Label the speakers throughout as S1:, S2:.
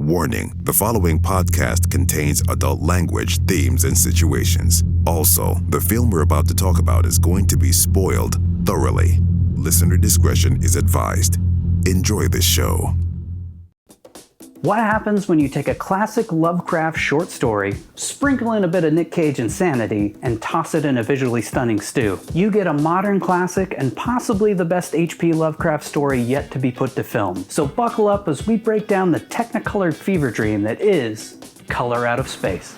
S1: Warning, the following podcast contains adult language, themes, and situations. Also, the film we're about to talk about is going to be spoiled thoroughly. Listener discretion is advised. Enjoy this show.
S2: What happens when you take a classic Lovecraft short story, sprinkle in a bit of Nic Cage insanity, and toss it in a visually stunning stew? You get a modern classic and possibly the best HP Lovecraft story yet to be put to film. So buckle up as we break down the technicolored fever dream that is Color Out of Space.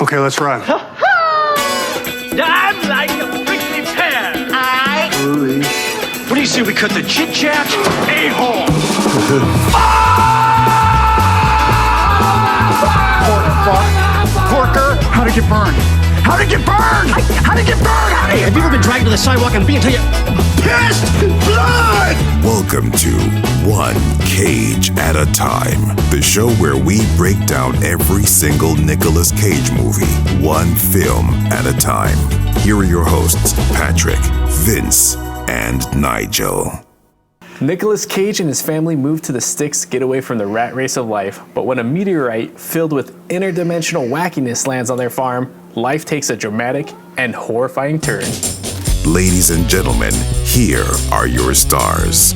S3: Okay, let's run.
S4: I'm like a prickly pear.
S3: What do you say we cut the chit-chat? A-hole! Porker, how'd it get burned? How'd it get burned? How'd it get burned?
S4: Hey, have you ever been dragged to the sidewalk and beat until you
S3: Pissed blood!
S1: Welcome to One Cage at a Time, the show where we break down every single Nicolas Cage movie, one film at a time. Here are your hosts, Patrick, Vince, and Nigel.
S5: Nicolas Cage and his family move to the sticks to get away from the rat race of life, but when a meteorite filled with interdimensional wackiness lands on their farm, life takes a dramatic and horrifying turn.
S1: Ladies and gentlemen, here are your stars.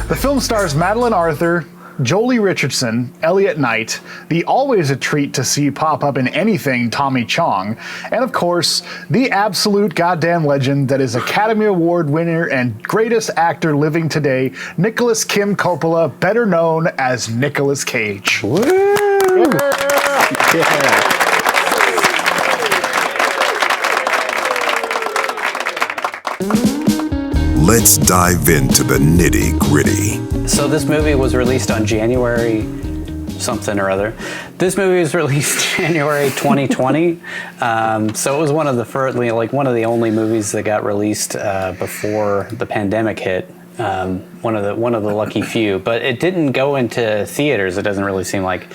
S3: The film stars Madeleine Arthur, Jolie Richardson, Elliot Knight, the always a treat to see pop up in anything Tommy Chong, and of course, the absolute goddamn legend that is Academy Award winner and greatest actor living today, Nicolas Kim Coppola, better known as Nicolas Cage.
S5: Woo! Yeah.
S1: Let's dive into the nitty-gritty.
S2: So this movie was released on January something or other. This movie was released January 2020. So it was one of the first, one of the only movies that got released before the pandemic hit. One of the lucky few, but it didn't go into theaters. It doesn't really seem like,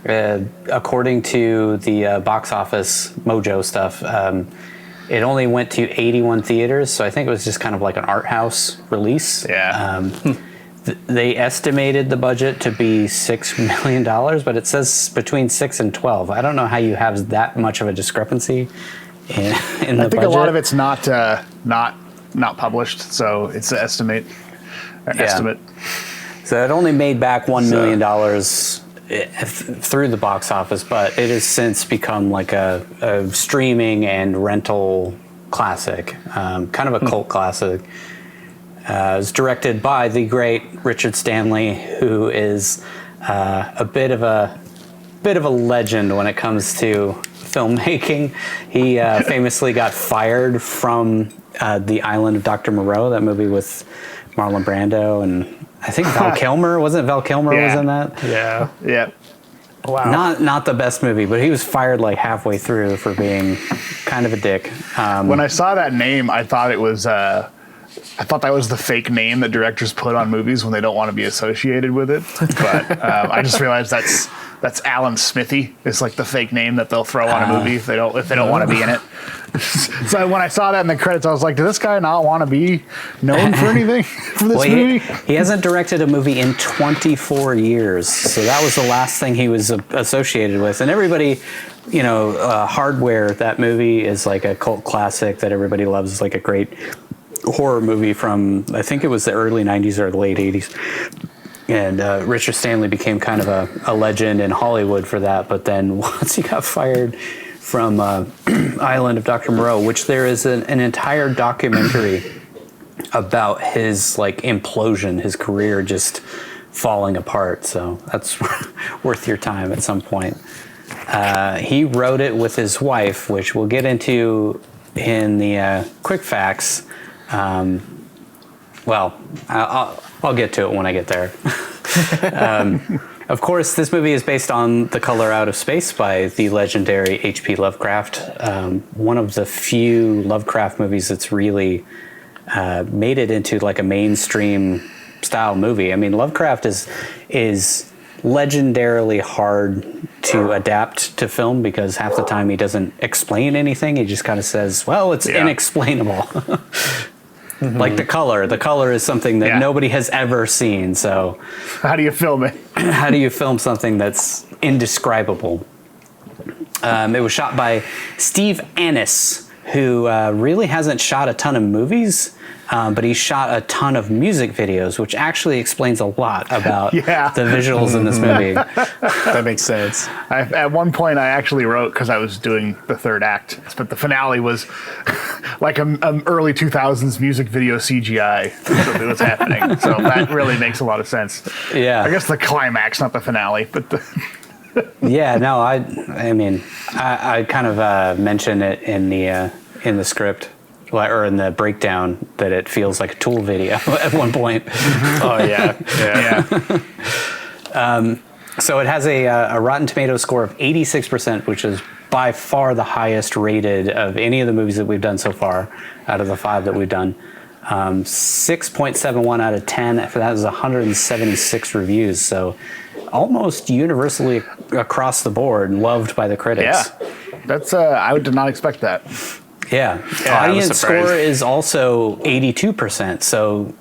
S2: according to the box office mojo stuff. It only went to 81 theaters, so I think it was just kind of like an art house release.
S3: Yeah.
S2: They estimated the budget to be $6 million, but it says between 6 and 12. I don't know how you have that much of a discrepancy in the budget.
S3: I think a lot of it's not published, so it's an estimate.
S2: So it only made back $1 million through the box office, but it has since become like a streaming and rental classic, kind of a cult classic. It's directed by the great Richard Stanley, who is a bit of a legend when it comes to filmmaking. He famously got fired from The Island of Dr. Moreau, that movie with Marlon Brando and I think Val Kilmer. Wasn't Val Kilmer was in that?
S5: Yeah.
S3: Yeah.
S5: Wow.
S2: Not the best movie, but he was fired like halfway through for being kind of a dick.
S3: When I saw that name, I thought it was I thought that was the fake name that directors put on movies when they don't want to be associated with it. But I just realized that's Alan Smithy. It's like the fake name that they'll throw on a movie if they don't want to be in it. So when I saw that in the credits, I was like, did this guy not want to be known for anything for this movie?
S2: He hasn't directed a movie in 24 years. So that was the last thing he was associated with. And everybody, Hardware, that movie is like a cult classic that everybody loves. It's like a great horror movie from, I think it was the early 90s or the late 80s. And Richard Stanley became kind of a legend in Hollywood for that. But then once he got fired from Island of Dr. Moreau, which there is an entire documentary about his implosion, his career just falling apart. So that's worth your time at some point. He wrote it with his wife, which we'll get into in the quick facts. I'll get to it when I get there. Of course, this movie is based on The Color Out of Space by the legendary HP Lovecraft. One of the few Lovecraft movies that's really made it into like a mainstream style movie. I mean, Lovecraft is legendarily hard to adapt to film because half the time he doesn't explain anything. He just kind of says, well, it's inexplainable. Like the color is something that nobody has ever seen. So
S3: How do you film it?
S2: how do you film something that's indescribable? It was shot by Steve Annis, who really hasn't shot a ton of movies, but he shot a ton of music videos, which actually explains a lot about the visuals in this movie.
S5: That makes sense.
S3: At one point, I actually wrote, because I was doing the third act, but the finale was like an early 2000s music video CGI that was happening. So that really makes a lot of sense.
S2: Yeah.
S3: I guess the climax, not the finale, but the...
S2: Yeah, no, I mean, I kind of mentioned it in the script, or in the breakdown, that it feels like a Tool video at one point.
S5: Oh yeah.
S2: So it has a Rotten Tomatoes score of 86%, which is by far the highest rated of any of the movies that we've done so far, out of the 5 that we've done. 6.71 out of 10. For that is 176 reviews. So almost universally across the board loved by the critics.
S3: Yeah, that's I did not expect that.
S2: Yeah. Audience score is also 82%. So,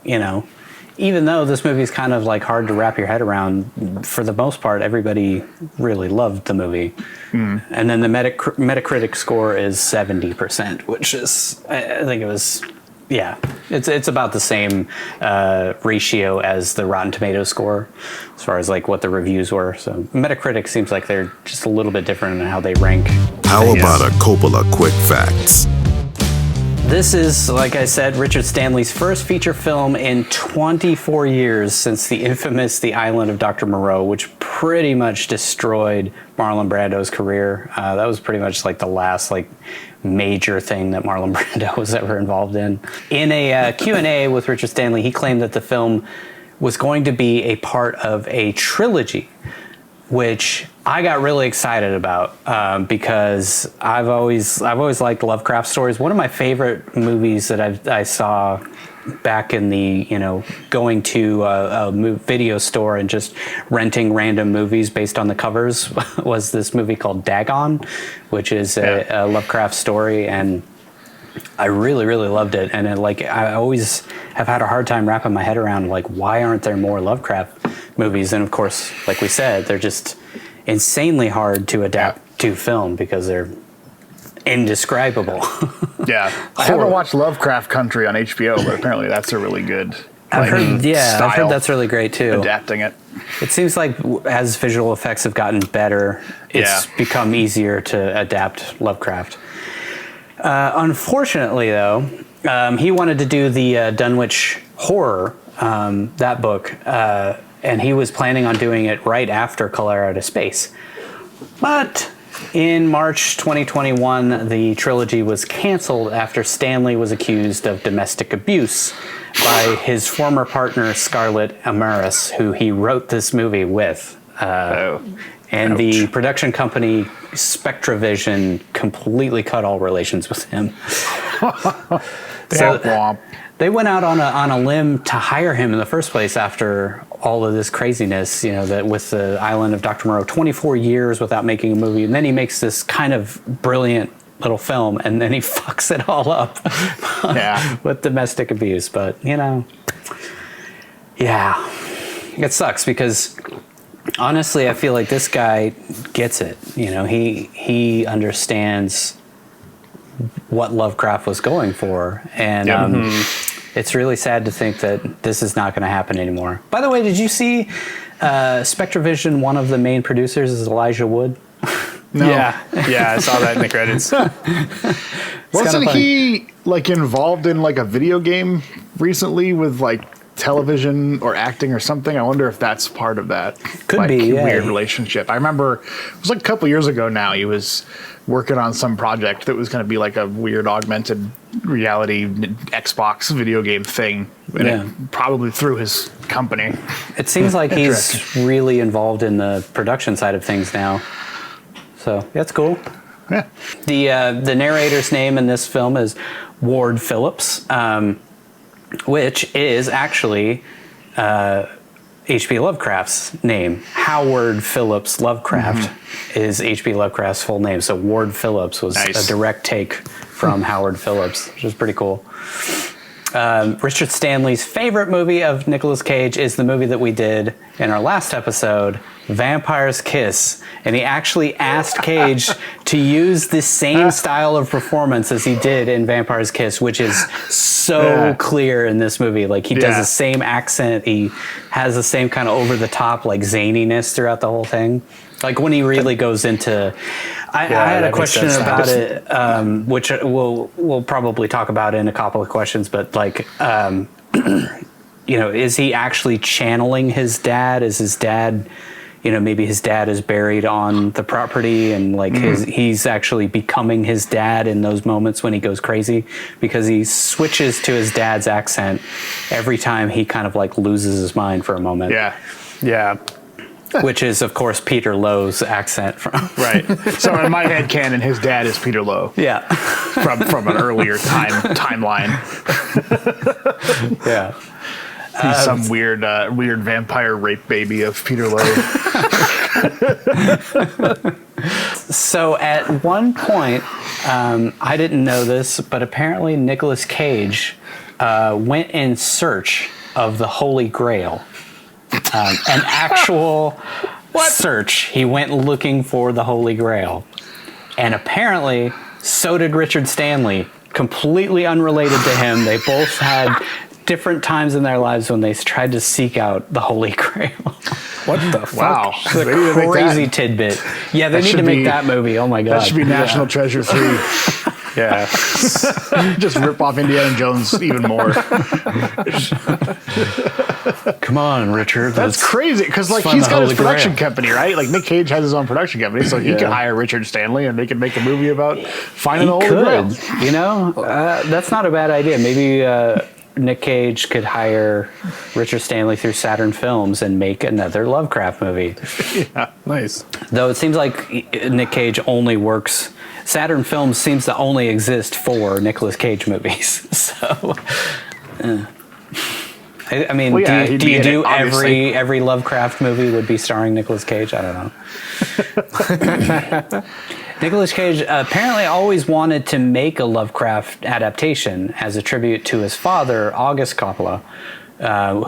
S2: even though this movie is kind of like hard to wrap your head around, for the most part, everybody really loved the movie. And then the Metacritic score is 70%, which is, I think it was, it's about the same ratio as the Rotten Tomatoes score as far as like what the reviews were. So Metacritic seems like they're just a little bit different in how they rank.
S1: How about a Coppola quick facts?
S2: This is, like I said, Richard Stanley's first feature film in 24 years since the infamous The Island of Dr. Moreau, which pretty much destroyed Marlon Brando's career. That was pretty much like the last major thing that Marlon Brando was ever involved in. In a Q&A with Richard Stanley, he claimed that the film was going to be a part of a trilogy, which I got really excited about because I've always liked Lovecraft stories. One of my favorite movies that I saw back in the, going to a video store and just renting random movies based on the covers was this movie called Dagon, which is a Lovecraft story, and I really, really loved it. And I always have had a hard time wrapping my head around why aren't there more Lovecraft movies? And of course, like we said, they're just insanely hard to adapt to film because they're indescribable.
S3: Yeah, I haven't watched Lovecraft Country on HBO, but apparently that's a really good.
S2: I've heard that's really great too.
S3: Adapting it.
S2: It seems like as visual effects have gotten better, it's become easier to adapt Lovecraft. Unfortunately, though, he wanted to do the Dunwich Horror, that book, and he was planning on doing it right after Color Out of Space. But in March 2021, the trilogy was canceled after Stanley was accused of domestic abuse by his former partner, Scarlett Amaris, who he wrote this movie with. And the production company Spectravision completely cut all relations with him. So they went out on a limb to hire him in the first place after all of this craziness, that with The Island of Dr. Moreau, 24 years without making a movie. And then he makes this kind of brilliant little film, and then he fucks it all up with domestic abuse. But, it sucks because honestly, I feel like this guy gets it. He understands what Lovecraft was going for, and it's really sad to think that this is not going to happen anymore. By the way, did you see Spectravision? One of the main producers is Elijah Wood.
S3: No.
S5: Yeah, I saw that in the credits.
S3: Wasn't he involved in a video game recently with television or acting or something? I wonder if that's part of that.
S2: Could be,
S3: weird relationship. I remember it was a couple years ago now. He was working on some project that was going to be a weird augmented reality Xbox video game thing, and it probably through his company.
S2: It seems like he's really involved in the production side of things now. So that's cool.
S3: Yeah.
S2: The narrator's name in this film is Ward Phillips, which is actually H.P. Lovecraft's name. Howard Phillips Lovecraft is H.P. Lovecraft's full name. So Ward Phillips was a direct take from Howard Phillips, which is pretty cool. Richard Stanley's favorite movie of Nicolas Cage is the movie that we did in our last episode, Vampire's Kiss. And he actually asked Cage to use the same style of performance as he did in Vampire's Kiss, which is so clear in this movie. Like, he does the same accent. He has the same kind of over-the-top, like, zaniness throughout the whole thing. Like, when he really goes into... I had a question about it, which we'll probably talk about in a couple of questions, but, like, is he actually channeling his dad? Is his dad... maybe his dad is buried on the property, and like he's actually becoming his dad in those moments when he goes crazy, because he switches to his dad's accent every time he kind of like loses his mind for a moment.
S5: Yeah.
S3: Which is, of course, Peter Lowe's accent from.
S5: Right. So in my head canon, his dad is Peter Lowe.
S3: Yeah.
S5: From an earlier timeline.
S3: Yeah.
S5: He's some weird vampire rape baby of Peter Lowe.
S3: So at one point, I didn't know this, but apparently Nicolas Cage went in search of the Holy Grail. An actual search. He went looking for the Holy Grail. And apparently, so did Richard Stanley. Completely unrelated to him. They both had different times in their lives when they tried to seek out the Holy Grail.
S5: What the fuck?
S3: Wow. It's a crazy tidbit. Yeah, they need to make that movie. Oh my God.
S5: That should be National Treasure 3. Yeah. Just rip off Indiana Jones even more.
S3: Come on, Richard.
S5: That's crazy, because like he's got his production company, right? Like Nic Cage has his own production company, so he could hire Richard Stanley and they could make a movie about finding the Holy Grail.
S3: You know, that's not a bad idea. Maybe Nic Cage could hire Richard Stanley through Saturn Films and make another Lovecraft movie.
S5: Yeah, nice.
S3: Though it seems like Nic Cage only works. Saturn Films seems to only exist for Nicolas Cage movies. So, I mean, do you do every Lovecraft movie would be starring Nicolas Cage? I don't know. Nicolas Cage apparently always wanted to make a Lovecraft adaptation as a tribute to his father, August Coppola,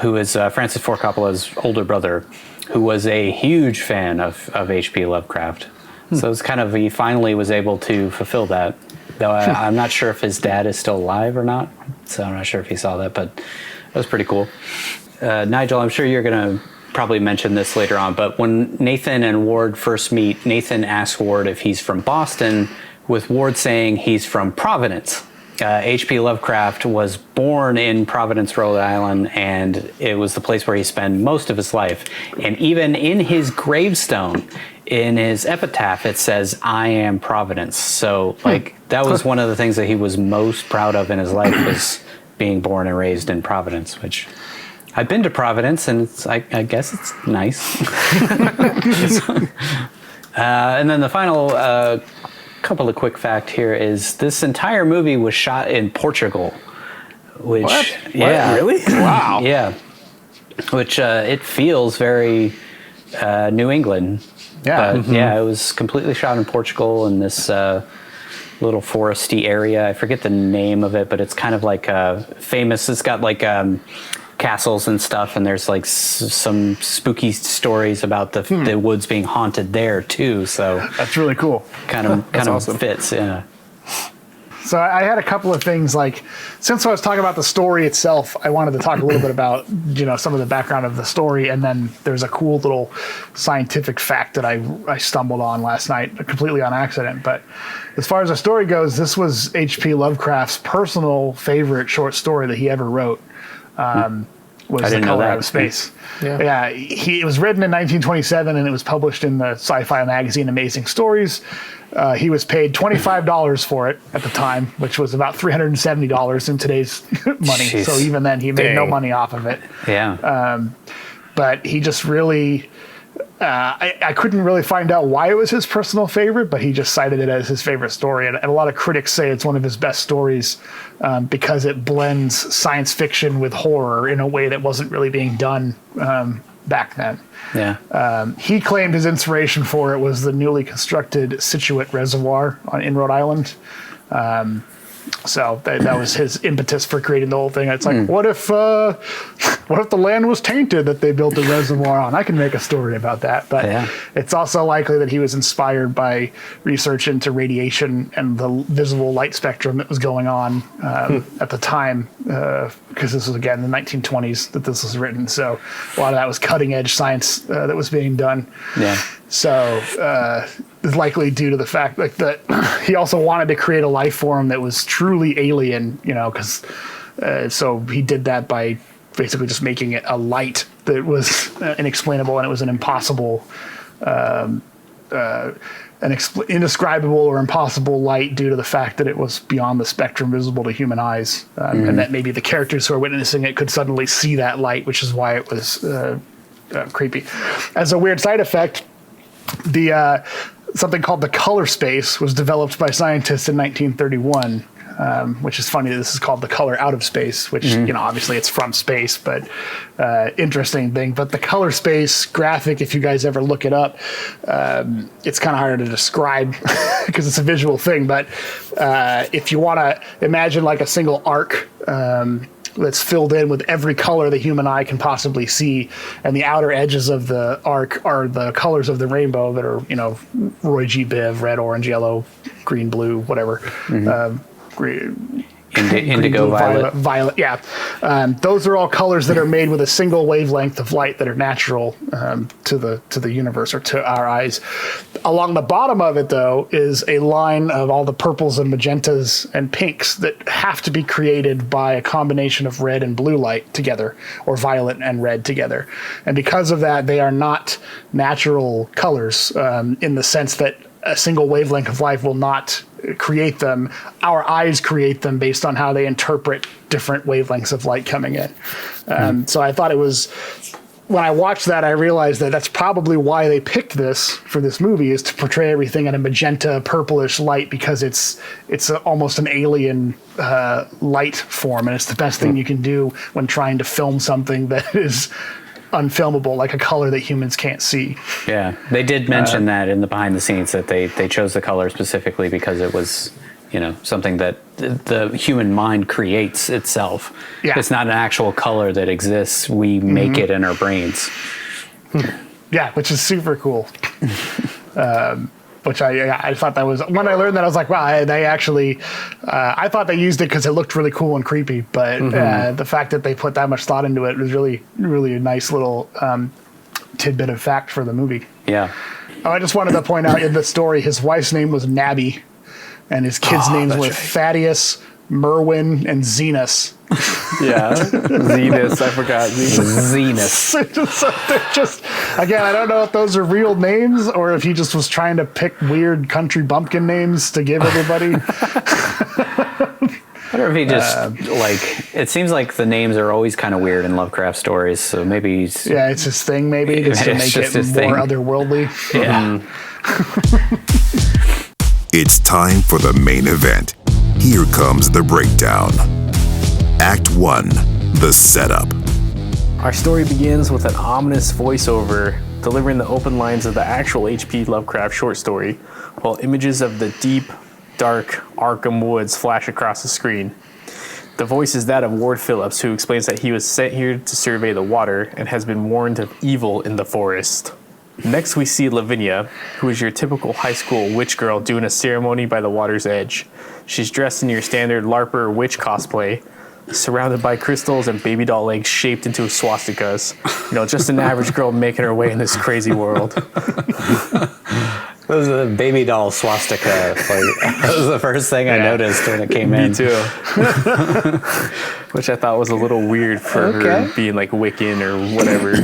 S3: who is Francis Ford Coppola's older brother, who was a huge fan of H.P. Lovecraft. So it's kind of, he finally was able to fulfill that. Though I'm not sure if his dad is still alive or not. So I'm not sure if he saw that, but that was pretty cool. Nigel, I'm sure you're going to probably mention this later on, but when Nathan and Ward first meet, Nathan asks Ward if he's from Boston, with Ward saying he's from Providence. H.P. Lovecraft was born in Providence, Rhode Island, and it was the place where he spent most of his life. And even in his gravestone, in his epitaph, it says, "I am Providence." So, like, that was one of the things that he was most proud of in his life, was being born and raised in Providence, which I've been to Providence, and it's, I guess it's nice. And then the final couple of quick fact here is this entire movie was shot in Portugal, which
S5: What, really? Wow.
S3: Yeah, which it feels very New England.
S5: Yeah.
S3: But yeah, it was completely shot in Portugal in this little foresty area. I forget the name of it, but it's kind of like famous. It's got like castles and stuff, and there's like some spooky stories about the woods being haunted there too. So
S5: That's really cool.
S3: kind of
S5: awesome.
S3: fits. Yeah.
S5: So I had a couple of things, like, since I was talking about the story itself, I wanted to talk a little bit about, some of the background of the story. And then there's a cool little scientific fact that I stumbled on last night, completely on accident. But as far as the story goes, this was H.P. Lovecraft's personal favorite short story that he ever wrote. Was The Color Out of Space. Yeah. It was written in 1927, and it was published in the sci-fi magazine Amazing Stories. He was paid $25 for it at the time, which was about $370 in today's money.
S3: Jeez.
S5: So even then, he made no money off of it.
S3: Yeah.
S5: But he just really... I couldn't really find out why it was his personal favorite, but he just cited it as his favorite story. And a lot of critics say it's one of his best stories because it blends science fiction with horror in a way that wasn't really being done back then.
S3: Yeah.
S5: He claimed his inspiration for it was the newly constructed Scituate Reservoir in Rhode Island.
S3: So that was his impetus for creating the whole thing. It's like, what if the land was tainted that they built a reservoir on? I can make a story about that. But it's also likely that he was inspired by research into radiation and the visible light spectrum that was going on at the time, because this was, again, the 1920s that this was written. So a lot of that was cutting edge science that was being done. Yeah. So it's likely due to the fact that he also wanted to create a life form that was truly alien, because so he did that by basically just making it a light that was inexplainable, and it was an impossible, indescribable or impossible light due to the fact that it was beyond the spectrum visible to human eyes, and that maybe the characters who are witnessing it could suddenly see that light, which is why it was creepy. As a weird side effect, the something called the color space was developed by scientists in 1931, which is funny that this is called the color out of space, which, obviously it's from space, but interesting thing. But the color space graphic, if you guys ever look it up, it's kind of hard to describe because it's a visual thing. But if you want to imagine like a single arc, that's filled in with every color the human eye can possibly see, and the outer edges of the arc are the colors of the rainbow that are, Roy G. Biv, red, orange, yellow, green, blue, whatever.
S2: Indigo,
S3: blue, violet. Yeah. Those are all colors that are made with a single wavelength of light that are natural to the universe or to our eyes. Along the bottom of it, though, is a line of all the purples and magentas and pinks that have to be created by a combination of red and blue light together, or violet and red together. And because of that, they are not natural colors in the sense that a single wavelength of light will not create them. Our eyes create them based on how they interpret different wavelengths of light coming in. So I thought it was, when I watched that, I realized that that's probably why they picked this for this movie, is to portray everything in a magenta purplish light, because it's almost an alien light form, and it's the best thing you can do when trying to film something that is unfilmable, like a color that humans can't see.
S2: Yeah, they did mention that in the behind the scenes, that they chose the color specifically because it was, something that the human mind creates itself. Yeah. It's not an actual color that exists. We make it in our brains.
S3: Yeah, which is super cool. Which I thought that was, when I learned that, I was like, wow, they actually, I thought they used it because it looked really cool and creepy, but the fact that they put that much thought into it was really, really a nice little tidbit of fact for the movie.
S2: Yeah.
S3: Oh, I just wanted to point out, in the story, his wife's name was Nabby, and his kids' names were Thaddeus, Merwin, and Zenas.
S5: Yeah, Zenas, I forgot.
S2: Zenas.
S3: So they're just, again, I don't know if those are real names or if he just was trying to pick weird country bumpkin names to give everybody.
S2: I wonder if he just, it seems like the names are always kind of weird in Lovecraft stories, so maybe he's...
S3: Yeah, it's his thing, maybe, just to make it more otherworldly.
S2: Yeah.
S1: It's time for the main event. Here comes the breakdown. Act 1, the setup.
S5: Our story begins with an ominous voiceover delivering the open lines of the actual HP Lovecraft short story, while images of the deep, dark Arkham woods flash across the screen. The voice is that of Ward Phillips, who explains that he was sent here to survey the water and has been warned of evil in the forest. Next, we see Lavinia, who is your typical high school witch girl doing a ceremony by the water's edge. She's dressed in your standard LARPer witch cosplay, surrounded by crystals and baby doll legs shaped into swastikas. Just an average girl making her way in this crazy world.
S2: It was a baby doll swastika. That was the first thing I noticed when it came in.
S5: Me too. Which I thought was a little weird for her being like Wiccan or whatever.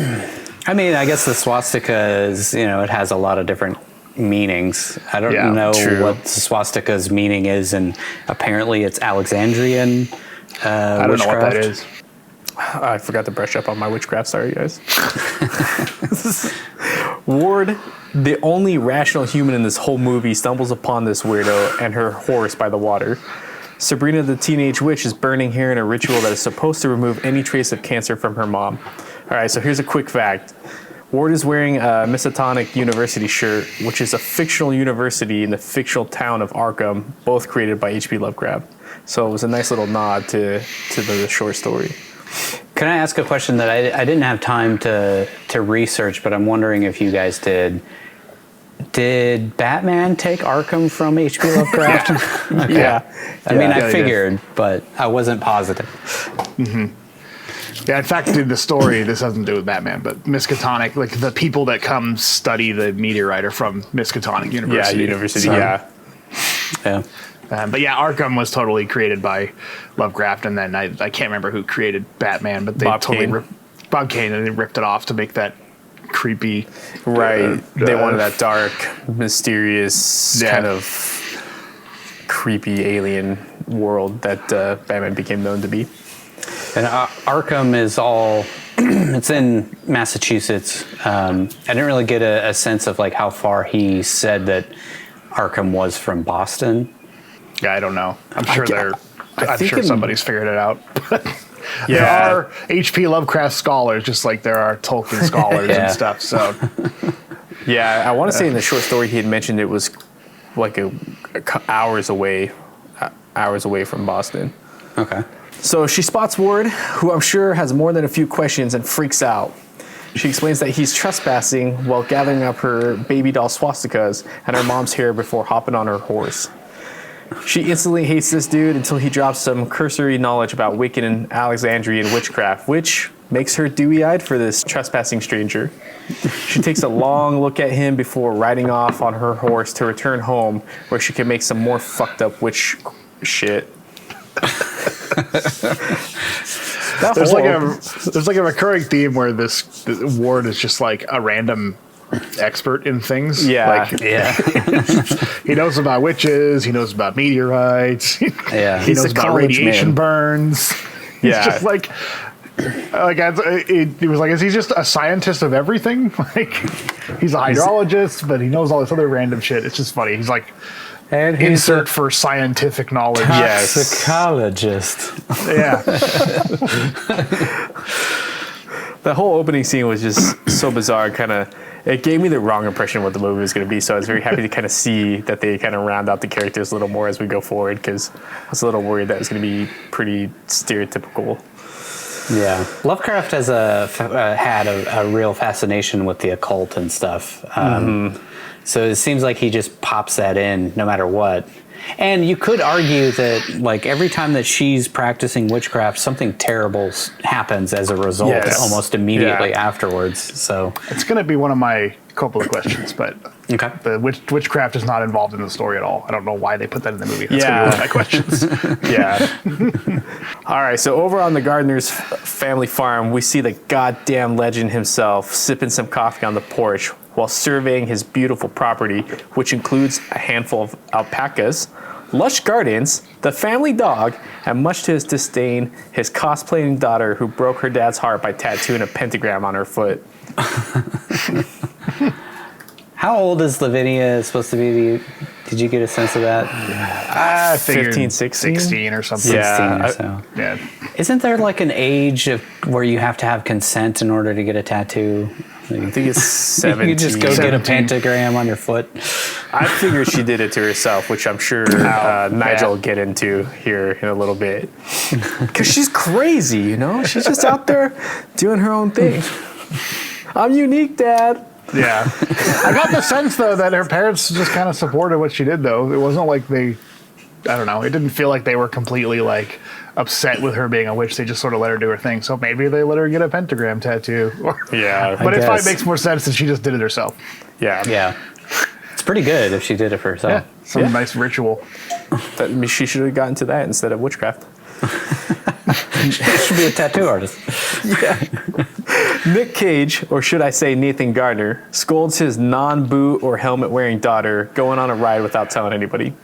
S2: I mean, I guess the swastika is, it has a lot of different meanings. I don't know what the swastika's meaning is, and apparently it's Alexandrian
S3: I don't know what that is.
S5: I forgot to brush up on my witchcraft. Sorry, guys. Ward, the only rational human in this whole movie, stumbles upon this weirdo and her horse by the water. Sabrina, the teenage witch, is burning hair in a ritual that is supposed to remove any trace of cancer from her mom. All right, so here's a quick fact. Ward is wearing a Miskatonic University shirt, which is a fictional university in the fictional town of Arkham, both created by HP Lovecraft. So it was a nice little nod to the short story.
S2: Can I ask a question that I didn't have time to research, but I'm wondering if you guys did? Did Batman take Arkham from HP Lovecraft? Okay.
S5: Yeah.
S2: I mean, I
S3: he
S2: figured, but I wasn't positive.
S3: Yeah, in fact, in the story, this has nothing to do with Batman, but Miskatonic, like the people that come study the meteorite are from Miskatonic University.
S5: Yeah, university,
S3: So,
S5: yeah.
S2: Yeah.
S3: But yeah, Arkham was totally created by Lovecraft, and then I can't remember who created Batman, but they
S5: Bob
S3: totally
S5: Kane.
S3: Bob Kane, and they ripped it off to make that creepy.
S5: Right. They wanted that dark, mysterious,
S3: Yeah.
S5: kind of creepy alien world that Batman became known to be.
S2: And Arkham is all, it's in Massachusetts. I didn't really get a sense of like how far he said that Arkham was from Boston.
S3: Yeah, I don't know. I'm sure I'm
S5: think
S3: sure
S5: in-
S3: somebody's figured it out. There
S5: Yeah.
S3: are HP Lovecraft scholars, just like there are Tolkien scholars
S2: Yeah.
S3: and stuff. So
S5: Yeah, I want to say in the short story he had mentioned it was like hours away from Boston.
S2: Okay.
S5: So she spots Ward, who I'm sure has more than a few questions, and freaks out. She explains that he's trespassing while gathering up her baby doll swastikas and her mom's hair before hopping on her horse. She instantly hates this dude until he drops some cursory knowledge about Wiccan and Alexandrian witchcraft, which makes her dewy-eyed for this trespassing stranger. She takes a long look at him before riding off on her horse to return home, where she can make some more fucked up witch shit.
S3: there's like a recurring theme where this Ward is just like a random expert in things.
S5: Yeah.
S3: Like
S2: Yeah.
S3: he knows about witches, he knows about meteorites,
S2: Yeah.
S3: he
S5: He's
S3: knows
S5: a
S3: about
S5: college
S3: radiation
S5: man.
S3: burns. He's
S5: Yeah.
S3: just like it was like, is he just a scientist of everything? Like he's a hydrologist, but he knows all this other random shit. It's just funny. He's like
S2: And
S3: insert for scientific knowledge.
S2: toxicologist.
S3: Yeah.
S5: The whole opening scene was just so bizarre, it gave me the wrong impression of what the movie was going to be, so I was very happy to kind of see that they kind of round out the characters a little more as we go forward, because I was a little worried that it was going to be pretty stereotypical.
S2: Yeah, Lovecraft has had a real fascination with the occult and stuff. So it seems like he just pops that in no matter what. And you could argue that, like, every time that she's practicing witchcraft, something terrible happens as a result,
S5: Yes.
S2: almost immediately
S5: Yeah.
S2: afterwards. So,
S3: It's going to be one of my Coppola questions, but
S2: okay.
S3: the witchcraft is not involved in the story at all. I don't know why they put that in the movie. That's going to be one of my questions.
S5: Yeah. All right, so over on the Gardner's family farm, we see the goddamn legend himself sipping some coffee on the porch while surveying his beautiful property, which includes a handful of alpacas, lush gardens, the family dog, and much to his disdain, his cosplaying daughter who broke her dad's heart by tattooing a pentagram on her foot.
S2: How old is Lavinia supposed to be? Did you get a sense of that?
S3: I figured
S5: 15, 16?
S3: 16 or something.
S5: Yeah.
S2: 16 or so.
S3: Yeah.
S2: Isn't there like an age where you have to have consent in order to get a tattoo?
S5: I think it's 17.
S2: You just go get a
S3: 17.
S2: pentagram on your foot.
S5: I figured she did it to herself, which I'm sure Nigel will get into here in a little bit. Because she's crazy, you know? She's just out there doing her own thing. I'm unique, Dad.
S3: Yeah. I got the sense, though, that her parents just kind of supported what she did, though. It wasn't like I don't know, it didn't feel like they were completely, like, upset with her being a witch. They just sort of let her do her thing. So maybe they let her get a pentagram tattoo.
S5: Yeah.
S3: But it
S2: guess.
S3: probably makes more sense that she just did it herself.
S5: Yeah.
S2: Yeah. It's pretty good if she did it for herself.
S3: Yeah. Some nice ritual.
S5: She should have gotten to that instead of witchcraft.
S2: She should be a tattoo artist.
S5: Nic Cage, or should I say Nathan Gardner, scolds his non-boot or helmet-wearing daughter going on a ride without telling anybody.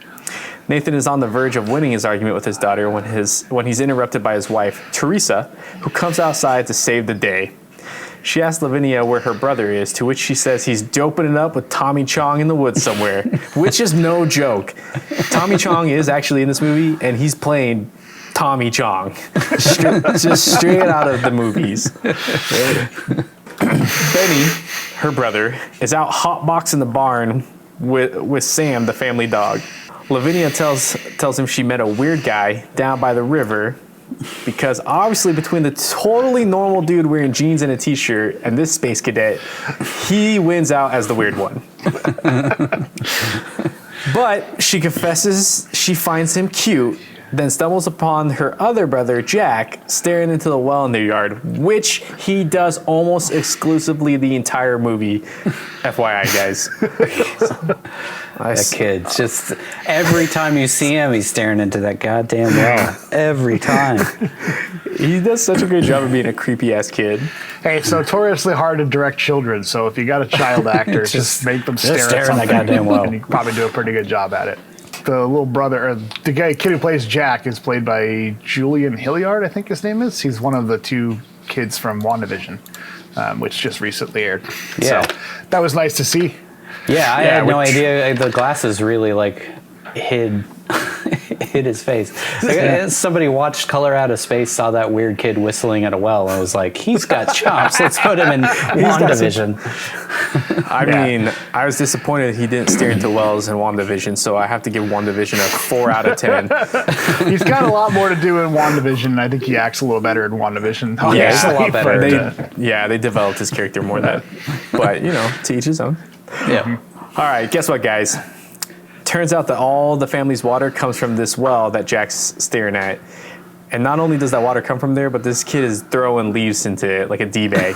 S5: Nathan is on the verge of winning his argument with his daughter when he's interrupted by his wife, Teresa, who comes outside to save the day. She asks Lavinia where her brother is, to which she says he's doping it up with Tommy Chong in the woods somewhere, which is no joke. Tommy Chong is actually in this movie, and he's playing Tommy Chong, just straight out of the movies. Benny, her brother, is out hotboxing the barn with Sam, the family dog. Lavinia tells him she met a weird guy down by the river because obviously between the totally normal dude wearing jeans and a t-shirt and this space cadet, he wins out as the weird one. But she confesses she finds him cute, then stumbles upon her other brother, Jack, staring into the well in their yard, which he does almost exclusively the entire movie. FYI, guys.
S2: That kid, just every time you see him, he's staring into that goddamn well. Every time.
S5: He does such a great job of being a creepy-ass kid.
S3: Hey, it's notoriously hard to direct children, so if you got a child actor, just make them stare at
S2: in
S3: something,
S2: that goddamn well.
S3: and you can probably do a pretty good job at it. The little brother, or the kid who plays Jack, is played by Julian Hilliard, I think his name is. He's one of the two kids from WandaVision, which just recently aired.
S2: Yeah.
S3: So that was nice to see.
S2: Yeah, I had no idea. The glasses really hid his face. Somebody watched Color Out of Space, saw that weird kid whistling at a well, and was like, he's got chops. Let's put him in WandaVision.
S5: I mean, I was disappointed he didn't stare into wells in WandaVision, so I have to give WandaVision a 4 out of 10.
S3: He's got a lot more to do in WandaVision, and I think he acts a little better in WandaVision.
S2: Yeah, it's a lot better.
S5: They developed his character more than that. But, to each his own.
S2: Yeah.
S5: All right, guess what, guys? Turns out that all the family's water comes from this well that Jack's staring at. And not only does that water come from there, but this kid is throwing leaves into it like a D-bag.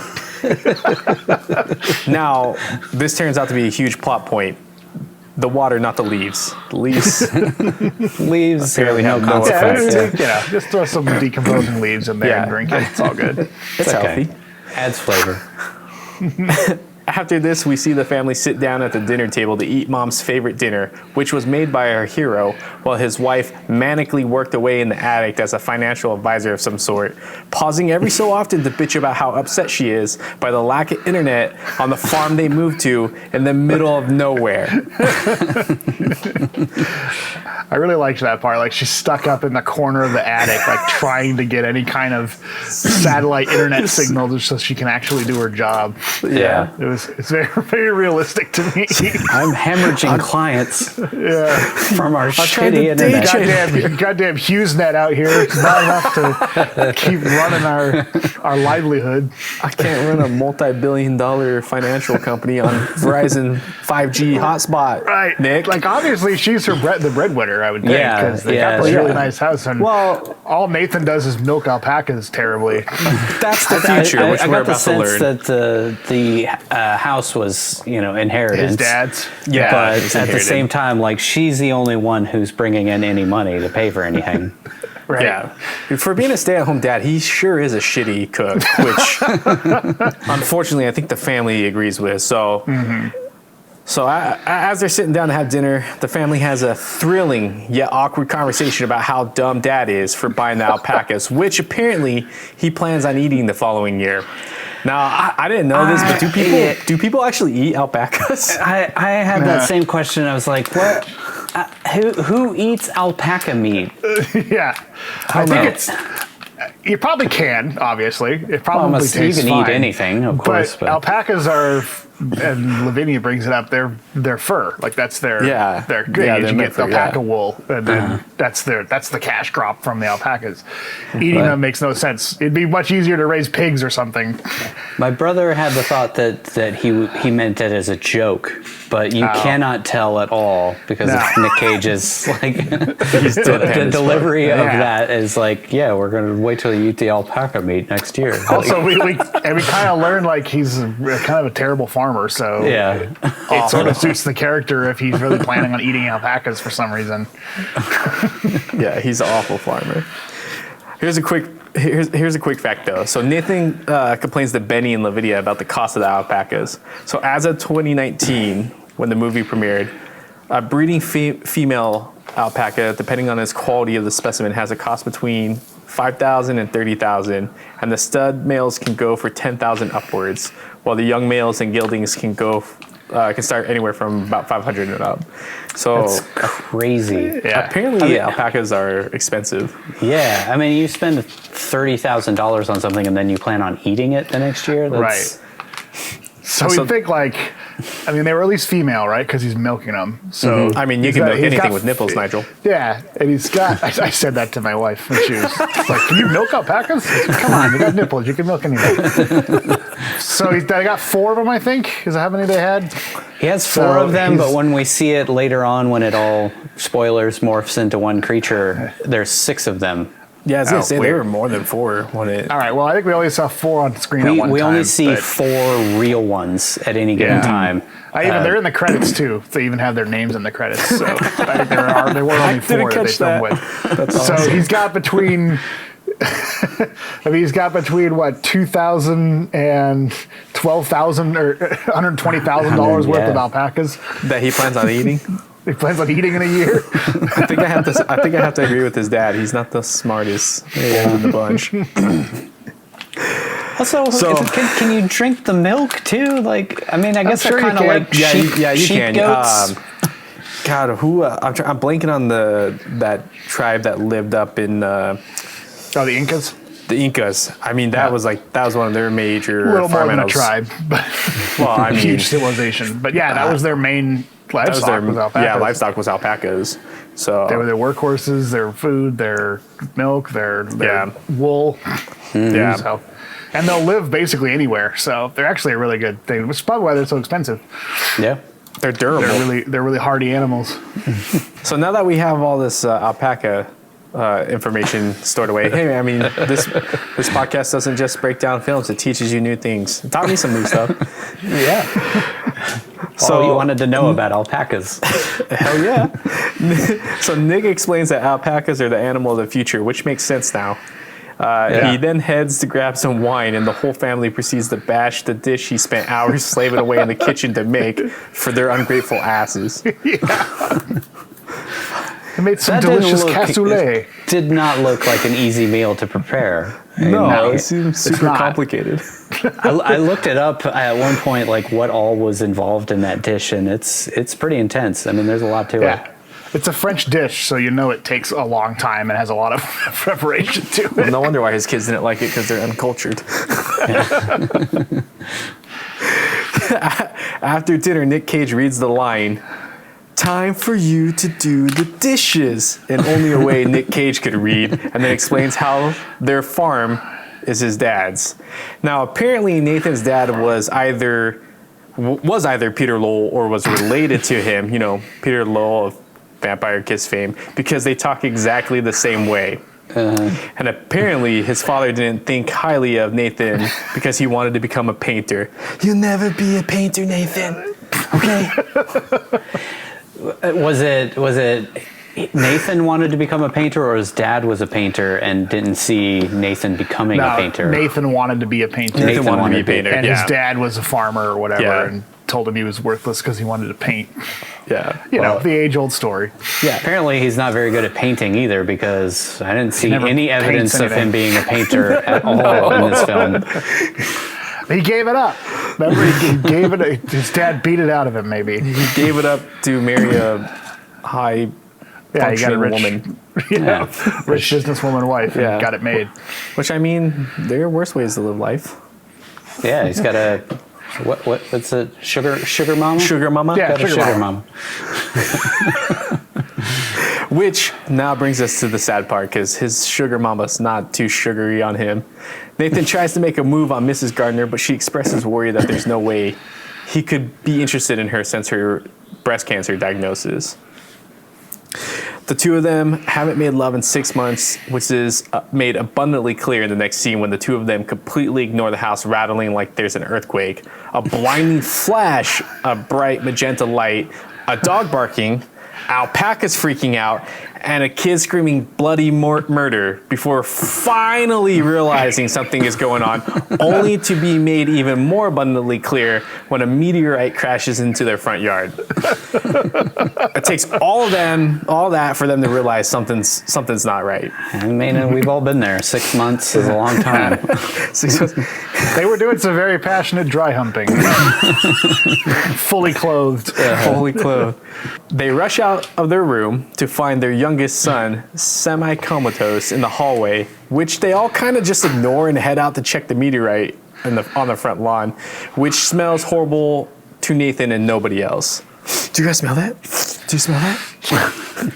S5: Now, this turns out to be a huge plot point. The water, not the leaves. The leaves
S2: Apparently
S5: have
S2: no
S5: no
S2: consequence.
S5: effect.
S3: Just throw some decomposing leaves in there and drink it. It's all good.
S5: It's
S2: okay.
S5: healthy.
S2: Adds flavor.
S5: After this, we see the family sit down at the dinner table to eat Mom's favorite dinner, which was made by our hero, while his wife manically worked away in the attic as a financial advisor of some sort, pausing every so often to bitch about how upset she is by the lack of internet on the farm they moved to in the middle of nowhere.
S3: I really liked that part. Like, she's stuck up in the corner of the attic, like trying to get any kind of satellite internet signal just so she can actually do her job.
S2: Yeah.
S3: It's very, very realistic to me.
S2: I'm hemorrhaging clients from our shitty
S5: to
S2: internet.
S3: Goddamn HughesNet out here. It's not enough to keep running our livelihood.
S5: I can't run a multi-billion-dollar financial company on Verizon 5G hotspot.
S3: Right,
S5: Nick.
S3: Like, obviously, she's the breadwinner, I would think, because they got this really nice house, and all Nathan does is milk alpacas terribly.
S5: That's the future, which
S2: I
S5: we're
S2: got the
S5: about to learn.
S2: sense that the house was, inheritance.
S3: His dad's.
S2: Yeah, but
S5: it's
S2: at the
S5: inherited.
S2: same time, she's the only one who's bringing in any money to pay for anything.
S3: Right.
S5: Yeah. For being a stay-at-home dad, he sure is a shitty cook, which unfortunately I think the family agrees with. So, as they're sitting down to have dinner, the family has a thrilling yet awkward conversation about how dumb dad is for buying the alpacas, which apparently he plans on eating the following year. Now, I didn't know this, but do people actually eat alpacas?
S2: I had that same question. I was like, what? Who eats alpaca meat?
S3: Yeah. I think it's... You probably can, obviously. It probably tastes
S2: you can
S3: fine.
S2: eat anything, of course.
S3: But alpacas are, and Lavinia brings it up, they're fur. Like, that's their good. You get the alpaca wool, and then that's the cash crop from the alpacas. Eating them makes no sense. It'd be much easier to raise pigs or something.
S2: My brother had the thought that he meant it as a joke, but you cannot tell at all because of Nic Cage's the delivery of that is like, we're going to wait till you eat the alpaca meat next year.
S3: Also, we kind of learn he's kind of a terrible farmer, so it sort of suits the character if he's really planning on eating alpacas for some reason.
S5: Yeah, he's an awful farmer. Here's a quick fact though. So Nathan complains to Benny and Lavinia about the cost of the alpacas. So as of 2019, when the movie premiered, a breeding female alpaca, depending on its quality of the specimen, has a cost between $5,000 and $30,000, and the stud males can go for $10,000 upwards, while the young males and geldings can start anywhere from about $500 and up. So
S2: that's crazy.
S5: Yeah. Apparently, alpacas are expensive.
S2: Yeah, I mean, you spend $30,000 on something and then you plan on eating it the next year. That's,
S3: So we think they were at least female, right? Because he's milking them. So
S5: I mean, you can milk anything with nipples, Nigel.
S3: Yeah, and he's got. I said that to my wife when she was like, "Can you milk alpacas? Come on, you got nipples. You can milk anything." So they got 4 of them, I think. Is that how many they had?
S2: He has 4 of them, but when we see it later on, when it all, spoilers, morphs into one creature, there's 6 of them.
S5: Yeah, I was going to say there were more than 4 when it...
S3: All right, well, I think we only saw 4 on screen at one time.
S2: We only see 4 real ones at any given time.
S3: They're in the credits, too. They even have their names in the credits. So I think there were only 4 that they filmed with. That's awesome. So he's got between... he's got between, what, $2,000 and $12,000 or $120,000 worth of alpacas.
S5: That he plans on eating?
S3: He plans on eating in a year.
S5: I think I have to agree with his dad. He's not the smartest in the bunch.
S2: Also, can you drink the milk too? I guess they're kind of like sheep goats.
S5: God, I'm blanking on that tribe that lived up in.
S3: The Incas.
S5: The Incas. I mean, that was one of their major.
S3: A little more than a
S5: animals.
S3: tribe, but huge civilization. But that was their main. Livestock was alpacas.
S5: Yeah, livestock was alpacas. So
S3: they were their workhorses, their food, their milk, their wool.
S5: Yeah.
S3: So, and they'll live basically anywhere. So they're actually a really good thing, which is probably why they're so expensive.
S2: Yeah.
S5: They're durable.
S3: They're really hardy animals.
S5: So now that we have all this alpaca information stored away, hey, I mean, this podcast doesn't just break down films; it teaches you new things. It taught me some new stuff.
S2: Yeah. So you wanted to know about alpacas.
S5: Hell yeah. So Nick explains that alpacas are the animal of the future, which makes sense now. He then heads to grab some wine, and the whole family proceeds to bash the dish he spent hours slaving away in the kitchen to make for their ungrateful asses.
S3: They made some delicious cassoulet.
S2: It did not look like an easy meal to prepare.
S5: No, it seems super complicated.
S2: I looked it up at one point, what all was involved in that dish, and it's pretty intense. I mean, there's a lot to it.
S3: It's a French dish, so it takes a long time and has a lot of preparation to it.
S5: Well, no wonder why his kids didn't like it, because they're uncultured. After dinner, Nic Cage reads the line, "Time for you to do the dishes," in only a way Nic Cage could read, and then explains how their farm is his dad's. Now, apparently Nathan's dad was either Peter Lowell or was related to him, Peter Lowell of Vampire Kiss fame, because they talk exactly the same way. And apparently his father didn't think highly of Nathan because he wanted to become a painter. "You'll never be a painter, Nathan. Okay?"
S2: Was it Nathan wanted to become a painter, or his dad was a painter and didn't see Nathan becoming a painter?
S3: Nathan wanted to be a painter.
S5: Nathan wanted to be a painter.
S3: And his dad was a farmer or whatever, and told him he was worthless because he wanted to paint.
S5: Yeah.
S3: The age-old story.
S2: Yeah. Apparently he's not very good at painting either, because I didn't see any evidence of him being a painter at all in this film.
S3: He gave it up. Remember, he gave it. His dad beat it out of him. Maybe
S5: he gave it up to marry a high functioning woman.
S3: Rich businesswoman wife. And got it made.
S5: Which, I mean, there are worse ways to live life.
S2: Yeah, he's got a what's it? Sugar mama?
S5: Sugar mama?
S2: Yeah, sugar mama.
S5: Which now brings us to the sad part, because his sugar mama's not too sugary on him. Nathan tries to make a move on Mrs. Gardner, but she expresses worry that there's no way he could be interested in her since her breast cancer diagnosis. The two of them haven't made love in 6 months, which is made abundantly clear in the next scene when the two of them completely ignore the house rattling like there's an earthquake, a blinding flash of bright magenta light, a dog barking, alpacas freaking out, and a kid screaming bloody murder before finally realizing something is going on, only to be made even more abundantly clear when a meteorite crashes into their front yard. It takes all that for them to realize something's not right.
S2: I mean, we've all been there. 6 months is a long time.
S5: 6 months.
S3: They were doing some very passionate dry humping. Fully clothed.
S5: Fully clothed. They rush out of their room to find their youngest son semi-comatose in the hallway, which they all kind of just ignore and head out to check the meteorite on the front lawn, which smells horrible to Nathan and nobody else. Do you guys smell that? Do you smell that?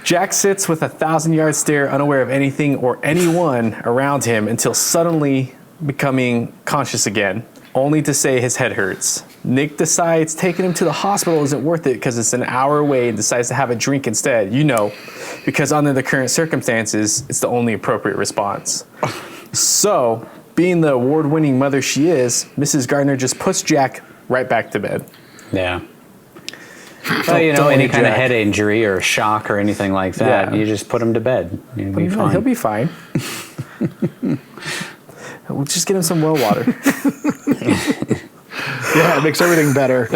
S5: Jack sits with a 1,000-yard stare, unaware of anything or anyone around him until suddenly becoming conscious again, only to say his head hurts. Nick decides taking him to the hospital isn't worth it because it's an hour away and decides to have a drink instead, because under the current circumstances, it's the only appropriate response. So, being the award-winning mother she is, Mrs. Gardner just puts Jack right back to bed.
S2: Yeah. Well, any kind of head injury or shock or anything like that, you just put him to bed. He'll be fine.
S5: He'll be fine. We'll just get him some well water.
S3: Yeah, it makes everything better.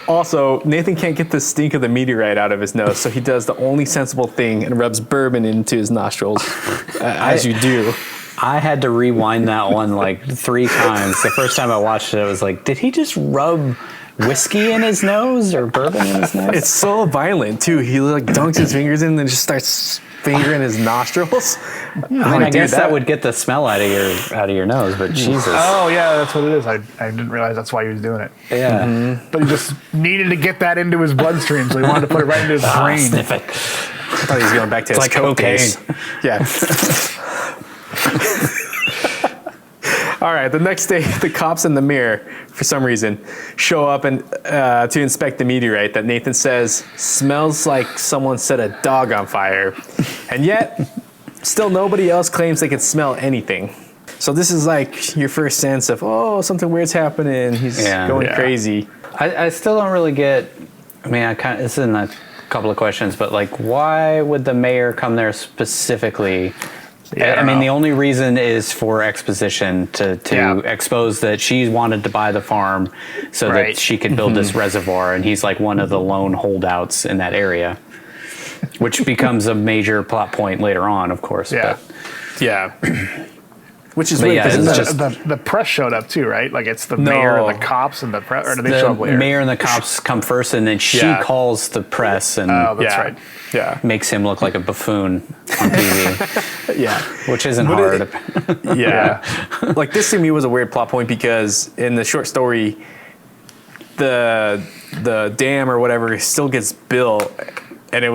S5: Also, Nathan can't get the stink of the meteorite out of his nose, so he does the only sensible thing and rubs bourbon into his nostrils, as you do.
S2: I had to rewind that one like 3 times. The first time I watched it, I was like, did he just rub whiskey in his nose or bourbon in his nose?
S5: It's so violent, too. He dunks his fingers in and then just starts fingering his nostrils.
S2: I guess that would get the smell out of your nose, but Jesus.
S3: Oh, yeah, that's what it is. I didn't realize that's why he was doing it.
S2: Yeah.
S5: Mm-hmm.
S3: But he just needed to get that into his bloodstream, so he wanted to put it right into his brain.
S2: Sniff it.
S5: I thought he was going back to his
S2: like
S5: coke
S2: cocaine.
S5: days. Yeah. All right, the next day, the cops in the mirror, for some reason, show up and to inspect the meteorite that Nathan says smells like someone set a dog on fire. And yet, still nobody else claims they can smell anything. So this is like your first sense of, something weird's happening. He's going crazy.
S2: I still don't really get, this is in a couple of questions, but like, why would the mayor come there specifically?
S3: Yeah,
S2: the only reason is for exposition to expose that she wanted to buy the farm so that she could build this reservoir, and he's like one of the lone holdouts in that area, which becomes a major plot point later on, of course.
S3: Yeah.
S5: Which is weird because
S3: the press showed up too, right? Like it's the mayor and the cops and the press, or do they show up later?
S2: The mayor and the cops come first, and then she calls the press and
S3: that's right.
S5: Yeah,
S2: makes him look like a buffoon on TV. Which isn't hard.
S5: Like this to me was a weird plot point because in the short story, the dam or whatever still gets built, and they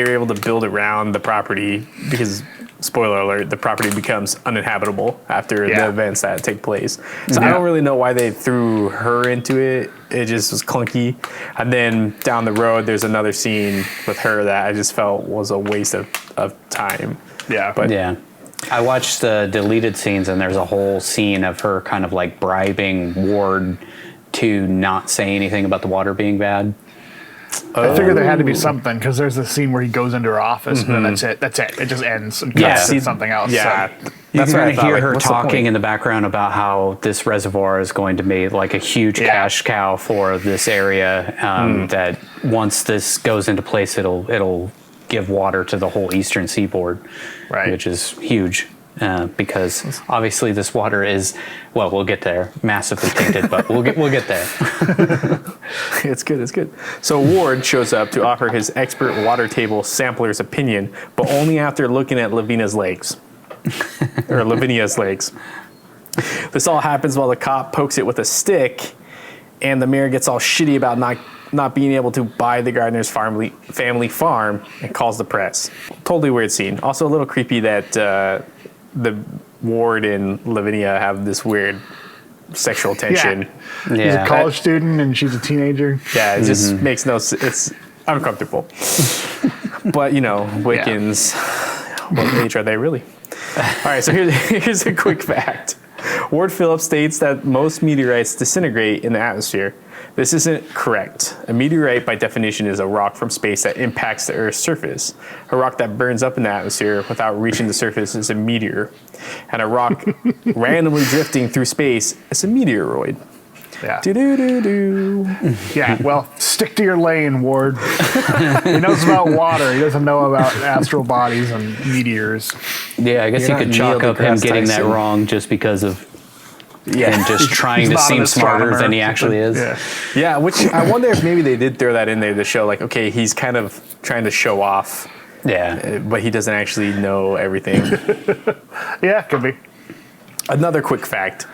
S5: were able to build around the property because, spoiler alert, the property becomes uninhabitable after the events that take place. So I don't really know why they threw her into it. It just was clunky. And then down the road, there's another scene with her that I just felt was a waste of time.
S3: Yeah.
S5: But
S2: I watched the deleted scenes, and there's a whole scene of her kind of like bribing Ward to not say anything about the water being bad.
S3: I figured there had to be something because there's a scene where he goes into her office and then that's it. That's it. It just ends and cuts to something else.
S5: Yeah.
S3: So.
S2: That's
S5: You're
S2: going to hear her
S5: what's the
S2: talking
S5: point?
S2: in the background about how this reservoir is going to be like a huge cash cow for this area. That once this goes into place, it'll give water to the whole eastern seaboard, which is huge. Because obviously this water is, we'll get there, massively tainted, but we'll get there.
S5: It's good. So Ward shows up to offer his expert water table sampler's opinion, but only after looking at Lavinia's legs. This all happens while the cop pokes it with a stick, and the mayor gets all shitty about not being able to buy the Gardner's family farm and calls the press. Totally weird scene. Also a little creepy that the Ward and Lavinia have this weird sexual tension.
S3: He's a college student and she's a teenager.
S5: Yeah, it just makes no sense. It's uncomfortable. But, Wiccans, what age are they really? All right, so here's a quick fact. Ward Phillips states that most meteorites disintegrate in the atmosphere. This isn't correct. A meteorite, by definition, is a rock from space that impacts the Earth's surface. A rock that burns up in the atmosphere without reaching the surface is a meteor. And a rock randomly drifting through space is a meteoroid.
S3: Yeah.
S5: Do-do-do-do.
S3: Yeah, well, stick to your lane, Ward. He knows about water. He doesn't know about astral bodies and meteors.
S2: Yeah, I guess you could chalk up him getting that wrong just because of him just trying to seem smarter than he actually is.
S5: Yeah, which I wonder if maybe they did throw that in there to show, like, okay, he's kind of trying to show off.
S2: Yeah.
S5: But he doesn't actually know everything.
S3: Yeah, could be.
S5: Another quick fact.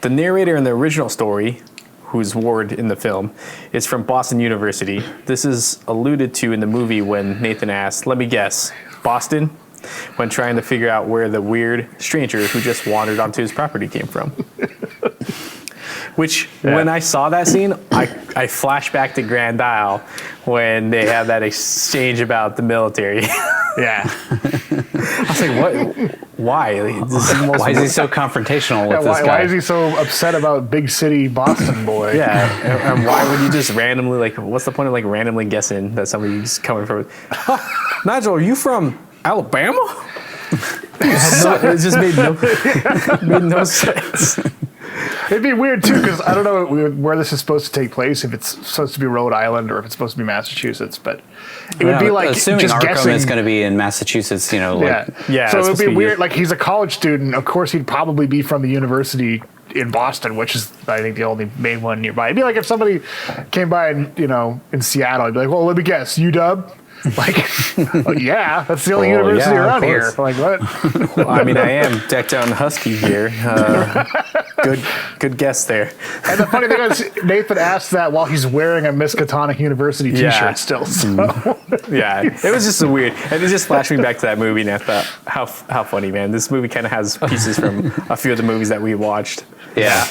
S5: The narrator in the original story, who's Ward in the film, is from Boston University. This is alluded to in the movie when Nathan asks, let me guess, Boston? When trying to figure out where the weird stranger who just wandered onto his property came from. Which, when I saw that scene, I flashed back to Grand Isle when they have that exchange about the military.
S3: Yeah.
S5: I was like, what? Why? Like,
S2: Why is he so confrontational with this guy?
S3: Why is he so upset about big city Boston boy?
S5: Yeah, and why would you just randomly, like, what's the point of, like, randomly guessing that somebody's coming from, oh, Nigel, are you from Alabama? It just made no sense.
S3: It'd be weird too, because I don't know where this is supposed to take place, if it's supposed to be Rhode Island or if it's supposed to be Massachusetts, but it would be like
S2: assuming
S3: just
S2: Arkham
S3: guessing.
S2: is going to be in Massachusetts, you know, like,
S5: Yeah.
S3: So it would
S5: it's
S3: be
S5: supposed to
S3: weird. Like, he's a college student. Of course, he'd probably be from the university in Boston, which is, I think, the only main one nearby. It'd be like if somebody came by in Seattle. I'd be like, well, let me guess, UW. Like, well, yeah, that's the only university
S2: yeah,
S3: around here.
S2: course.
S3: Like, what?
S5: Well, I mean, I am decked out in Husky gear. Good guess there.
S3: And the funny thing is, Nathan asked that while he's wearing a Miskatonic University T-shirt
S5: Yeah.
S3: still. So.
S5: Yeah, it was just a weird, and it just flashed me back to that movie, and I thought, how funny, man. This movie kind of has pieces from a few of the movies that we watched.
S2: yeah.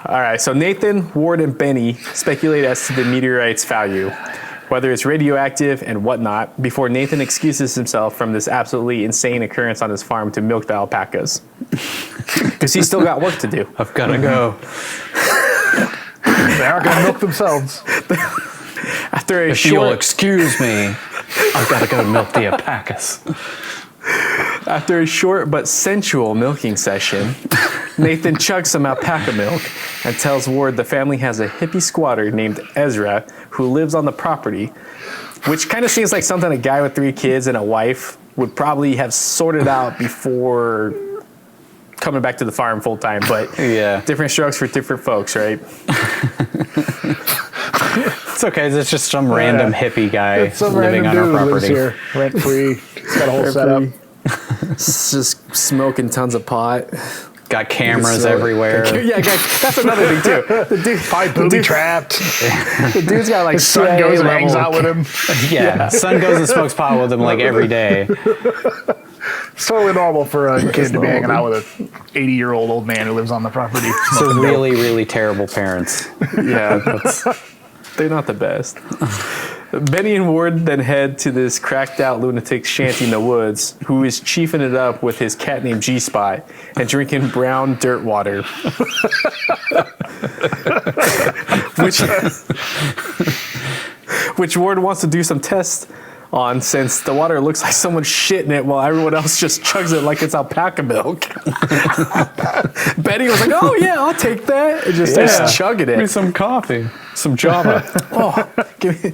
S5: All right, so Nathan, Ward, and Benny speculate as to the meteorite's value, whether it's radioactive and whatnot, before Nathan excuses himself from this absolutely insane occurrence on his farm to milk the alpacas. Because he's still got work to do.
S2: I've got to go.
S3: They aren't going to milk themselves.
S5: After a
S2: If you'll
S5: short,
S2: excuse me, I've got to go milk the alpacas.
S5: after a short but sensual milking session, Nathan chugs some alpaca milk and tells Ward the family has a hippie squatter named Ezra who lives on the property, which kind of seems like something a guy with 3 kids and a wife would probably have sorted out before coming back to the farm full time. But
S2: Yeah.
S5: different strokes for different folks, right?
S2: It's okay. It's just some random hippie guy
S3: It's some
S2: living
S3: random
S2: on our
S3: dude lives
S2: property.
S3: here, rent free. He's got a whole setup.
S5: It's just smoking tons of pot.
S2: Got cameras
S5: So-
S2: everywhere.
S5: Yeah, guys, that's another thing too. The dude,
S3: Probably booby trapped.
S5: the dude's got like
S3: His son
S5: CIA
S3: goes and hangs
S5: level-
S3: out with him.
S2: Yeah, son goes and smokes pot with him like every day.
S3: It's totally normal for a kid to be hanging out with an 80-year-old old man who lives on the property.
S2: So really, really terrible parents.
S5: Yeah, they're not the best. Benny and Ward then head to this cracked out lunatic shanty in the woods, who is chiefing it up with his cat named G-Spot and drinking brown dirt water. which Ward wants to do some tests on, since the water looks like someone's shit in it while everyone else just chugs it like it's alpaca milk. Benny was like, oh yeah, I'll take that. And just starts chugging
S2: Give me
S5: it.
S2: some coffee, some Java.
S5: Oh, give me,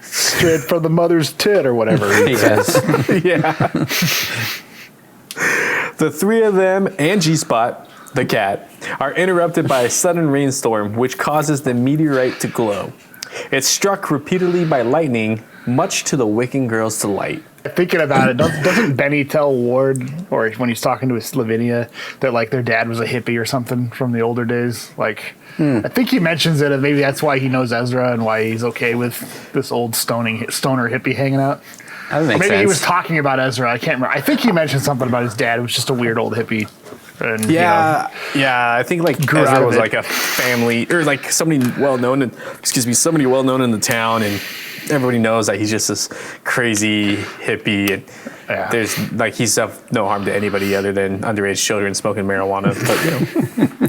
S3: Straight from the mother's tit or whatever.
S2: Yes.
S5: yeah. The 3 of them and G-Spot, the cat, are interrupted by a sudden rainstorm which causes the meteorite to glow. It's struck repeatedly by lightning, much to the Wiccan girl's delight.
S3: Thinking about it, doesn't Benny tell Ward, or when he's talking to his Lavinia, that like their dad was a hippie or something from the older days? Like, I think he mentions it, and maybe that's why he knows Ezra and why he's okay with this old stoner hippie hanging out.
S2: That
S3: Or
S2: makes
S3: maybe
S2: sense.
S3: he was talking about Ezra. I can't remember. I think he mentioned something about his dad. It was just a weird old hippie. And,
S5: Yeah, I think like
S3: Grew out
S5: Ezra
S3: of
S5: was
S3: it.
S5: like a family, or like somebody well known in the town, and everybody knows that he's just this crazy hippie, and
S3: Yeah.
S5: there's like he's of no harm to anybody other than underage children smoking marijuana. But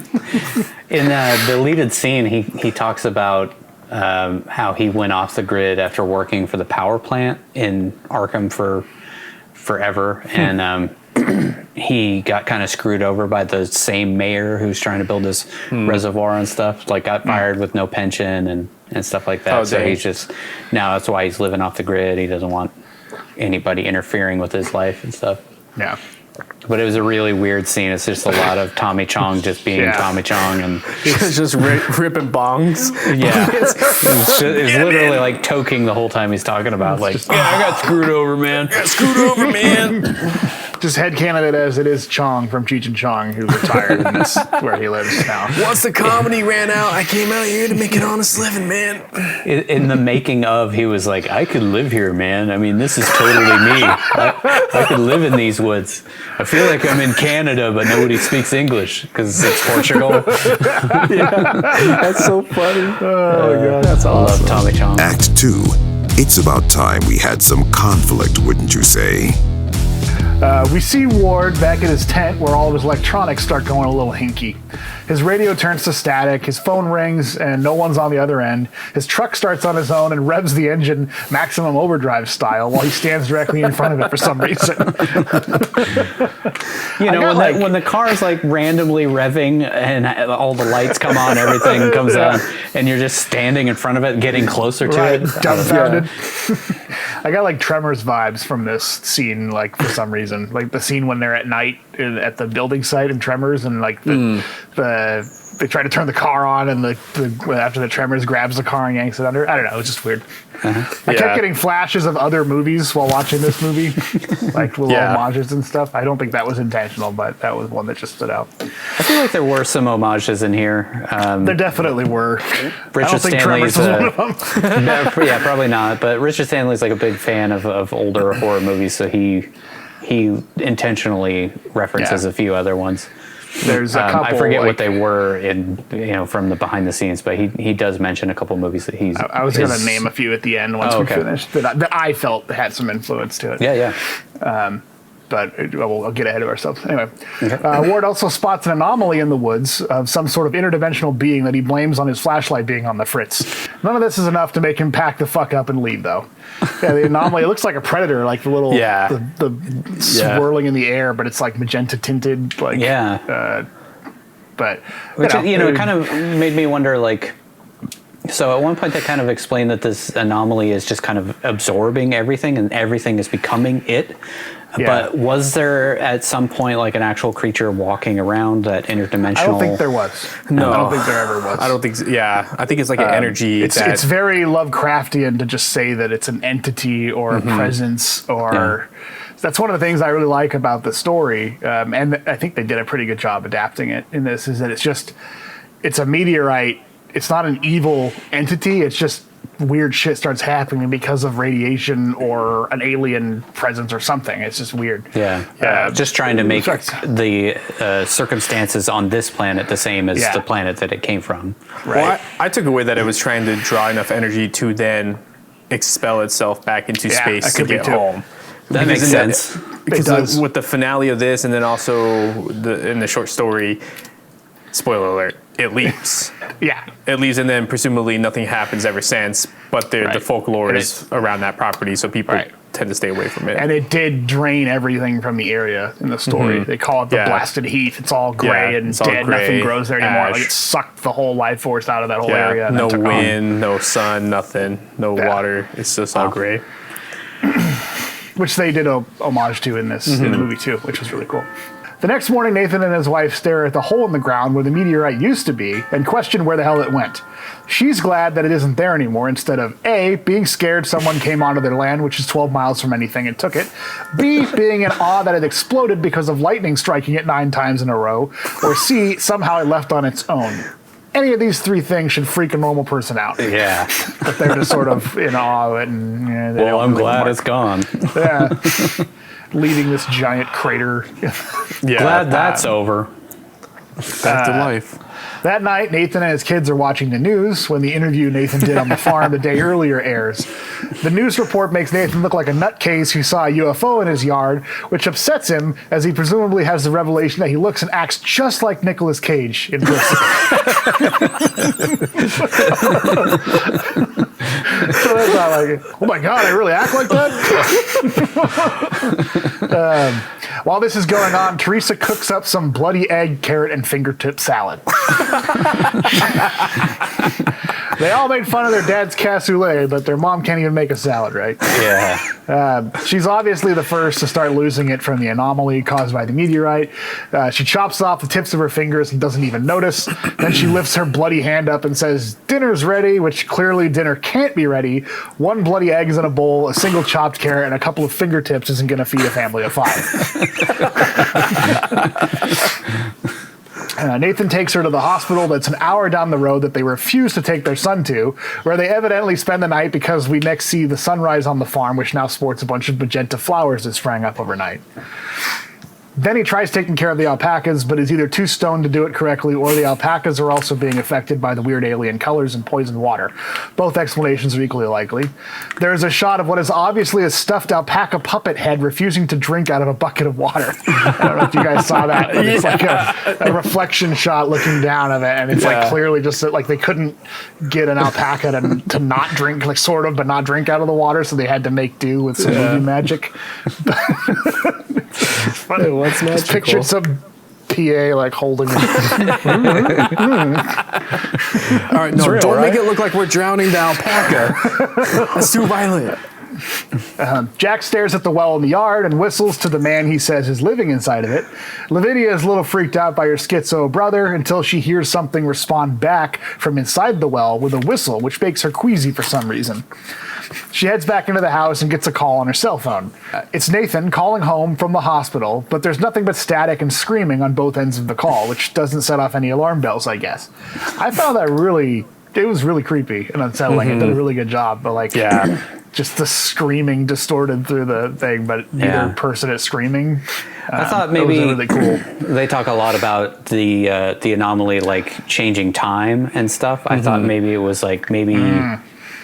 S2: In the deleted scene, he talks about how he went off the grid after working for the power plant in Arkham for forever, and he got kind of screwed over by the same mayor who's trying to build this reservoir and stuff. Like, got fired with no pension and stuff like that.
S5: Oh,
S2: So
S5: dang.
S2: he's just now that's why he's living off the grid. He doesn't want anybody interfering with his life and stuff.
S3: Yeah.
S2: But it was a really weird scene. It's just a lot of Tommy Chong just being
S3: Yeah.
S2: Tommy Chong, and
S5: it's just ripping bongs.
S2: yeah, it's literally like toking the whole time he's talking about like, yeah, I got screwed over, man.
S5: Screwed over, man.
S3: Just headcanon it as it is Chong from Cheech and Chong, who retired and that's where he lives now.
S5: Once the comedy ran out, I came out here to make an honest living, man.
S2: In the making of, he was like, I could live here, man. I mean, this is totally me. I could live in these woods. I feel like I'm in Canada, but nobody speaks English because it's Portugal.
S5: That's so funny.
S3: Oh, my God.
S5: That's
S2: I
S5: awesome.
S2: love Tommy Chong.
S1: Act 2. It's about time we had some conflict, wouldn't you say?
S3: We see Ward back at his tent where all of his electronics start going a little hinky. His radio turns to static, his phone rings, and no one's on the other end. His truck starts on his own and revs the engine maximum overdrive style while he stands directly in front of it for some reason.
S2: You know, when the car's like randomly revving and all the lights come on, everything comes on, and you're just standing in front of it, getting closer to it.
S3: Dumbfounded. I got like Tremors vibes from this scene, like for some reason. Like the scene when they're at night at the building site in Tremors, and like they try to turn the car on, and after the Tremors grabs the car and yanks it under. I don't know. It was just weird. I kept getting flashes of other movies while watching this movie, like little homages and stuff. I don't think that was intentional, but that was one that just stood out.
S2: I feel like there were some homages in here.
S3: There definitely were.
S2: Richard Stanley's,
S3: Tremors was one of them.
S2: yeah, probably not. But Richard Stanley's like a big fan of older horror movies, so he intentionally references a few other ones.
S3: There's a couple.
S2: I forget what they were from the behind the scenes, but he does mention a couple movies that he's.
S3: I was going to name a few at the end once we finished that I felt had some influence to it.
S2: Yeah.
S3: But we'll get ahead of ourselves. Anyway, Ward also spots an anomaly in the woods of some sort of interdimensional being that he blames on his flashlight being on the fritz. None of this is enough to make him pack the fuck up and leave, though. Yeah, the anomaly, it looks like a predator, like the little the swirling in the air, but it's like magenta tinted. Like, but
S2: which it kind of made me wonder, like. So at one point they kind of explained that this anomaly is just kind of absorbing everything and everything is becoming it. Yeah. But was there at some point like an actual creature walking around that interdimensional?
S3: I don't think there was.
S5: No.
S3: I don't think there ever was.
S5: I don't think so. Yeah. I think it's like an energy.
S3: It's very Lovecraftian to just say that it's an entity or a presence or... Yeah. That's one of the things I really like about the story. And I think they did a pretty good job adapting it in this, is that it's a meteorite. It's not an evil entity. It's just weird shit starts happening because of radiation or an alien presence or something. It's just weird.
S2: Yeah. Just trying to make the circumstances on this planet the same as the planet that it came from.
S3: Right.
S5: Well, I took away that it was trying to draw enough energy to then expel itself back into space to get home.
S2: That makes sense.
S5: Because with the finale of this, and then also in the short story, spoiler alert, it leaves. It leaves, and then presumably nothing happens ever since. But the folklore is around that property, so people tend to stay away from it.
S3: And it did drain everything from the area in the story. They call it the blasted heath. It's all gray and dead. Nothing grows there anymore. Like it sucked the whole life force out of that whole area.
S5: No wind, no sun, nothing, no water. It's just all gray.
S3: Which they did a homage to in this in the movie too, which was really cool. The next morning, Nathan and his wife stare at the hole in the ground where the meteorite used to be and question where the hell it went. She's glad that it isn't there anymore, instead of A, being scared someone came onto their land, which is 12 miles from anything and took it, B, being in awe that it exploded because of lightning striking it 9 times in a row, or C, somehow it left on its own. Any of these 3 things should freak a normal person out.
S2: Yeah.
S3: But they're just sort of in awe of it. And,
S2: well, I'm glad it's gone.
S3: Yeah. Leaving this giant crater.
S2: Glad that's over.
S5: Back to life.
S3: That night, Nathan and his kids are watching the news when the interview Nathan did on the farm the day earlier airs. The news report makes Nathan look like a nutcase who saw a UFO in his yard, which upsets him as he presumably has the revelation that he looks and acts just like Nicolas Cage in person. So that's not like, oh my God, I really act like that? While this is going on, Teresa cooks up some bloody egg, carrot, and fingertip salad. They all made fun of their dad's cassoulet, but their mom can't even make a salad, right?
S2: Yeah.
S3: She's obviously the first to start losing it from the anomaly caused by the meteorite. She chops off the tips of her fingers and doesn't even notice. Then she lifts her bloody hand up and says, "Dinner's ready," which clearly dinner can't be ready. 1 bloody egg's in a bowl, a single chopped carrot, and a couple of fingertips isn't going to feed a family of 5. Nathan takes her to the hospital that's an hour down the road that they refuse to take their son to, where they evidently spend the night because we next see the sunrise on the farm, which now sports a bunch of magenta flowers that sprang up overnight. Then he tries taking care of the alpacas, but is either too stoned to do it correctly, or the alpacas are also being affected by the weird alien colors and poisoned water. Both explanations are equally likely. There is a shot of what is obviously a stuffed alpaca puppet head refusing to drink out of a bucket of water. I don't know if you guys saw that, but it's like a reflection shot looking down of it, and it's like clearly just that, like, they couldn't get an alpaca to not drink, like sort of, but not drink out of the water, so they had to make do with some movie magic. Funny.
S5: What's magical?
S3: Just pictured some PA like holding it.
S5: All right, no, don't make it look like we're drowning the alpaca. That's too violent.
S3: Jack stares at the well in the yard and whistles to the man he says is living inside of it. Lavinia is a little freaked out by her schizo brother until she hears something respond back from inside the well with a whistle, which makes her queasy for some reason. She heads back into the house and gets a call on her cell phone. It's Nathan calling home from the hospital, but there's nothing but static and screaming on both ends of the call, which doesn't set off any alarm bells, I guess. I found that it was really creepy and unsettling. It did a really good job, but just the screaming distorted through the thing, but neither person is screaming.
S2: I thought maybe
S3: really cool.
S2: They talk a lot about the anomaly, like changing time and stuff. I thought maybe it was like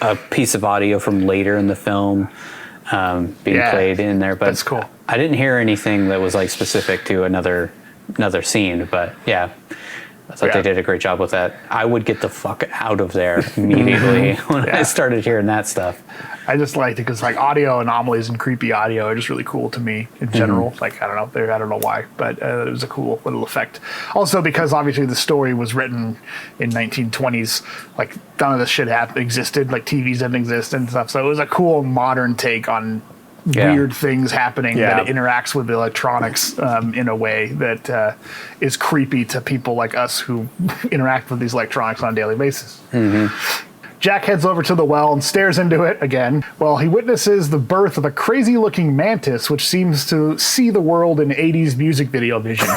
S2: a piece of audio from later in the film being played in there, but
S3: that's cool.
S2: I didn't hear anything that was like specific to another scene, but I thought they did a great job with that. I would get the fuck out of there immediately when I started hearing that stuff.
S3: I just liked it because like audio anomalies and creepy audio are just really cool to me in general. Like I don't know why, but it was a cool little effect. Also because obviously the story was written in 1920s, like none of this shit existed, like TVs didn't exist and stuff. So it was a cool modern take on weird things happening that it interacts with the electronics in a way that is creepy to people like us who interact with these electronics on a daily basis. Jack heads over to the well and stares into it again. Well, he witnesses the birth of a crazy-looking mantis, which seems to see the world in 80s music video vision.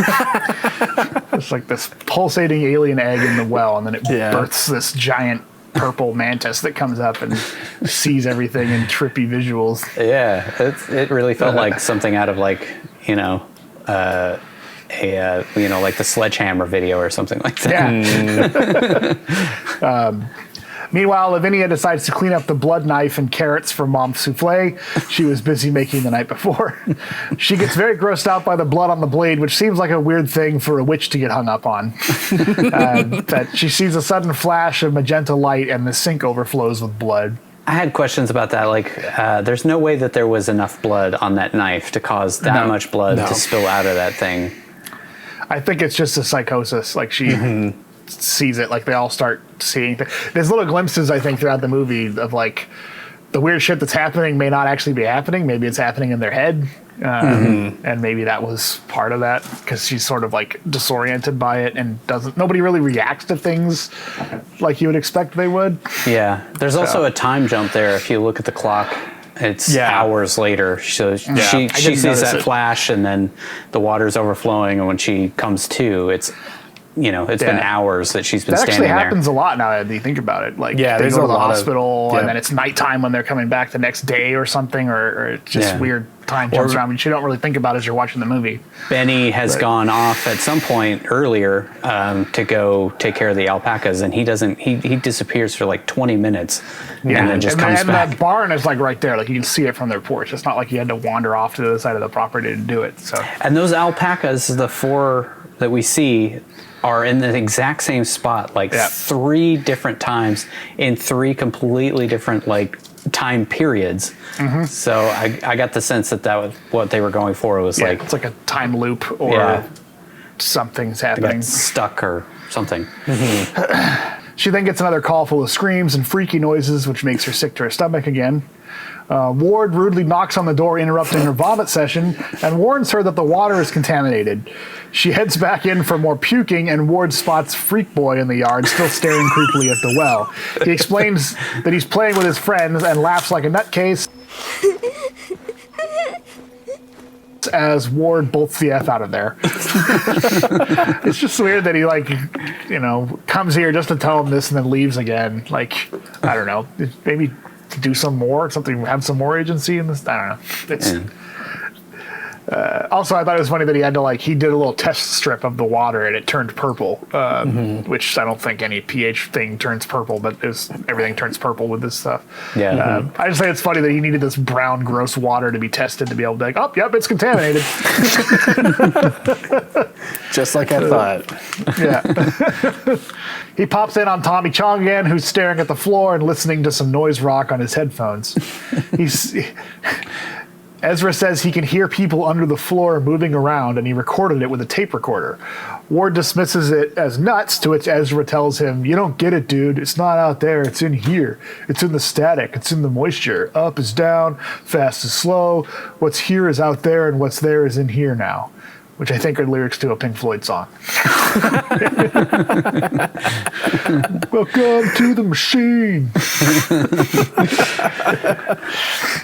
S3: It's like this pulsating alien egg in the well, and then it births this giant purple mantis that comes up and sees everything in trippy visuals. Yeah,
S2: it really felt like something out of like, like the Sledgehammer video or something like that.
S3: Yeah. Meanwhile, Lavinia decides to clean up the blood knife and carrots from Mom's souffle she was busy making the night before. She gets very grossed out by the blood on the blade, which seems like a weird thing for a witch to get hung up on. That she sees a sudden flash of magenta light and the sink overflows with blood.
S2: I had questions about that. Like, there's no way that there was enough blood on that knife to cause that much blood to spill out of that thing.
S3: I think it's just a psychosis. Like she sees it, like they all start seeing there's little glimpses I think throughout the movie of like the weird shit that's happening may not actually be happening, maybe it's happening in their head, and maybe that was part of that because she's sort of like disoriented by it and nobody really reacts to things like you would expect they would.
S2: There's also a time jump there. If you look at the clock, it's hours later, so she sees that flash and then the water's overflowing, and when she comes to, it's been hours that she's been standing there. That actually happens
S3: a lot now that you think about it. Like, they go to the hospital, and then it's nighttime when they're coming back the next day or something, or it's just weird time jumps around, which you don't really think about as you're watching the movie.
S2: Benny has gone off at some point earlier to go take care of the alpacas, and he disappears for like 20 minutes, and then just comes back. And
S3: that barn is like right there. Like, you can see it from their porch. It's not like you had to wander off to the other side of the property to do it. So,
S2: and those alpacas, the 4 that we see, are in the exact same spot, like 3 different times in 3 completely different like time periods. So I got the sense that was what they were going for. It was like
S3: it's like a time loop or something's happening.
S2: Stuck or something.
S3: She then gets another call full of screams and freaky noises, which makes her sick to her stomach again. Ward rudely knocks on the door, interrupting her vomit session, and warns her that the water is contaminated. She heads back in for more puking, and Ward spots Freak Boy in the yard, still staring creepily at the well. He explains that he's playing with his friends and laughs like a nutcase as Ward bolts the F out of there. It's just weird that he, like, you know, comes here just to tell him this and then leaves again. Like, I don't know. Maybe to do some more, something, have some more agency in this. I don't know. It's also, I thought it was funny that he had to, like, he did a little test strip of the water and it turned purple, which I don't think any pH thing turns purple, but everything turns purple with this stuff.
S2: Yeah.
S3: I just think it's funny that he needed this brown, gross water to be tested to be able to, like, oh, yep, it's contaminated.
S5: Just like I thought.
S3: Yeah. He pops in on Tommy Chong again, who's staring at the floor and listening to some noise rock on his headphones. Ezra says he can hear people under the floor moving around, and he recorded it with a tape recorder. Ward dismisses it as nuts, to which Ezra tells him, "You don't get it, dude. It's not out there. It's in here. It's in the static. It's in the moisture. Up is down, fast is slow. What's here is out there, and what's there is in here now." Which I think are lyrics to a Pink Floyd song. Welcome to the machine.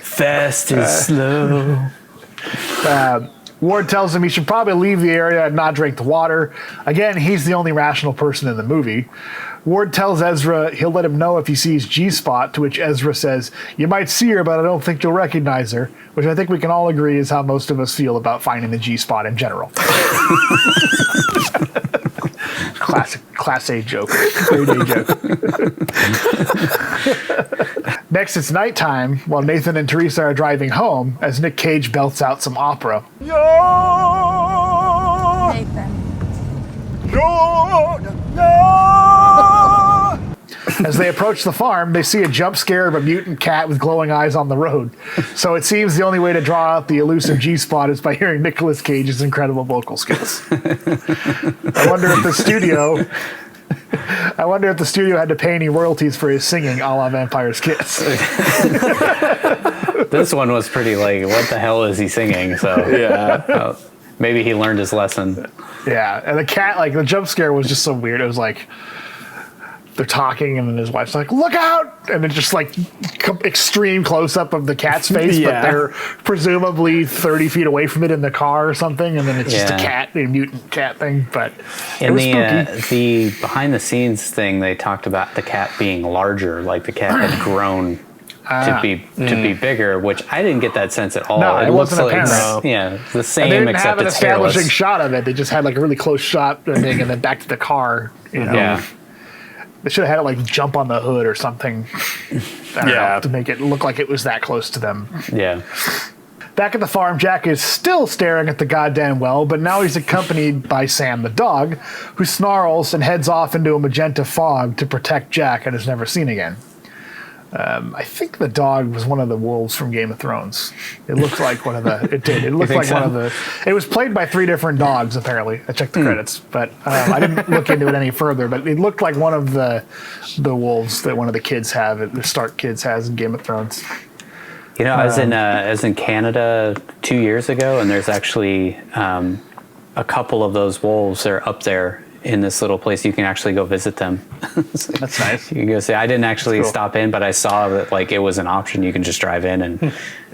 S2: Fast is slow.
S3: Ward tells him he should probably leave the area and not drink the water. Again, he's the only rational person in the movie. Ward tells Ezra he'll let him know if he sees G-Spot, to which Ezra says, "You might see her, but I don't think you'll recognize her," which I think we can all agree is how most of us feel about finding the G-Spot in general. Class A joke. Grade A joke. Next, it's nighttime while Nathan and Teresa are driving home as Nic Cage belts out some opera.
S6: Nathan.
S3: As they approach the farm, they see a jump scare of a mutant cat with glowing eyes on the road. So it seems the only way to draw out the elusive G-Spot is by hearing Nicolas Cage's incredible vocal skills. I wonder if the studio had to pay any royalties for his singing, a la Vampire's Kiss.
S2: This one was pretty like, what the hell is he singing? So yeah, maybe he learned his lesson.
S3: Yeah, and the cat, like, the jump scare was just so weird. It was like, they're talking, and then his wife's like, "Look out!" And it's just like extreme close up of the cat's face, but they're presumably 30 feet away from it in the car or something, and then it's just a cat, a mutant cat thing. But
S2: in the behind the scenes thing, they talked about the cat being larger, like the cat had grown to be bigger, which I didn't get that sense at all.
S3: No, it
S2: looks
S3: wasn't
S2: like
S3: apparent.
S2: the same,
S3: and they didn't
S2: except
S3: have an
S2: it's
S3: establishing
S2: hairless.
S3: shot of it. They just had like a really close shot thing, and then back to the car. You know?
S2: Yeah.
S3: They should have had it like jump on the hood or something. I don't know, to make it look like it was that close to them.
S2: Yeah.
S3: Back at the farm, Jack is still staring at the goddamn well, but now he's accompanied by Sam the dog, who snarls and heads off into a magenta fog to protect Jack and is never seen again. I think the dog was one of the wolves from Game of Thrones. It looked like one of the. It did. It looked like one of the. It was played by 3 different dogs. Apparently, I checked the credits, but I didn't look into it any further. But it looked like one of the wolves that one of the kids have. The Stark kids has in Game of Thrones.
S2: You know, I was in Canada 2 years ago, and there's actually a couple of those wolves are up there in this little place. You can actually go visit them.
S3: That's nice.
S2: You can go see. I didn't actually stop in, but I saw that like it was an option. You can just drive in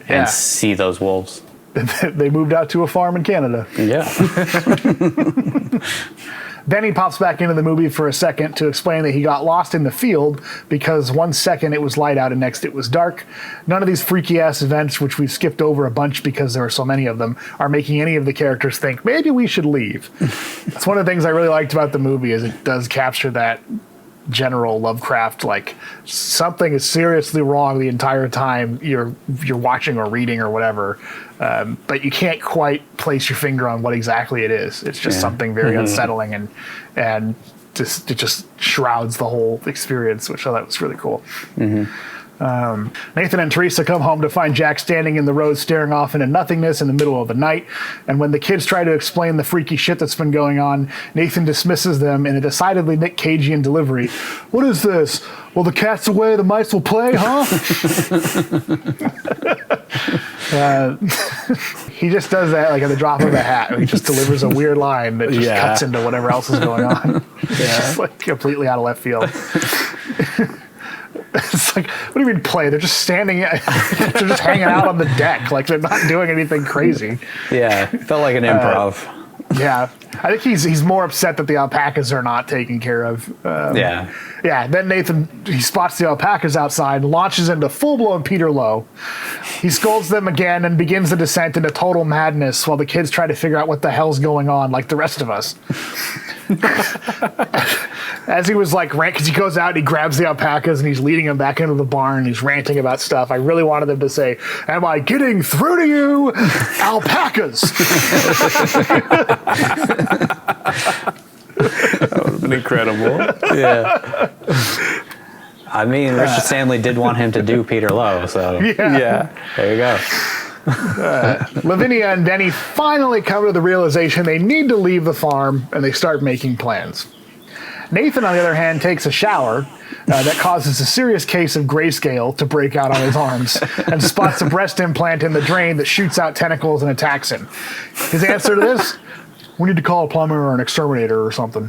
S2: and see those wolves.
S3: They moved out to a farm in Canada.
S2: Yeah.
S3: Then he pops back into the movie for a second to explain that he got lost in the field because one second it was light out and next it was dark. None of these freaky-ass events, which we've skipped over a bunch because there are so many of them, are making any of the characters think, maybe we should leave. That's one of the things I really liked about the movie, is it does capture that general Lovecraft, like, something is seriously wrong the entire time you're watching or reading or whatever, but you can't quite place your finger on what exactly it is. It's just something very unsettling, and just shrouds the whole experience, which I thought was really cool. Nathan and Teresa come home to find Jack standing in the road staring off into nothingness in the middle of the night. And when the kids try to explain the freaky shit that's been going on, Nathan dismisses them in a decidedly Nic Cagean delivery. What is this? Well, the cat's away, the mice will play, huh? He just does that like at the drop of a hat. He just delivers a weird line that just cuts into whatever else is going on. It's just like completely out of left field. It's like, what do you mean play? They're just standing, they're just hanging out on the deck. Like they're not doing anything crazy.
S2: Yeah, felt like an improv.
S3: Yeah, I think he's more upset that the alpacas are not taken care of.
S2: Yeah.
S3: Then Nathan, he spots the alpacas outside, launches into full-blown Peter Lowe. He scolds them again and begins the descent into total madness while the kids try to figure out what the hell's going on, like the rest of us. As he was like, because he goes out and he grabs the alpacas and he's leading them back into the barn and he's ranting about stuff. I really wanted them to say, "Am I getting through to you, alpacas?"
S5: That would have been incredible.
S2: Yeah. I mean, Richard Stanley did want him to do Peter Lowe, so
S5: Yeah.
S2: there you go.
S3: Lavinia and Denny finally come to the realization they need to leave the farm, and they start making plans. Nathan, on the other hand, takes a shower that causes a serious case of grayscale to break out on his arms and spots a breast implant in the drain that shoots out tentacles and attacks him. His answer to this? We need to call a plumber or an exterminator or something.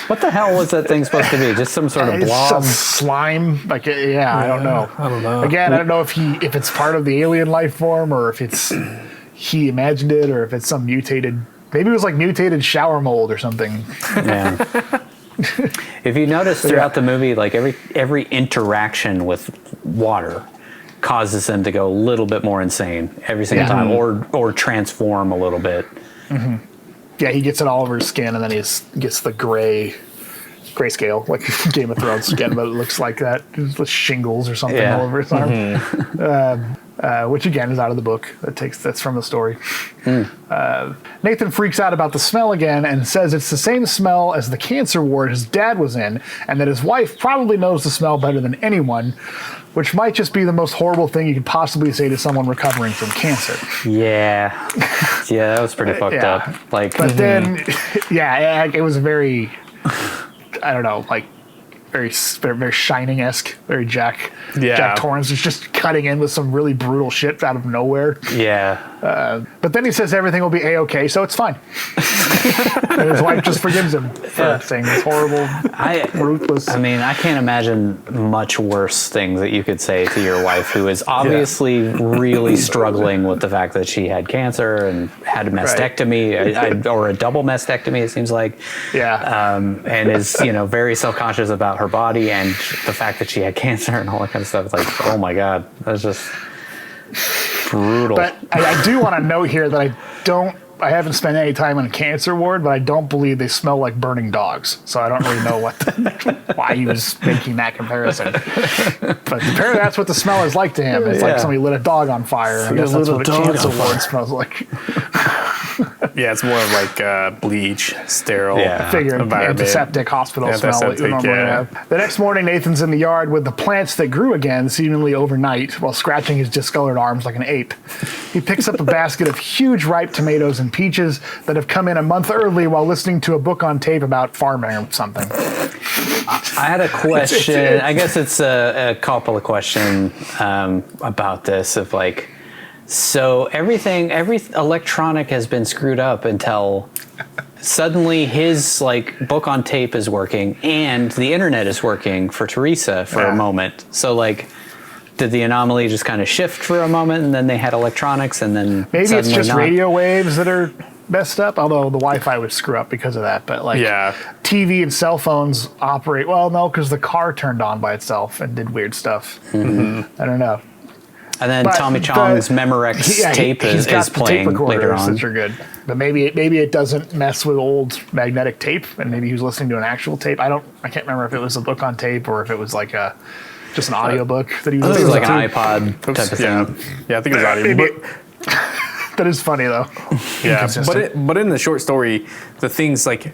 S2: What the hell was that thing supposed to be? Just some sort of
S3: It's
S2: blob?
S3: some slime. Like, I don't know.
S5: I don't know.
S3: Again, I don't know if it's part of the alien life form or if it's he imagined it or if it's some mutated. Maybe it was like mutated shower mold or something.
S2: Yeah. If you notice throughout the movie, like every interaction with water causes them to go a little bit more insane every single time, or transform a little bit.
S3: Mm-hmm. Yeah, he gets it all over his skin, and then he gets the grayscale, like Game of Thrones skin, but it looks like that. With shingles or something all over his arm. Mm-hmm. Which again is out of the book. That's from the story. Nathan freaks out about the smell again and says it's the same smell as the cancer ward his dad was in, and that his wife probably knows the smell better than anyone, which might just be the most horrible thing you could possibly say to someone recovering from cancer.
S2: Yeah, that was pretty fucked up. Like,
S3: but then, it was very, I don't know, like very Shining-esque, very Jack Torrance was just cutting in with some really brutal shit out of nowhere.
S2: Yeah.
S3: But then he says everything will be A-okay, so it's fine. And his wife just forgives him for saying this horrible, ruthless.
S2: I mean, I can't imagine much worse things that you could say to your wife, who is obviously really struggling with the fact that she had cancer and had a mastectomy, or a double mastectomy, it seems like.
S3: Yeah.
S2: And is, very self-conscious about her body and the fact that she had cancer and all that kind of stuff. It's like, oh my God, that's just brutal.
S3: But I do want to note here that I haven't spent any time in a cancer ward, but I don't believe they smell like burning dogs. So I don't really know why he was making that comparison. But apparently that's what the smell is like to him. It's like somebody lit a dog on fire. I guess that's what a cancer ward smells like.
S5: Yeah, it's more of like bleach, sterile
S3: Figured antiseptic hospital smell that you normally have. The next morning, Nathan's in the yard with the plants that grew again, seemingly overnight, while scratching his discolored arms like an ape. He picks up a basket of huge ripe tomatoes and peaches that have come in a month early while listening to a book on tape about farming or something.
S2: I had a question. I guess it's a Coppola question about this of like, so every electronic has been screwed up until suddenly his book on tape is working and the internet is working for Teresa for a moment. So did the anomaly just kind of shift for a moment and then they had electronics and then
S3: maybe it's just radio waves that are messed up, although the Wi-Fi would screw up because of that. But TV and cell phones operate because the car turned on by itself and did weird stuff. I don't know.
S2: And then Tommy Chong's Memorex tape is playing later on.
S3: Which are good. But maybe it doesn't mess with old magnetic tape, and maybe he was listening to an actual tape. I can't remember if it was a book on tape or if it was just an audiobook that he was listening to.
S2: It was like an iPod type of thing.
S5: Yeah, I think it was audiobook.
S3: That is funny though.
S5: Yeah,
S3: Inconsistent.
S5: but in the short story, the things like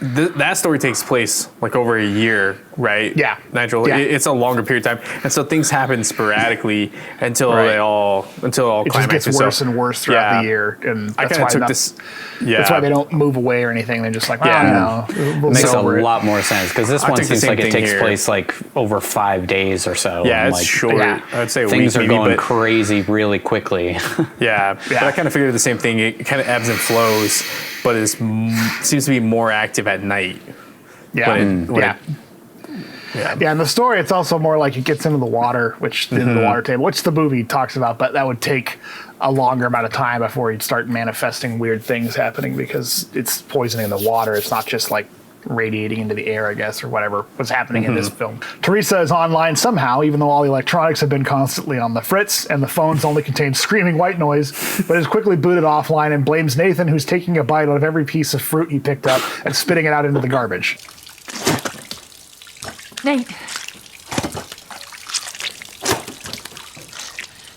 S5: that story takes place like over a year, right?
S3: Yeah.
S5: Naturally,
S3: Yeah.
S5: it's a longer period of time, and so things happen sporadically until
S3: Right.
S5: it all
S3: It just
S5: climaxes.
S3: gets worse
S5: So,
S3: and worse throughout
S5: yeah.
S3: the year, and
S5: I
S3: that's
S5: kind
S3: why
S5: of took
S3: not-
S5: this. Yeah,
S3: That's why they don't move away or anything. They're just like, well,
S5: Yeah.
S3: we'll
S2: Makes
S3: get
S2: a
S3: over it.
S2: lot more sense because this
S5: I
S2: one
S5: took the
S2: seems
S5: same
S2: like it
S5: thing
S2: takes
S5: here.
S2: place like over 5 days or so.
S5: Yeah,
S2: and,
S5: it's
S2: like,
S5: short.
S3: yeah.
S5: I'd say a
S2: Things
S5: week
S2: are
S5: maybe,
S2: going
S5: but
S2: crazy really quickly.
S5: yeah. But I kind of figured the same thing. It kind of ebbs and flows, but it seems to be more active at night.
S3: Yeah,
S5: when
S3: yeah. Yeah, in the story, it's also more like it gets into the water, which into the water table, which the movie talks about, but that would take a longer amount of time before you'd start manifesting weird things happening because it's poisoning the water. It's not just like radiating into the air, I guess, or whatever was happening in this film. Teresa is online somehow, even though all the electronics have been constantly on the fritz and the phones only contain screaming white noise, but is quickly booted offline and blames Nathan, who's taking a bite out of every piece of fruit he picked up and spitting it out into the garbage.
S6: Nate.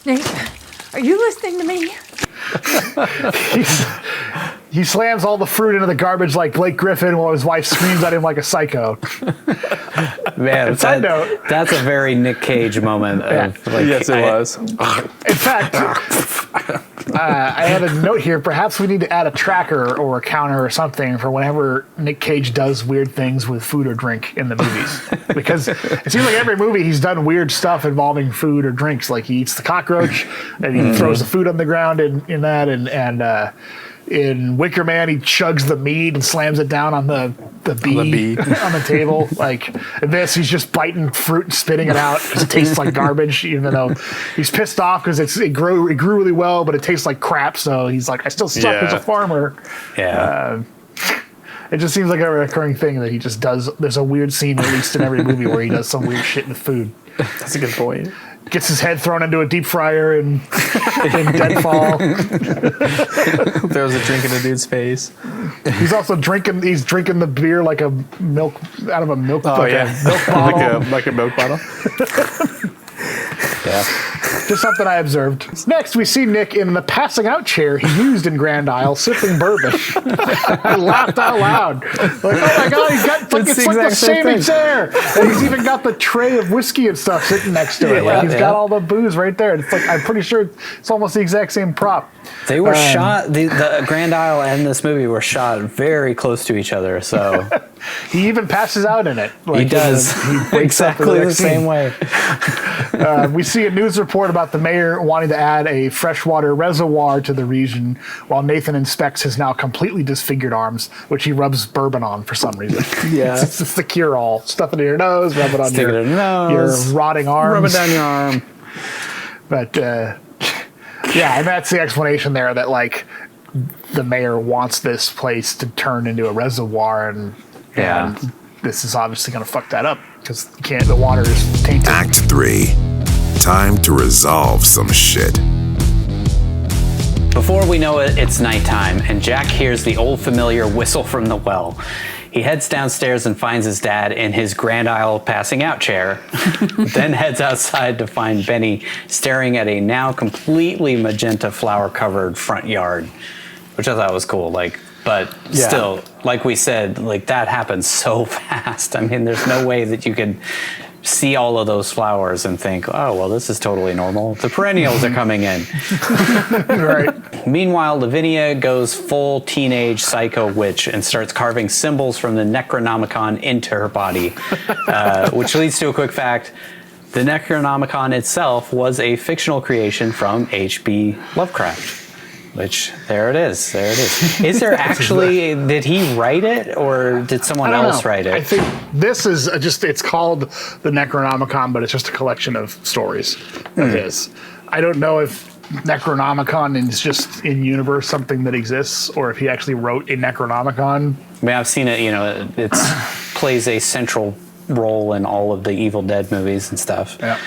S6: Nate, are you listening to me?
S3: He slams all the fruit into the garbage like Blake Griffin while his wife screams at him like a psycho.
S2: Man,
S3: Side note.
S2: that's a very Nic Cage moment. Of, like,
S5: Yes, it was.
S3: In fact, I had a note here. Perhaps we need to add a tracker or a counter or something for whenever Nic Cage does weird things with food or drink in the movies. Because it seems like every movie he's done weird stuff involving food or drinks. Like he eats the cockroach and he throws the food on the ground in that. And in Wicker Man, he chugs the meat and slams it down on the bee on the table. Like in this, he's just biting fruit and spitting it out because it tastes like garbage, even though he's pissed off because it grew really well, but it tastes like crap. So he's like, I still suck as a farmer.
S2: Yeah.
S3: It just seems like a recurring thing that he just does. There's a weird scene, at least in every movie, where he does some weird shit with food.
S5: That's a good point.
S3: Gets his head thrown into a deep fryer in Deadfall.
S5: Throws a drink in a dude's face.
S3: He's also drinking. He's drinking the beer like a milk out of a milk.
S5: Oh
S3: like
S5: yeah,
S3: a milk bottle.
S5: like a milk bottle.
S2: Yeah.
S3: Just something I observed. Next, we see Nick in the passing out chair he used in Grand Isle, sipping bourbon. I laughed out loud. Like, oh my god, he's got it's like the same chair. And he's even got the tray of whiskey and stuff sitting next to it. Like he's got all the booze right there. It's like I'm pretty sure it's almost the exact same prop.
S2: They were shot, the Grand Isle and this movie were shot very close to each other, so...
S3: He even passes out in it. Like,
S2: he does.
S3: He wakes up
S2: exactly
S3: in
S2: the same way.
S3: We see a news report about the mayor wanting to add a freshwater reservoir to the region while Nathan inspects his now completely disfigured arms, which he rubs bourbon on for some reason.
S5: Yeah.
S3: It's the cure-all. Stuff it in your nose, rub it on
S2: Stick it in your nose.
S3: your rotting arms.
S2: Rub it down your arm.
S3: But, yeah, and that's the explanation there that, like, the mayor wants this place to turn into a reservoir, and this is obviously going to fuck that up because the water is tainted.
S1: Act 3. Time to resolve some shit.
S2: Before we know it, it's nighttime, and Jack hears the old familiar whistle from the well. He heads downstairs and finds his dad in his Grand Isle passing out chair, then heads outside to find Benny staring at a now completely magenta flower-covered front yard, which I thought was cool. But still, like we said, like that happens so fast. I mean, there's no way that you could see all of those flowers and think, oh, well, this is totally normal. The perennials are coming in.
S3: Right.
S2: Meanwhile, Lavinia goes full teenage psycho witch and starts carving symbols from the Necronomicon into her body, which leads to a quick fact. The Necronomicon itself was a fictional creation from HP Lovecraft. Which, there it is. Is there actually, did he write it or did someone else write it?
S3: I think this is it's called the Necronomicon, but it's just a collection of stories of his. I don't know if Necronomicon is just in universe something that exists or if he actually wrote a Necronomicon.
S2: I mean, I've seen it, it plays a central role in all of the Evil Dead movies and stuff.
S3: Yeah.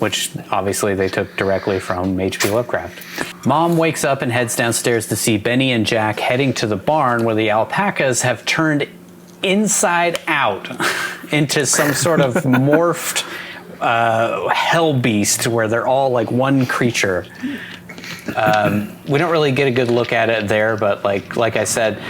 S2: Which obviously they took directly from HP Lovecraft. Mom wakes up and heads downstairs to see Benny and Jack heading to the barn where the alpacas have turned inside out into some sort of morphed hell beast where they're all like one creature. We don't really get a good look at it there, but like I said,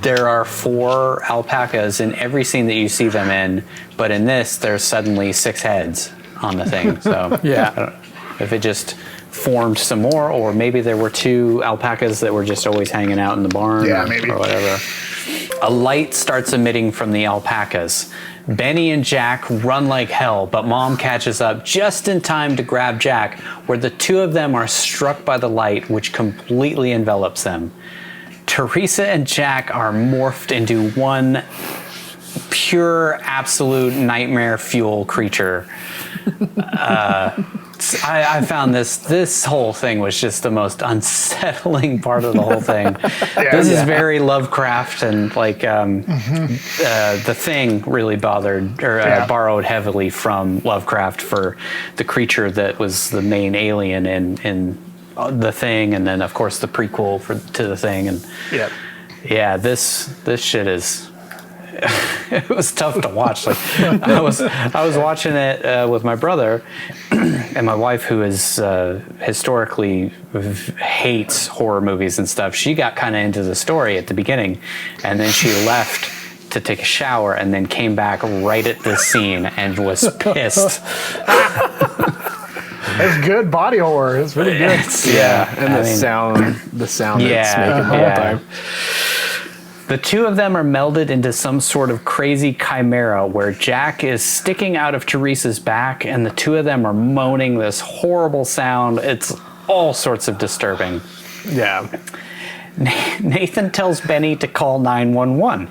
S2: there are 4 alpacas in every scene that you see them in, but in this, there's suddenly 6 heads on the thing. So
S5: Yeah.
S2: I don't know if it just formed some more, or maybe there were 2 alpacas that were just always hanging out in the barn,
S3: maybe.
S2: or whatever. A light starts emitting from the alpacas. Benny and Jack run like hell, but Mom catches up just in time to grab Jack, where the 2 of them are struck by the light, which completely envelops them. Teresa and Jack are morphed into one pure, absolute nightmare fuel creature. I found this whole thing was just the most unsettling part of the whole thing. This is very Lovecraft, and The Thing really borrowed heavily from Lovecraft for the creature that was the main alien in The Thing, and then of course the prequel to The Thing, and this shit is. It was tough to watch. I was watching it with my brother and my wife, who is historically hates horror movies and stuff. She got kind of into the story at the beginning, and then she left to take a shower, and then came back right at this scene and was pissed.
S3: It's good body horror. It's really good.
S5: And the sound it's making the whole time.
S2: The 2 of them are melded into some sort of crazy chimera where Jack is sticking out of Teresa's back, and the 2 of them are moaning this horrible sound. It's all sorts of disturbing.
S5: Yeah.
S2: Nathan tells Benny to call 911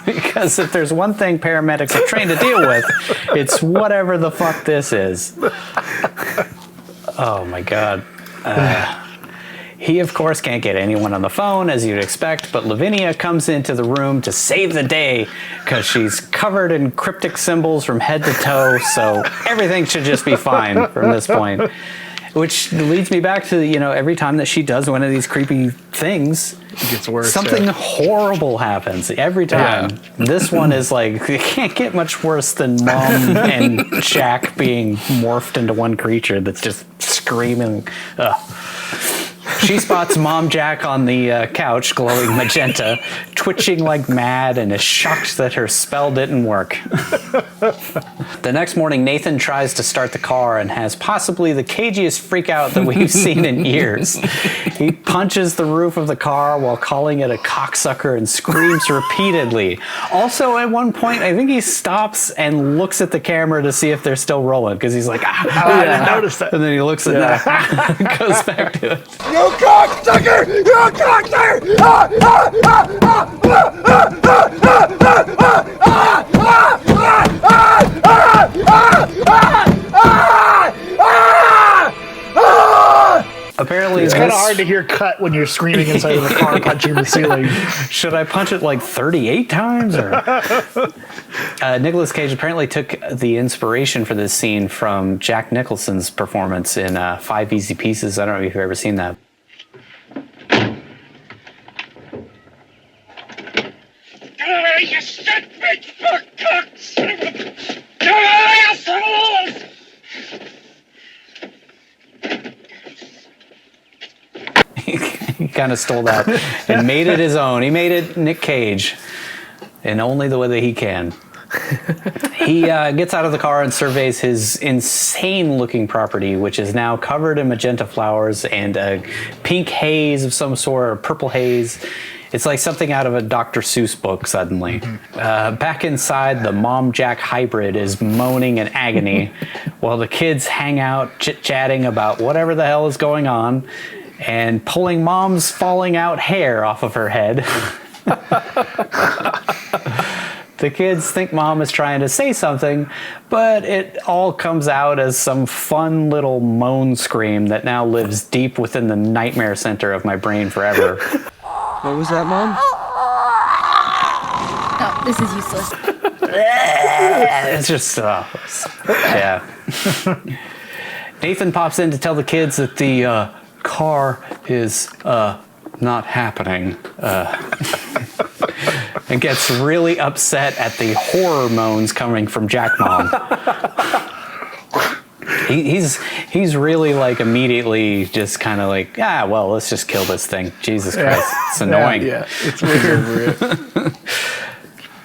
S2: because if there's one thing paramedics are trained to deal with, it's whatever the fuck this is. Oh my God. He, of course, can't get anyone on the phone, as you'd expect, but Lavinia comes into the room to save the day because she's covered in cryptic symbols from head to toe, so everything should just be fine from this point. Which leads me back to, every time that she does one of these creepy things,
S3: It gets worse.
S2: something horrible happens every time. This one is it can't get much worse than Mom and Jack being morphed into one creature that's just screaming. Ugh. She spots Mom Jack on the couch, glowing magenta, twitching like mad, and is shocked that her spell didn't work. The next morning, Nathan tries to start the car and has possibly the cagiest freakout that we've seen in years. He punches the roof of the car while calling it a cocksucker and screams repeatedly. Also, at one point, I think he stops and looks at the camera to see if they're still rolling, because he's like,
S3: I didn't notice that.
S2: and then he looks at that and goes back to it.
S7: You cocksucker! You cocksucker!
S2: Apparently,
S3: It's kind of hard to hear cut when you're screaming inside of the car, punching the ceiling.
S2: Should I punch it 38 times? Or? Nicolas Cage apparently took the inspiration for this scene from Jack Nicholson's performance in 5 Easy Pieces. I don't know if you've ever seen that.
S7: You stupid fuck son of a... assholes!
S2: He kind of stole that and made it his own. He made it Nic Cage in only the way that he can. He gets out of the car and surveys his insane-looking property, which is now covered in magenta flowers and a pink haze of some sort, or purple haze. It's like something out of a Dr. Seuss book suddenly. Back inside, the Mom-Jack hybrid is moaning in agony while the kids hang out chit-chatting about whatever the hell is going on and pulling Mom's falling out hair off of her head. The kids think Mom is trying to say something, but it all comes out as some fun little moan scream that now lives deep within the nightmare center of my brain forever.
S8: What was that, Mom?
S6: Oh, this is useless.
S2: It's just, yeah. Nathan pops in to tell the kids that the car is not happening. And gets really upset at the horror moans coming from Jack Mom. he's really like immediately just kind of like, well, let's just kill this thing. Jesus Christ, it's annoying.
S5: Yeah, it's way over it.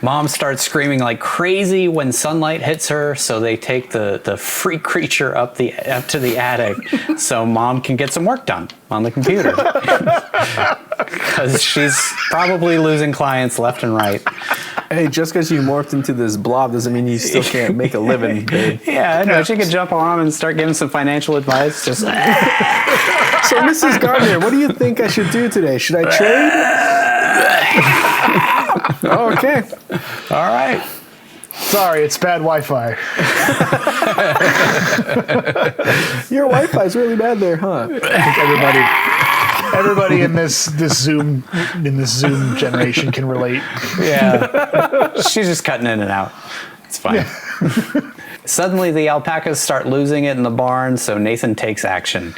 S2: Mom starts screaming like crazy when sunlight hits her, so they take the freak creature up to the attic so Mom can get some work done on the computer. Because she's probably losing clients left and right.
S5: Hey, just because you morphed into this blob doesn't mean you still can't make a living, babe.
S2: Yeah, I know. She could jump on and start giving some financial advice. Just
S5: So, Mrs. Gardner, what do you think I should do today? Should I trade? Okay.
S2: all right.
S3: Sorry, it's bad Wi-Fi.
S5: Your Wi-Fi is really bad there, huh?
S3: I think everybody in this Zoom generation can relate.
S2: Yeah. She's just cutting in and out. It's fine. Yeah. Suddenly, the alpacas start losing it in the barn, so Nathan takes action.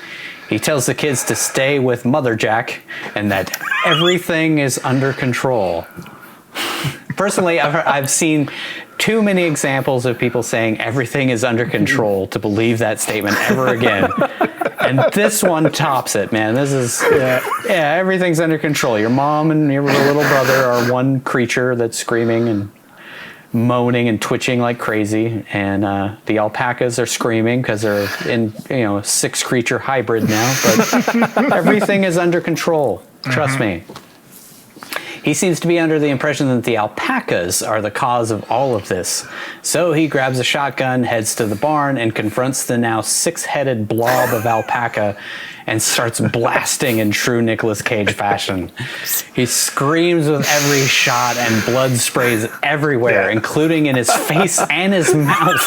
S2: He tells the kids to stay with Mother Jack and that everything is under control. Personally, I've seen too many examples of people saying everything is under control to believe that statement ever again. And this one tops it, man. This is, everything's under control. Your mom and your little brother are one creature that's screaming and moaning and twitching like crazy, and the alpacas are screaming because they're in a 6-creature hybrid now, but everything is under control. Trust me. He seems to be under the impression that the alpacas are the cause of all of this. So he grabs a shotgun, heads to the barn, and confronts the now 6-headed blob of alpaca and starts blasting in true Nicolas Cage fashion. He screams with every shot and blood sprays everywhere, including in his face and his mouth.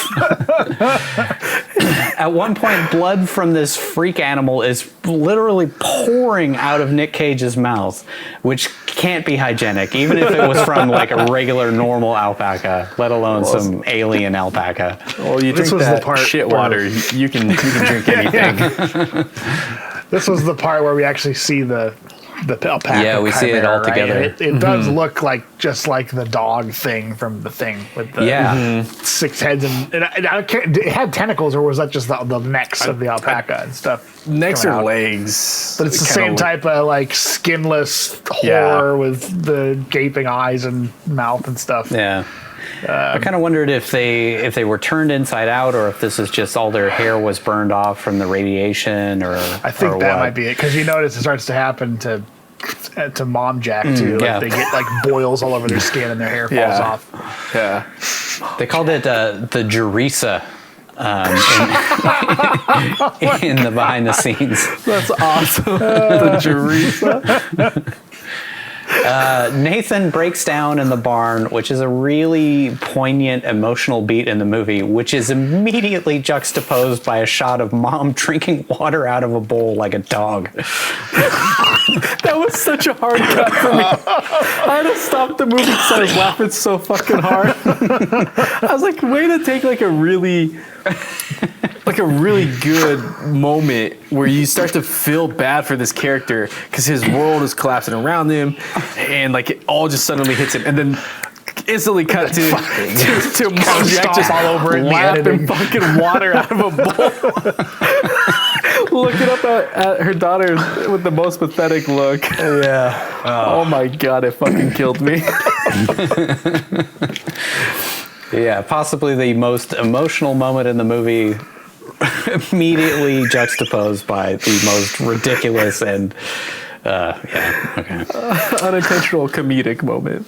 S2: At one point, blood from this freak animal is literally pouring out of Nic Cage's mouth, which can't be hygienic, even if it was from like a regular normal alpaca, let alone some alien alpaca.
S5: Well, you drink that shit water, you can drink anything.
S3: This was the part where we actually see the alpaca.
S2: Yeah, we see it all together.
S3: Right? It does look just like the dog thing from the thing with the 6 heads and it had tentacles, or was that just the necks of the alpaca and stuff?
S5: Necks or legs,
S3: but it's the same type of like skinless horror with the gaping eyes and mouth and stuff.
S2: Yeah. I kind of wondered if they were turned inside out, or if this is just all their hair was burned off from the radiation, or
S3: I think that might be it, because you notice it starts to happen to Mom Jack too. They get like boils all over their skin and their hair falls off.
S5: Yeah,
S2: they called it the Jerisa. In the behind the scenes.
S5: That's awesome. The Jerisa.
S2: Nathan breaks down in the barn, which is a really poignant, emotional beat in the movie, which is immediately juxtaposed by a shot of Mom drinking water out of a bowl like a dog.
S5: That was such a hard cut for me. I had to stop the movie because I was laughing so fucking hard. I was like, way to take like a really good moment where you start to feel bad for this character because his world is collapsing around him, and like it all just suddenly hits him, and then instantly cut to Mom Jack just all over it, lapping fucking water out of a bowl. Looking up at her daughter with the most pathetic look.
S2: Yeah.
S5: Oh my god, it fucking killed me.
S2: Yeah, possibly the most emotional moment in the movie, immediately juxtaposed by the most ridiculous and
S5: unintentional comedic moment.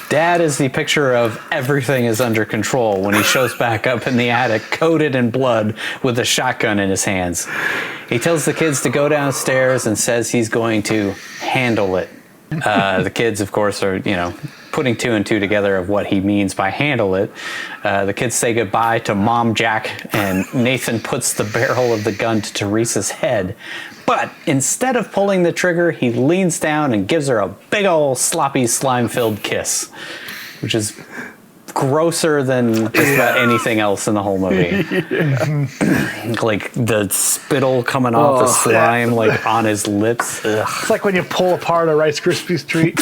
S2: Dad is the picture of everything is under control when he shows back up in the attic, coated in blood, with a shotgun in his hands. He tells the kids to go downstairs and says he's going to handle it. The kids, of course, are, putting 2 and 2 together of what he means by handle it. The kids say goodbye to Mom Jack, and Nathan puts the barrel of the gun to Teresa's head. But instead of pulling the trigger, he leans down and gives her a big old sloppy slime-filled kiss, which is grosser than just about anything else in the whole movie. Like the spittle coming off the slime, like on his lips. Ugh.
S3: It's like when you pull apart a Rice Krispies treat,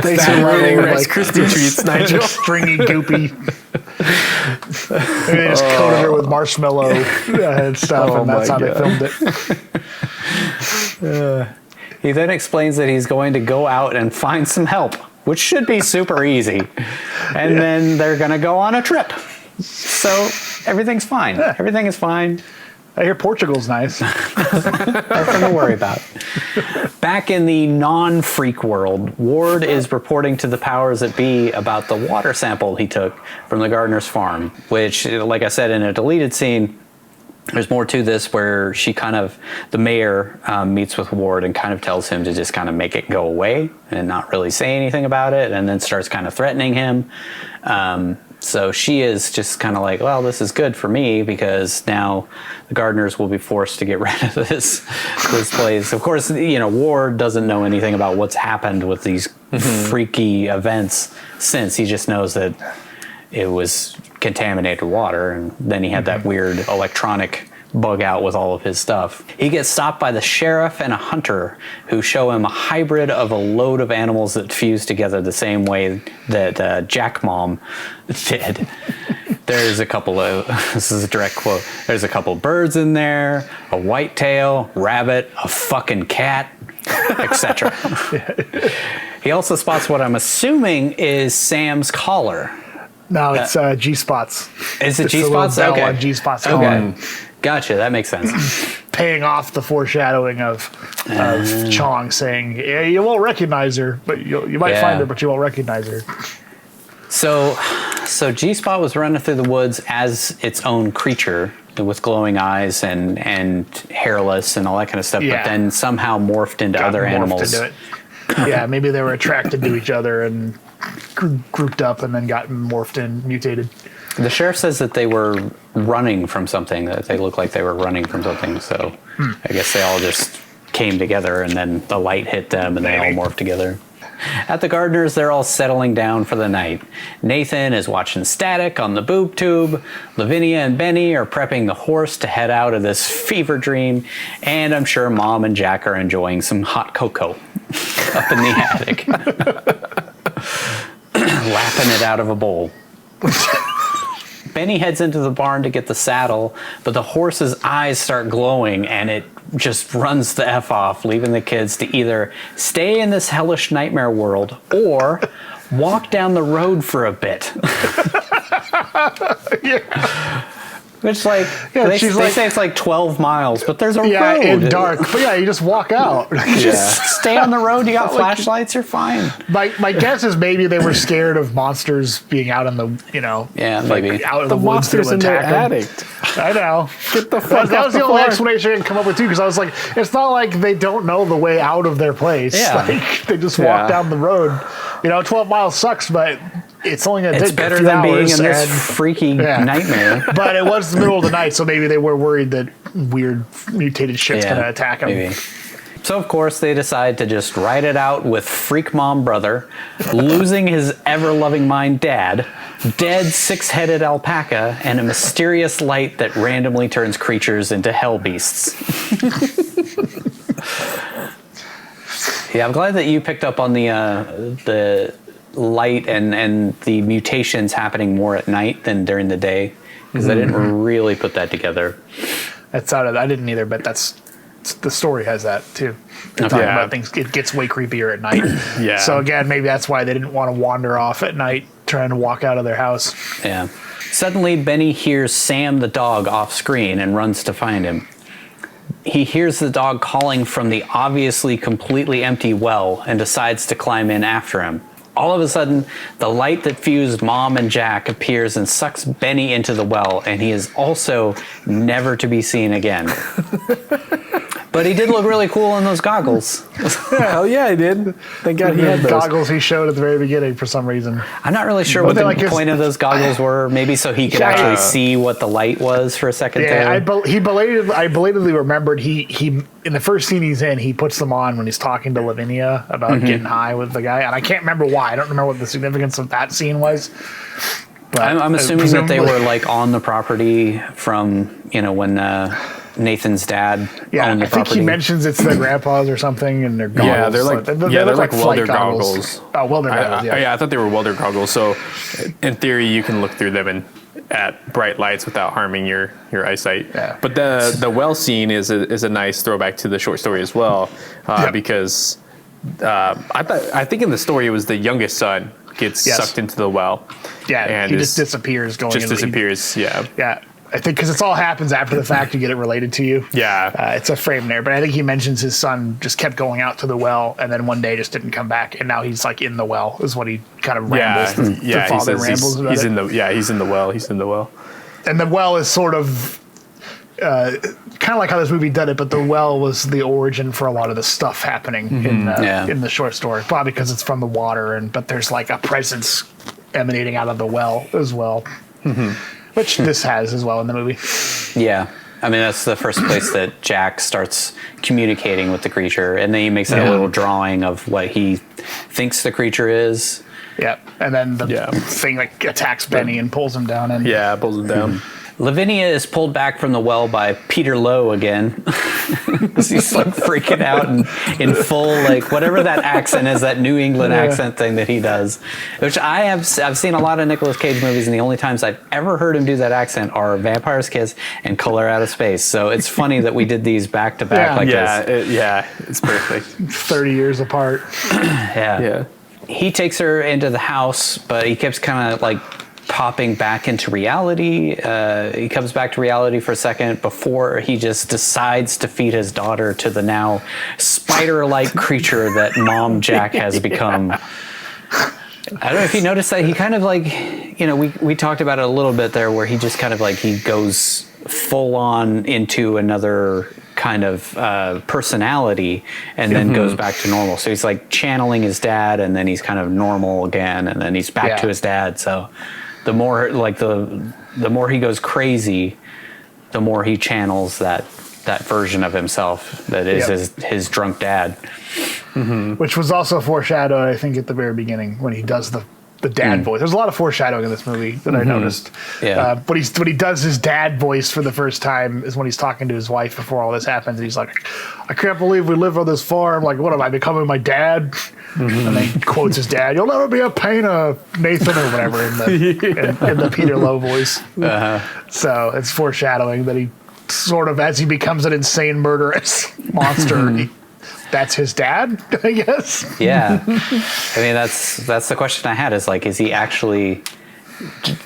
S5: Thanks for ruining Rice Krispie treats, Nigel.
S3: Stringy, goopy. Maybe they just coated her with marshmallow and stuff, and that's how they filmed it.
S2: He then explains that he's going to go out and find some help, which should be super easy. And then they're going to go on a trip. So everything's fine.
S3: Yeah.
S2: Everything is fine.
S3: I hear Portugal's nice.
S2: Nothing to worry about. Back in the non-freak world, Ward is reporting to the powers that be about the water sample he took from the gardener's farm, which, like I said, in a deleted scene, there's more to this where the mayor meets with Ward and kind of tells him to just kind of make it go away and not really say anything about it, and then starts kind of threatening him. So she is just kind of like, well, this is good for me because now the gardeners will be forced to get rid of this place. Of course, Ward doesn't know anything about what's happened with these freaky events since. He just knows that it was contaminated water, and then he had that weird electronic bug out with all of his stuff. He gets stopped by the sheriff and a hunter who show him a hybrid of a load of animals that fuse together the same way that Jack Mom did. There's a couple of, this is a direct quote, there's a couple birds in there, a whitetail, rabbit, a fucking cat, etc. He also spots what I'm assuming is Sam's collar.
S3: No, it's G-Spots.
S2: Is it
S3: It's
S2: G-Spots?
S3: the little bell
S2: Okay.
S3: on G-Spots.
S2: Okay. Gotcha, that makes sense.
S3: Paying off the foreshadowing of Chong saying, yeah, you won't recognize her, but you might find her, but you won't recognize her.
S2: So G-Spot was running through the woods as its own creature with glowing eyes and hairless and all that kind of stuff, but then somehow morphed into other animals.
S3: Into it. Yeah, maybe they were attracted to each other and grouped up and then got morphed and mutated.
S2: The sheriff says that they were running from something, that they looked like they were running from something, so I guess they all just came together and then the light hit them and they all morphed together. At the gardeners, they're all settling down for the night. Nathan is watching Static on the boob tube. Lavinia and Benny are prepping the horse to head out of this fever dream. And I'm sure Mom and Jack are enjoying some hot cocoa up in the attic. Lapping it out of a bowl. Benny heads into the barn to get the saddle, but the horse's eyes start glowing and it just runs the F off, leaving the kids to either stay in this hellish nightmare world or walk down the road for a bit. Which, they say it's like 12 miles, but there's a road.
S3: Yeah, in dark. But you just walk out.
S2: Just stay on the road. You got flashlights, you're fine.
S3: My guess is maybe they were scared of monsters being out in the,
S2: maybe
S3: out in
S5: The
S3: the woods
S5: monsters
S3: to
S5: in their
S3: attack them.
S5: attic.
S3: I know.
S5: Get the fuck
S3: That
S5: off
S3: was the
S5: the
S3: only
S5: floor.
S3: explanation I can come up with too, because I was like, it's not like they don't know the way out of their place.
S2: Yeah.
S3: Like they just walk down the road. 12 miles sucks, but it's only going to take
S2: it's better
S3: a few
S2: than being
S3: hours
S2: in this
S3: and-
S2: freaky nightmare.
S3: But it was the middle of the night, so maybe they were worried that weird mutated shit's going to attack them.
S2: Maybe. So, of course, they decide to just ride it out with Freak Mom Brother, losing his ever-loving mind dad, dead six-headed alpaca, and a mysterious light that randomly turns creatures into hell beasts. Yeah, I'm glad that you picked up on the light and the mutations happening more at night than during the day, because I didn't really put that together.
S3: I didn't either, but the story has that too. They're talking about things. It gets way creepier at night.
S5: Yeah.
S3: So again, maybe that's why they didn't want to wander off at night trying to walk out of their house.
S2: Yeah. Suddenly, Benny hears Sam the dog off screen and runs to find him. He hears the dog calling from the obviously completely empty well and decides to climb in after him. All of a sudden, the light that fused Mom and Jack appears and sucks Benny into the well, and he is also never to be seen again. But he did look really cool in those goggles.
S5: Hell yeah, he did. Thank God he had those.
S3: Goggles he showed at the very beginning for some reason.
S2: I'm not really sure what
S3: they
S2: the
S3: like his-
S2: point of those goggles were. Maybe so he could actually see what the light was for a second there.
S3: I belatedly remembered he in the first scene he's in, he puts them on when he's talking to Lavinia about getting high with the guy, and I can't remember why. I don't remember what the significance of that scene was. But
S2: I'm assuming that they were like on the property from when Nathan's dad
S3: Yeah,
S2: owned the
S3: I think
S2: property.
S3: he mentions it's their grandpas or something, and they're goggles.
S5: Yeah, they're like
S3: they
S5: they're
S3: look
S5: like welder
S3: flight
S5: goggles.
S3: Oh, welder goggles.
S5: Yeah, I thought they were welder goggles. So, in theory, you can look through them at bright lights without harming your eyesight.
S3: Yeah.
S5: But the well scene is a nice throwback to the short story as well, because I think in the story it was the youngest son gets sucked into the well.
S3: Yeah,
S5: and
S3: he just disappears. Yeah. I think because it all happens after the fact to get it related to you.
S5: Yeah.
S3: It's a frame there, but I think he mentions his son just kept going out to the well and then one day just didn't come back, and now he's like in the well is what he kind of rambles. The father rambles about
S5: he's
S3: it.
S5: in the well. He's in the well.
S3: And the well is sort of kind of like how this movie did it, but the well was the origin for a lot of the stuff happening in the short story, probably because it's from the water, but there's like a presence emanating out of the well as well. Which this has as well in the movie.
S2: Yeah. I mean, that's the first place that Jack starts communicating with the creature. And then he makes a little drawing of what he thinks the creature is.
S3: Yeah. And then the thing like attacks Benny and pulls him down. And
S5: pulls him down.
S2: Lavinia is pulled back from the well by Peter Lowe again. He's like freaking out and in full, like whatever that accent is, that New England accent thing that he does, which I've seen a lot of Nicolas Cage movies, and the only times I've ever heard him do that accent are Vampire's Kiss and Color Out of Space. So it's funny that we did these back to back like this.
S5: It's perfect.
S3: 30 years apart.
S2: Yeah. He takes her into the house, but he keeps kind of like popping back into reality. He comes back to reality for a second before he just decides to feed his daughter to the now spider-like creature that Mom Jack has become. I don't know if you noticed that he kind of like, we talked about it a little bit there where he just kind of like, he goes full on into another kind of personality and then goes back to normal. So he's like channeling his dad, and then he's kind of normal again, and then he's back to his dad. So the more like the more he goes crazy, the more he channels that version of himself that is his drunk dad.
S3: Which was also foreshadowed, I think, at the very beginning when he does the dad voice. There's a lot of foreshadowing in this movie that I noticed.
S2: Yeah.
S3: But when he does his dad voice for the first time is when he's talking to his wife before all this happens. And he's like, I can't believe we live on this farm. Like, what am I, becoming my dad? And then he quotes his dad, you'll never be a painter, Nathan, or whatever, in the Peter Lowe voice. So it's foreshadowing that he sort of, as he becomes an insane murderous monster, that's his dad, I guess.
S2: Yeah. I mean, that's the question I had, is like, is he actually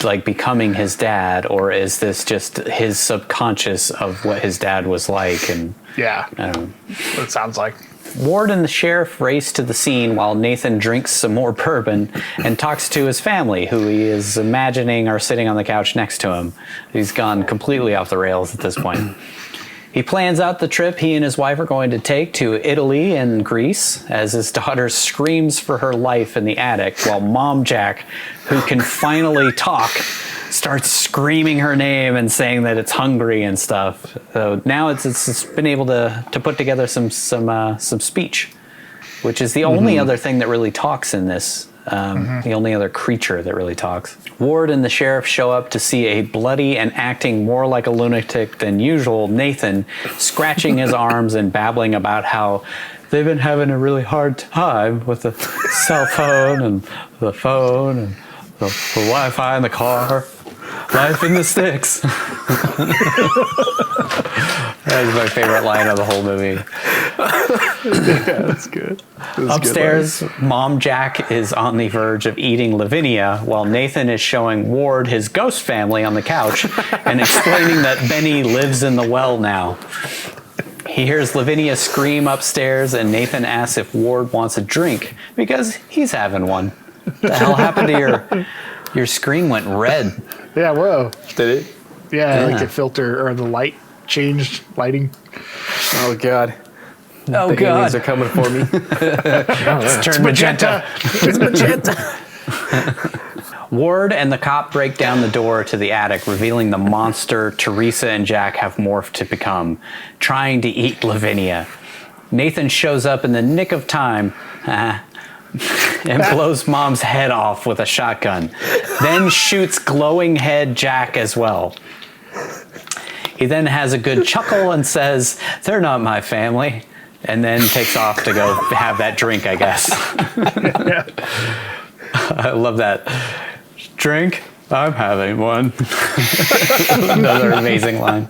S2: like becoming his dad, or is this just his subconscious of what his dad was like? And
S3: yeah,
S2: I don't know.
S3: What it sounds like.
S2: Ward and the sheriff race to the scene while Nathan drinks some more bourbon and talks to his family, who he is imagining are sitting on the couch next to him. He's gone completely off the rails at this point. He plans out the trip he and his wife are going to take to Italy and Greece as his daughter screams for her life in the attic, while Mom Jack, who can finally talk, starts screaming her name and saying that it's hungry and stuff. So now it's been able to put together some speech, which is the only other thing that really talks in this. The only other creature that really talks. Ward and the sheriff show up to see a bloody and acting more like a lunatic than usual Nathan scratching his arms and babbling about how they've been having a really hard time with the cell phone and the phone and the Wi-Fi in the car. Life in the sticks. That was my favorite line of the whole movie.
S5: Yeah, that's good.
S2: Upstairs, Mom Jack is on the verge of eating Lavinia while Nathan is showing Ward his ghost family on the couch and explaining that Benny lives in the well now. He hears Lavinia scream upstairs, and Nathan asks if Ward wants a drink because he's having one. What the hell happened to your screen went red?
S3: Yeah, whoa.
S5: Did it?
S3: Yeah, like the filter or the light changed lighting.
S5: Oh, God.
S2: Oh,
S5: the
S2: God.
S5: aliens are coming for me.
S2: It's turned magenta.
S3: It's magenta.
S2: Ward and the cop break down the door to the attic, revealing the monster Teresa and Jack have morphed to become, trying to eat Lavinia. Nathan shows up in the nick of time and blows Mom's head off with a shotgun, then shoots glowing head Jack as well. He then has a good chuckle and says, "They're not my family," and then takes off to go have that drink, I guess. I love that. Drink? I'm having one. Another amazing line.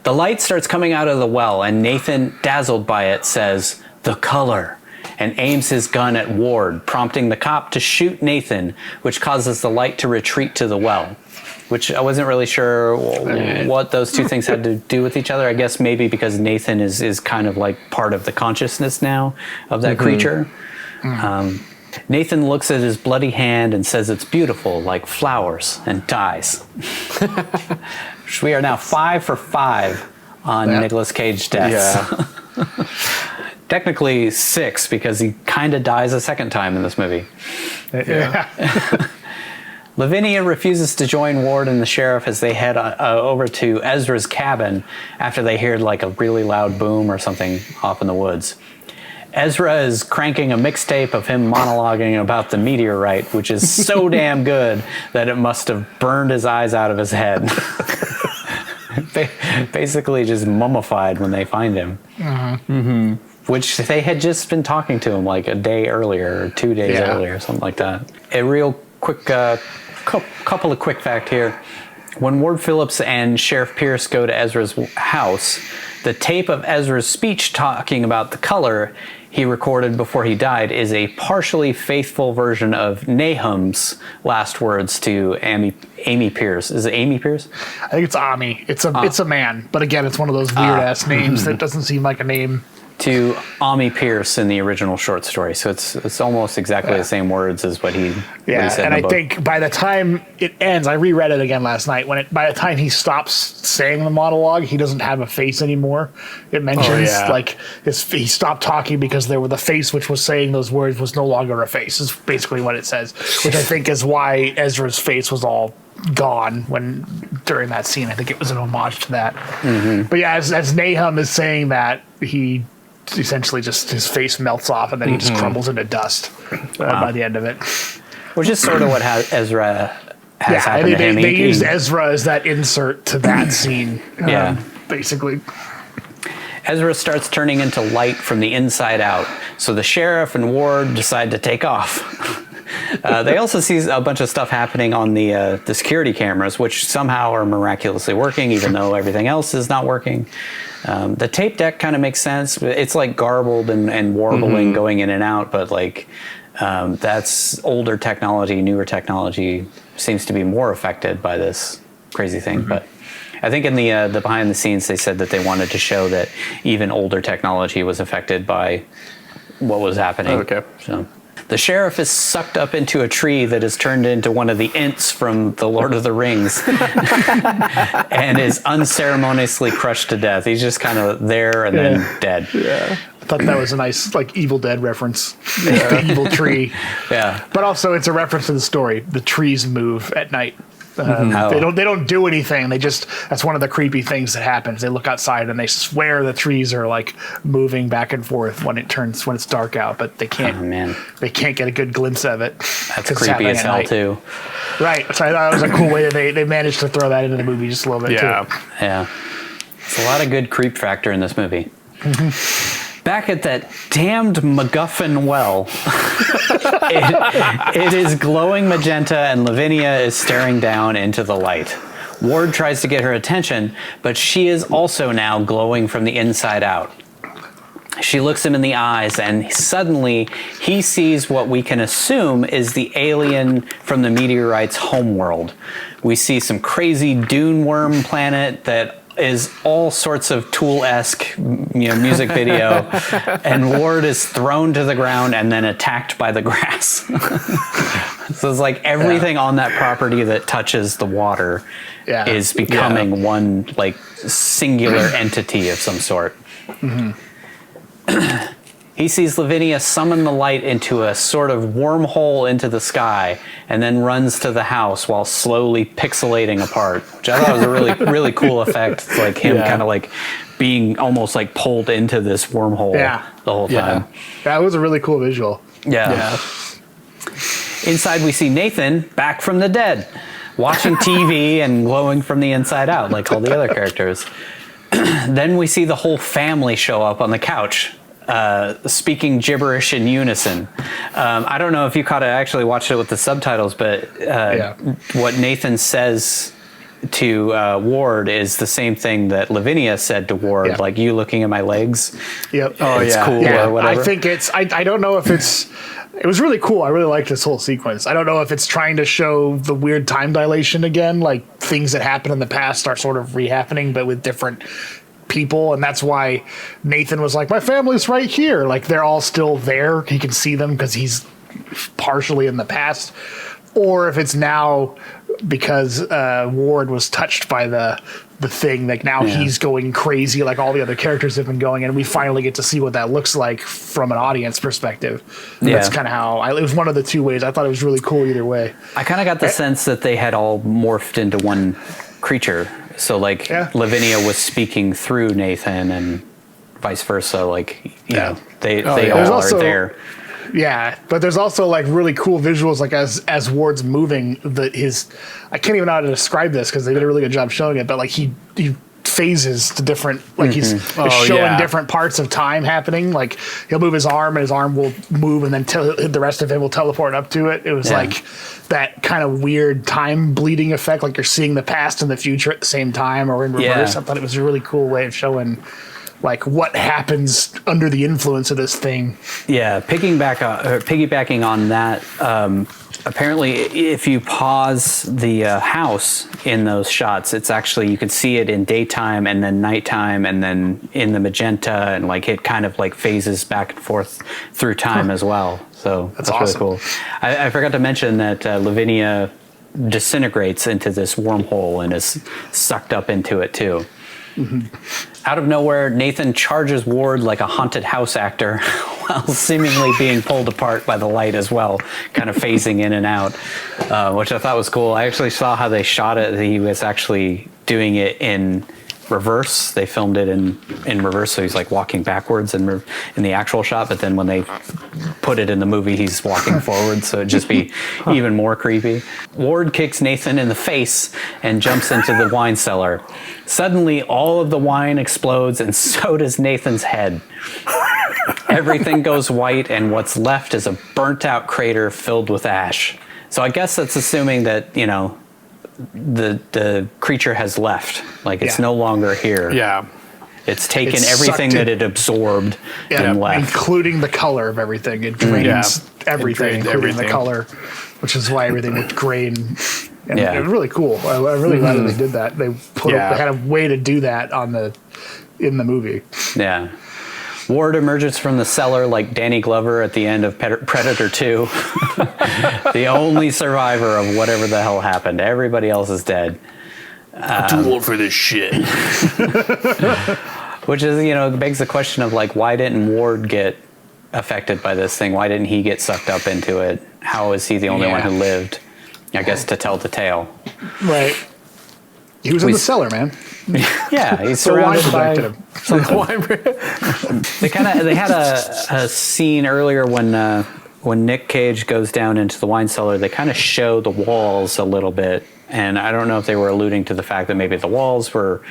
S2: The light starts coming out of the well, and Nathan, dazzled by it, says, "The color," and aims his gun at Ward, prompting the cop to shoot Nathan, which causes the light to retreat to the well. Which I wasn't really sure what those two things had to do with each other. I guess maybe because Nathan is kind of like part of the consciousness now of that creature. Nathan looks at his bloody hand and says it's beautiful, like flowers, and dies. We are now 5 for 5 on Nicolas Cage deaths. Yeah. Technically 6 because he kind of dies a second time in this movie.
S3: Yeah.
S2: Lavinia refuses to join Ward and the sheriff as they head over to Ezra's cabin after they hear like a really loud boom or something off in the woods. Ezra is cranking a mixtape of him monologuing about the meteorite, which is so damn good that it must have burned his eyes out of his head. Basically just mummified when they find him. Which they had just been talking to him like a day earlier or 2 days earlier, something like that. A real quick couple of quick fact here. When Ward Phillips and Sheriff Pierce go to Ezra's house, the tape of Ezra's speech talking about the color he recorded before he died is a partially faithful version of Nahum's last words to Amy Pierce. Is it Amy Pierce?
S3: I think it's Ami. It's a man, but again, it's one of those weird ass names that doesn't seem like a name.
S2: To Ami Pierce in the original short story, so it's almost exactly the same words as what he said
S3: and
S2: in the
S3: I
S2: book.
S3: think by the time it ends, I reread it again last night. By the time he stops saying the monologue, he doesn't have a face anymore. It mentions like he stopped talking because the face which was saying those words was no longer a face. Is basically what it says, which I think is why Ezra's face was all gone during that scene. I think it was an homage to that. But yeah, as Nahum is saying that, he essentially just his face melts off and then he just crumbles into dust by the end of it.
S2: Which is sort of what Ezra has happened to him.
S3: They used Ezra as that insert to that scene. Basically.
S2: Ezra starts turning into light from the inside out, so the sheriff and Ward decide to take off. They also see a bunch of stuff happening on the security cameras, which somehow are miraculously working, even though everything else is not working. The tape deck kind of makes sense. It's like garbled and warbling going in and out, but like that's older technology. Newer technology seems to be more affected by this crazy thing. But I think in the behind the scenes, they said that they wanted to show that even older technology was affected by what was happening.
S5: Okay.
S2: So the sheriff is sucked up into a tree that is turned into one of the Ents from The Lord of the Rings and is unceremoniously crushed to death. He's just kind of there and then dead.
S3: Yeah. I thought that was a nice like Evil Dead reference. The evil tree.
S2: Yeah.
S3: But also it's a reference to the story. The trees move at night. They don't do anything. That's one of the creepy things that happens. They look outside and they swear the trees are like moving back and forth when it's dark out, but they can't. Oh, man. They can't get a good glimpse of it.
S2: That's creepy as hell too.
S3: Right. So I thought it was a cool way that they managed to throw that into the movie just a little bit too.
S2: Yeah. It's a lot of good creep factor in this movie. Back at that damned MacGuffin well, it is glowing magenta and Lavinia is staring down into the light. Ward tries to get her attention, but she is also now glowing from the inside out. She looks him in the eyes and suddenly he sees what we can assume is the alien from the meteorite's homeworld. We see some crazy dune worm planet that is all sorts of Tool-esque, music video, and Ward is thrown to the ground and then attacked by the grass. So it's like everything on that property that touches the water is becoming one like singular entity of some sort. He sees Lavinia summon the light into a sort of wormhole into the sky and then runs to the house while slowly pixelating apart, which I thought was a really, really cool effect. It's like him kind of like being almost like pulled into this wormhole the whole time.
S3: That was a really cool visual.
S2: Yeah. Inside we see Nathan back from the dead. watching TV and glowing from the inside out like all the other characters. Then we see the whole family show up on the couch, speaking gibberish in unison. I don't know if you caught it. I actually watched it with the subtitles, but what Nathan says to Ward is the same thing that Lavinia said to Ward, like, you looking at my legs.
S3: Yep.
S2: It's cool or whatever.
S3: I think it's, I don't know if it's, it was really cool. I really liked this whole sequence. I don't know if it's trying to show the weird time dilation again, like things that happened in the past are sort of rehappening, but with different people. And that's why Nathan was like, my family's right here. Like, they're all still there. He can see them because he's partially in the past. Or if it's now because Ward was touched by the thing, like now he's going crazy like all the other characters have been going, and we finally get to see what that looks like from an audience perspective. That's kind of how it was one of the two ways. I thought it was really cool either way.
S2: I kind of got the sense that they had all morphed into one creature. So like Lavinia was speaking through Nathan and vice versa. Like, you know, they all are there.
S3: Yeah, but there's also like really cool visuals, like as Ward's moving, I can't even know how to describe this because they did a really good job showing it, but like he phases to different, like he's showing different parts of time happening. Like he'll move his arm and his arm will move, and then the rest of him will teleport up to it. It was like that kind of weird time bleeding effect, like you're seeing the past and the future at the same time or in reverse. I thought it was a really cool way of showing like what happens under the influence of this thing. Yeah,
S2: piggybacking on that, apparently if you pause the house in those shots, it's actually, you can see it in daytime and then nighttime and then in the magenta, and like it kind of like phases back and forth through time as well. So that's awesome. Really cool. I forgot to mention that Lavinia disintegrates into this wormhole and is sucked up into it too. Out of nowhere, Nathan charges Ward like a haunted house actor while seemingly being pulled apart by the light as well, kind of phasing in and out, which I thought was cool. I actually saw how they shot it. He was actually doing it in reverse. They filmed it in reverse, so he's like walking backwards in the actual shot, but then when they put it in the movie, he's walking forward, so it'd just be even more creepy. Ward kicks Nathan in the face and jumps into the wine cellar. Suddenly, all of the wine explodes, and so does Nathan's head. Everything goes white, and what's left is a burnt-out crater filled with ash. So I guess that's assuming that, you know, the creature has left. Like, it's no longer here.
S5: Yeah.
S2: It's taken everything that it absorbed and left.
S3: Including the color of everything. It drains everything, including the color, which is why everything looked gray and it was really cool. I really glad that they did that. They had a way to do that in the movie.
S2: Yeah. Ward emerges from the cellar like Danny Glover at the end of Predator 2. The only survivor of whatever the hell happened. Everybody else is dead.
S5: I'm too old for this shit.
S2: Which is, you know, begs the question of like, why didn't Ward get affected by this thing? Why didn't he get sucked up into it? How is he the only one who lived? I guess to tell the tale.
S3: Right. He was in the cellar, man.
S2: Yeah, he's surrounded by they had a scene earlier when Nic Cage goes down into the wine cellar. They kind of show the walls a little bit, and I don't know if they were alluding to the fact that maybe the walls were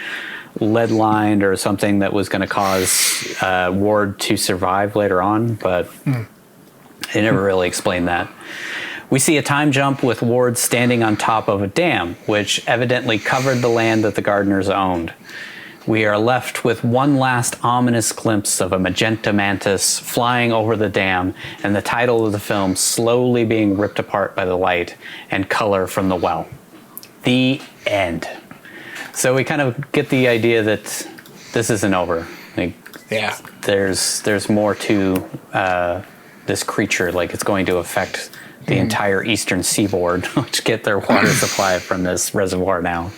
S2: lead lined or something that was going to cause Ward to survive later on, but they never really explained that. We see a time jump with Ward standing on top of a dam, which evidently covered the land that the gardeners owned. We are left with one last ominous glimpse of a magenta mantis flying over the dam, and the title of the film slowly being ripped apart by the light and color from the well. The end. So we kind of get the idea that this isn't over. Like, there's more to this creature. Like, it's going to affect the entire eastern seaboard, which get their water supply from this reservoir now.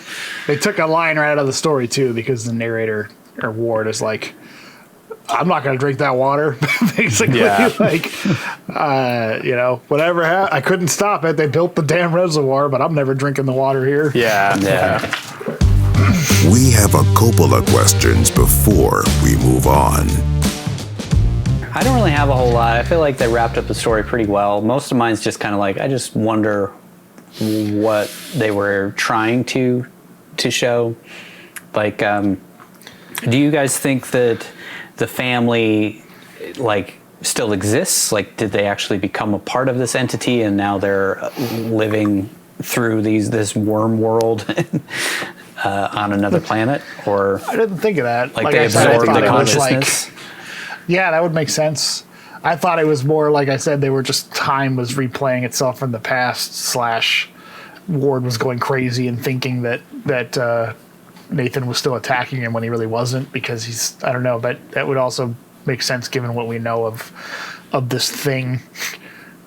S3: They took a line right out of the story too, because the narrator or Ward is like, I'm not going to drink that water. Basically, like, you know, whatever. I couldn't stop it. They built the damn reservoir, but I'm never drinking the water here.
S5: Yeah.
S1: We have a Coppola questions before we move on.
S2: I don't really have a whole lot. I feel like they wrapped up the story pretty well. Most of mine's just kind of like, I just wonder what they were trying to show. Like, do you guys think that the family like still exists? Like, did they actually become a part of this entity and now they're living through this worm world on another planet? Or
S3: I didn't think of that.
S2: like they absorbed the consciousness?
S3: Yeah, that would make sense. I thought it was more, like I said, they were just, time was replaying itself from the past / Ward was going crazy and thinking that Nathan was still attacking him when he really wasn't, because he's, I don't know, but that would also make sense given what we know of this thing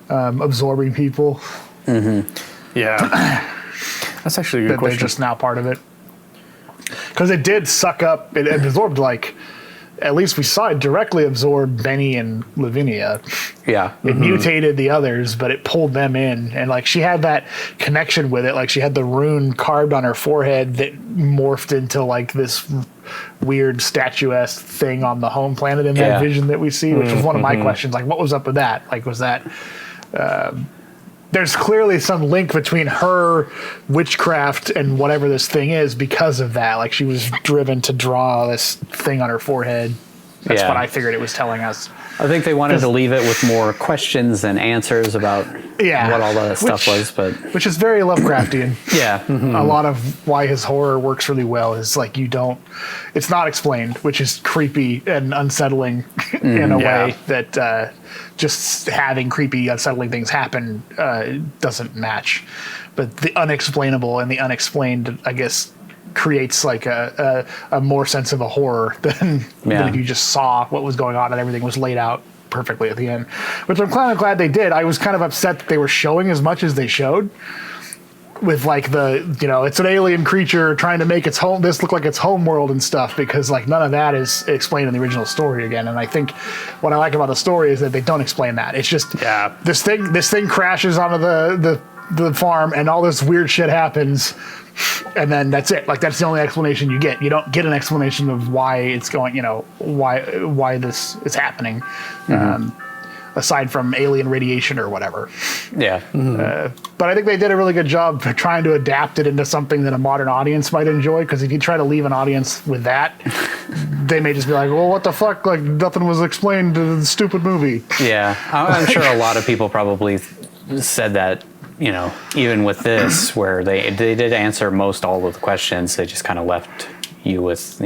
S3: absorbing people.
S5: Mm-hmm. Yeah. That's actually a good question.
S3: They're just now part of it. Because it did suck up, it absorbed, like, at least we saw it directly absorb Benny and Lavinia.
S2: Yeah.
S3: It mutated the others, but it pulled them in. And, like, she had that connection with it. Like, she had the rune carved on her forehead that morphed into, like, this weird statuesque thing on the home planet in that vision that we see, which was one of my questions. Like, what was up with that? Like, was that... there's clearly some link between her witchcraft and whatever this thing is because of that. Like, she was driven to draw this thing on her forehead. That's what I figured it was telling us.
S2: I think they wanted to leave it with more questions than answers about what all that stuff was, but
S3: which is very Lovecraftian.
S2: Yeah.
S3: A lot of why his horror works really well is like it's not explained, which is creepy and unsettling in a way that just having creepy, unsettling things happen doesn't match. But the unexplainable and the unexplained, I guess, creates like a more sense of a horror than if you just saw what was going on and everything was laid out perfectly at the end, which I'm kind of glad they did. I was kind of upset that they were showing as much as they showed with like it's an alien creature trying to make its home, this look like its home world and stuff, because like none of that is explained in the original story again. And I think what I like about the story is that they don't explain that. It's just this thing crashes onto the farm and all this weird shit happens. And then that's it. Like, that's the only explanation you get. You don't get an explanation of why it's going, why this is happening, aside from alien radiation or whatever.
S2: Yeah.
S3: But I think they did a really good job trying to adapt it into something that a modern audience might enjoy, because if you try to leave an audience with that, they may just be like, well, what the fuck? Like, nothing was explained in the stupid movie.
S2: Yeah. I'm sure a lot of people probably said that, even with this, where they did answer most all of the questions, they just kind of left you with,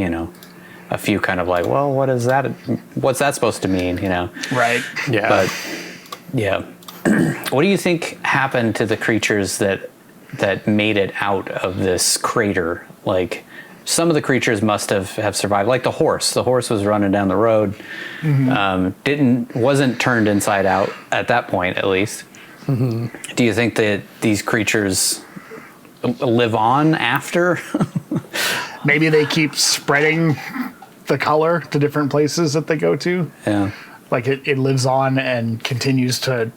S2: a few kind of like, well, what is that? What's that supposed to mean?
S3: Right.
S5: Yeah.
S2: But yeah. What do you think happened to the creatures that made it out of this crater? Like, some of the creatures must have survived. Like the horse. The horse was running down the road. Wasn't turned inside out at that point, at least. Do you think that these creatures live on after?
S3: Maybe they keep spreading the color to different places that they go to.
S2: Yeah.
S3: Like it lives on and continues to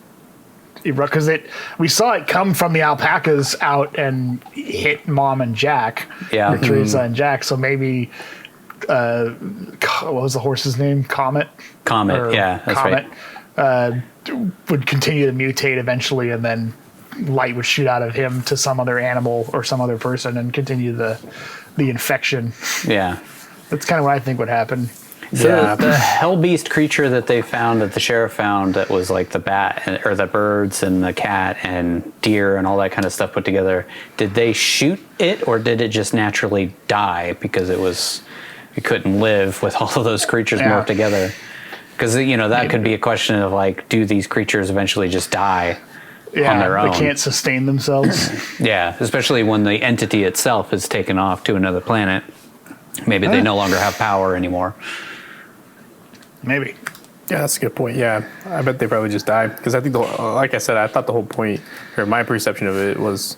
S3: erupt, because we saw it come from the alpacas out and hit Mom and Jack.
S2: Yeah.
S3: Or Teresa and Jack. So maybe what was the horse's name? Comet.
S2: Yeah, that's
S3: Comet.
S2: right.
S3: Would continue to mutate eventually, and then light would shoot out of him to some other animal or some other person and continue the infection.
S2: Yeah.
S3: That's kind of what I think would happen.
S2: So the hell beast creature that they found, that the sheriff found, that was like the bat or the birds and the cat and deer and all that kind of stuff put together, did they shoot it, or did it just naturally die because it couldn't live with all of those creatures morphed together? Because, that could be a question of, like, do these creatures eventually just die on their own?
S3: They can't sustain themselves.
S2: Yeah, especially when the entity itself is taken off to another planet. Maybe they no longer have power anymore.
S3: Maybe.
S5: Yeah, that's a good point. Yeah, I bet they probably just died. Because I think, like I said, I thought the whole point, or my perception of it was,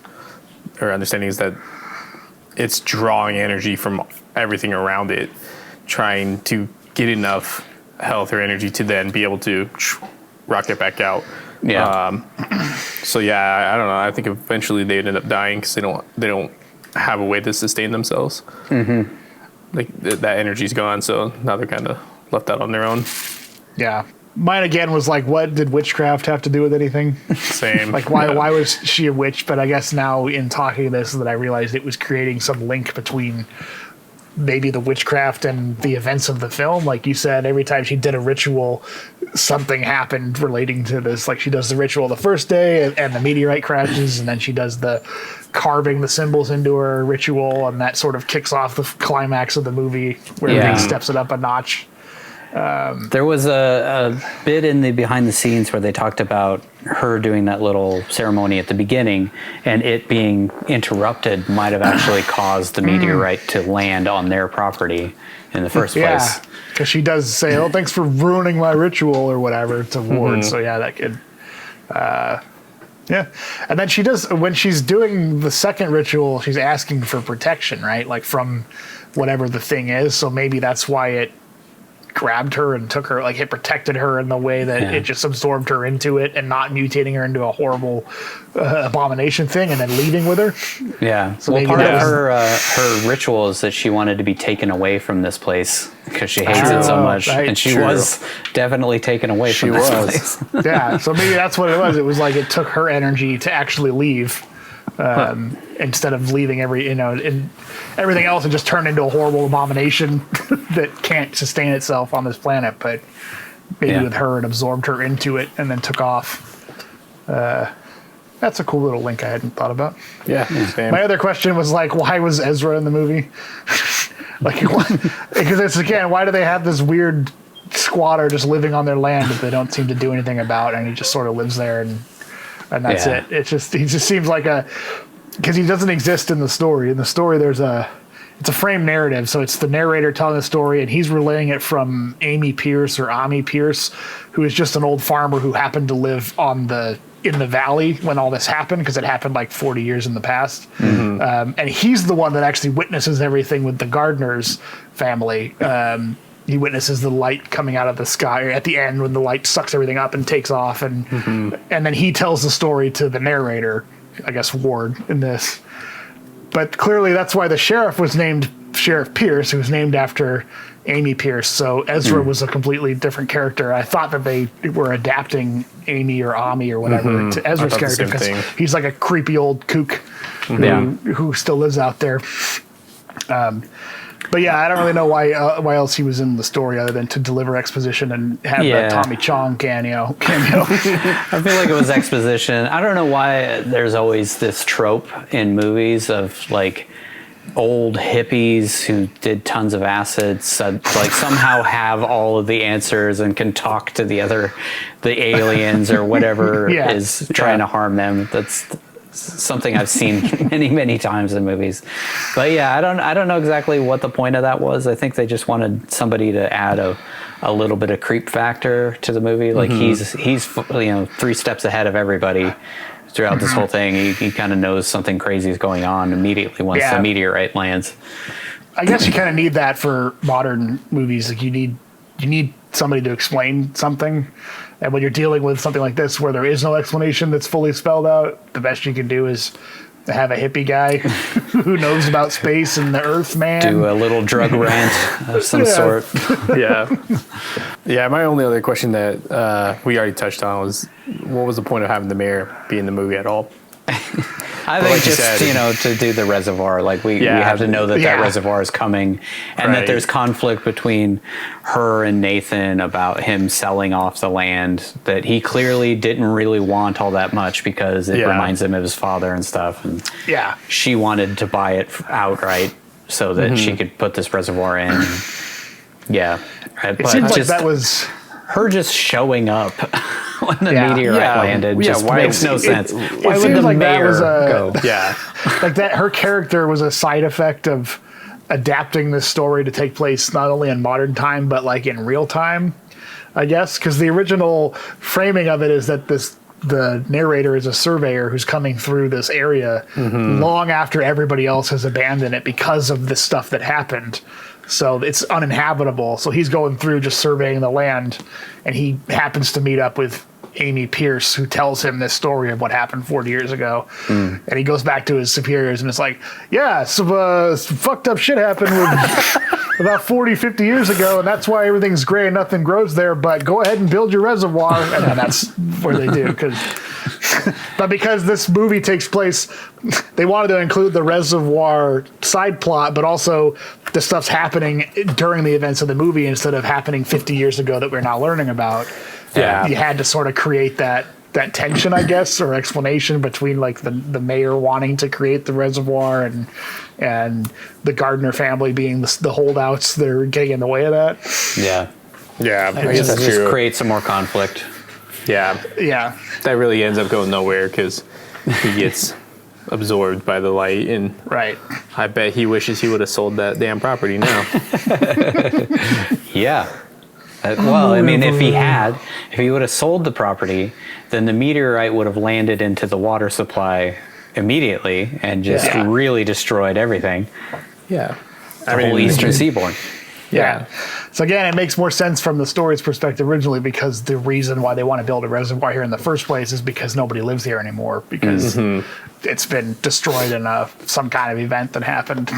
S5: or understanding is that it's drawing energy from everything around it, trying to get enough health or energy to then be able to rocket back out.
S2: Yeah.
S5: So yeah, I don't know. I think eventually they end up dying because they don't have a way to sustain themselves. Like that energy's gone, so now they're kind of left out on their own.
S3: Yeah. Mine again was like, what did witchcraft have to do with anything?
S5: Same.
S3: Like, why was she a witch? But I guess now in talking this that I realized it was creating some link between maybe the witchcraft and the events of the film. Like you said, every time she did a ritual, something happened relating to this. Like she does the ritual the first day and the meteorite crashes, and then she does the carving the symbols into her ritual, and that sort of kicks off the climax of the movie where everything steps it up a notch.
S2: There was a bit in the behind the scenes where they talked about her doing that little ceremony at the beginning, and it being interrupted might have actually caused the meteorite to land on their property in the first place.
S3: Yeah, because she does say, "Oh, thanks for ruining my ritual" or whatever to Ward. So yeah, that could. Yeah, and then she does when she's doing the second ritual, she's asking for protection, right? Like from whatever the thing is. So maybe that's why it grabbed her and took her, like it protected her in the way that it just absorbed her into it and not mutating her into a horrible abomination thing and then leaving with her.
S2: Yeah.
S3: So
S2: well, part of her ritual is that she wanted to be taken away from this place because she hates it so much,
S3: right,
S2: and she was definitely taken away from this place.
S3: Yeah. So maybe that's what it was. It was like it took her energy to actually leave. Instead of leaving and everything else and just turned into a horrible abomination that can't sustain itself on this planet, but maybe with her it absorbed her into it and then took off. That's a cool little link I hadn't thought about.
S5: Yeah. Same.
S3: My other question was like, why was Ezra in the movie? Like, because it's again, why do they have this weird squatter just living on their land that they don't seem to do anything about, and he just sort of lives there and that's it. It's just he just seems like because he doesn't exist in the story. In the story, it's a frame narrative, so it's the narrator telling the story, and he's relaying it from Amy Pierce or Ami Pierce, who is just an old farmer who happened to live in the valley when all this happened, because it happened like 40 years in the past. And he's the one that actually witnesses everything with the Gardner's family. He witnesses the light coming out of the sky at the end when the light sucks everything up and takes off, and then he tells the story to the narrator, I guess Ward, in this. But clearly that's why the sheriff was named Sheriff Pierce, who was named after Amy Pierce. So Ezra was a completely different character. I thought that they were adapting Amy or Ami or whatever to Ezra's character, because he's like a creepy old kook who still lives out there. But yeah, I don't really know why else he was in the story other than to deliver exposition and have that Tommy Chong cameo.
S2: I feel like it was exposition. I don't know why there's always this trope in movies of like old hippies who did tons of acid, like somehow have all of the answers and can talk to the aliens or whatever is trying to harm them. That's something I've seen many times in movies. But yeah, I don't know exactly what the point of that was. I think they just wanted somebody to add a little bit of creep factor to the movie. Like he's 3 steps ahead of everybody throughout this whole thing. He kind of knows something crazy is going on immediately once the meteorite lands.
S3: I guess you kind of need that for modern movies. Like you need somebody to explain something. And when you're dealing with something like this where there is no explanation that's fully spelled out, the best you can do is have a hippie guy who knows about space and the Earth, man.
S2: Do a little drug rant of some sort.
S5: Yeah, my only other question that we already touched on was, what was the point of having the mayor be in the movie at all?
S2: I think just, to do the reservoir, like we have to know that reservoir is coming, and that there's conflict between her and Nathan about him selling off the land that he clearly didn't really want all that much because it reminds him of his father and stuff. And she wanted to buy it outright so that she could put this reservoir in.
S3: It seems like that was
S2: her just showing up when the meteorite landed. Just makes no sense. Why would the mayor go?
S3: Like that, her character was a side effect of adapting this story to take place not only in modern time but like in real time, I guess, because the original framing of it is that the narrator is a surveyor who's coming through this area long after everybody else has abandoned it because of the stuff that happened. So it's uninhabitable. So he's going through just surveying the land, and he happens to meet up with Amy Pierce, who tells him this story of what happened 40 years ago. And he goes back to his superiors and it's like, some fucked up shit happened about 40, 50 years ago, and that's why everything's gray and nothing grows there, but go ahead and build your reservoir. And then that's where they do. But because this movie takes place, they wanted to include the reservoir side plot, but also the stuff's happening during the events of the movie instead of happening 50 years ago that we're now learning about.
S5: Yeah.
S3: You had to sort of create that tension, I guess, or explanation between like the mayor wanting to create the reservoir and the Gardner family being the holdouts that are getting in the way of that.
S2: Yeah.
S5: Yeah, I guess
S2: Just
S5: that's true.
S2: create some more conflict.
S5: Yeah,
S3: Yeah.
S5: that really ends up going nowhere because he gets absorbed by the light, and
S3: Right.
S5: I bet he wishes he would have sold that damn property now.
S2: Yeah. Well, I mean, if he would have sold the property, then the meteorite would have landed into the water supply immediately and just really destroyed everything.
S5: Yeah,
S2: The whole eastern seaboard.
S3: Yeah. So again, it makes more sense from the story's perspective originally because the reason why they want to build a reservoir here in the first place is because nobody lives here anymore because it's been destroyed in some kind of event that happened.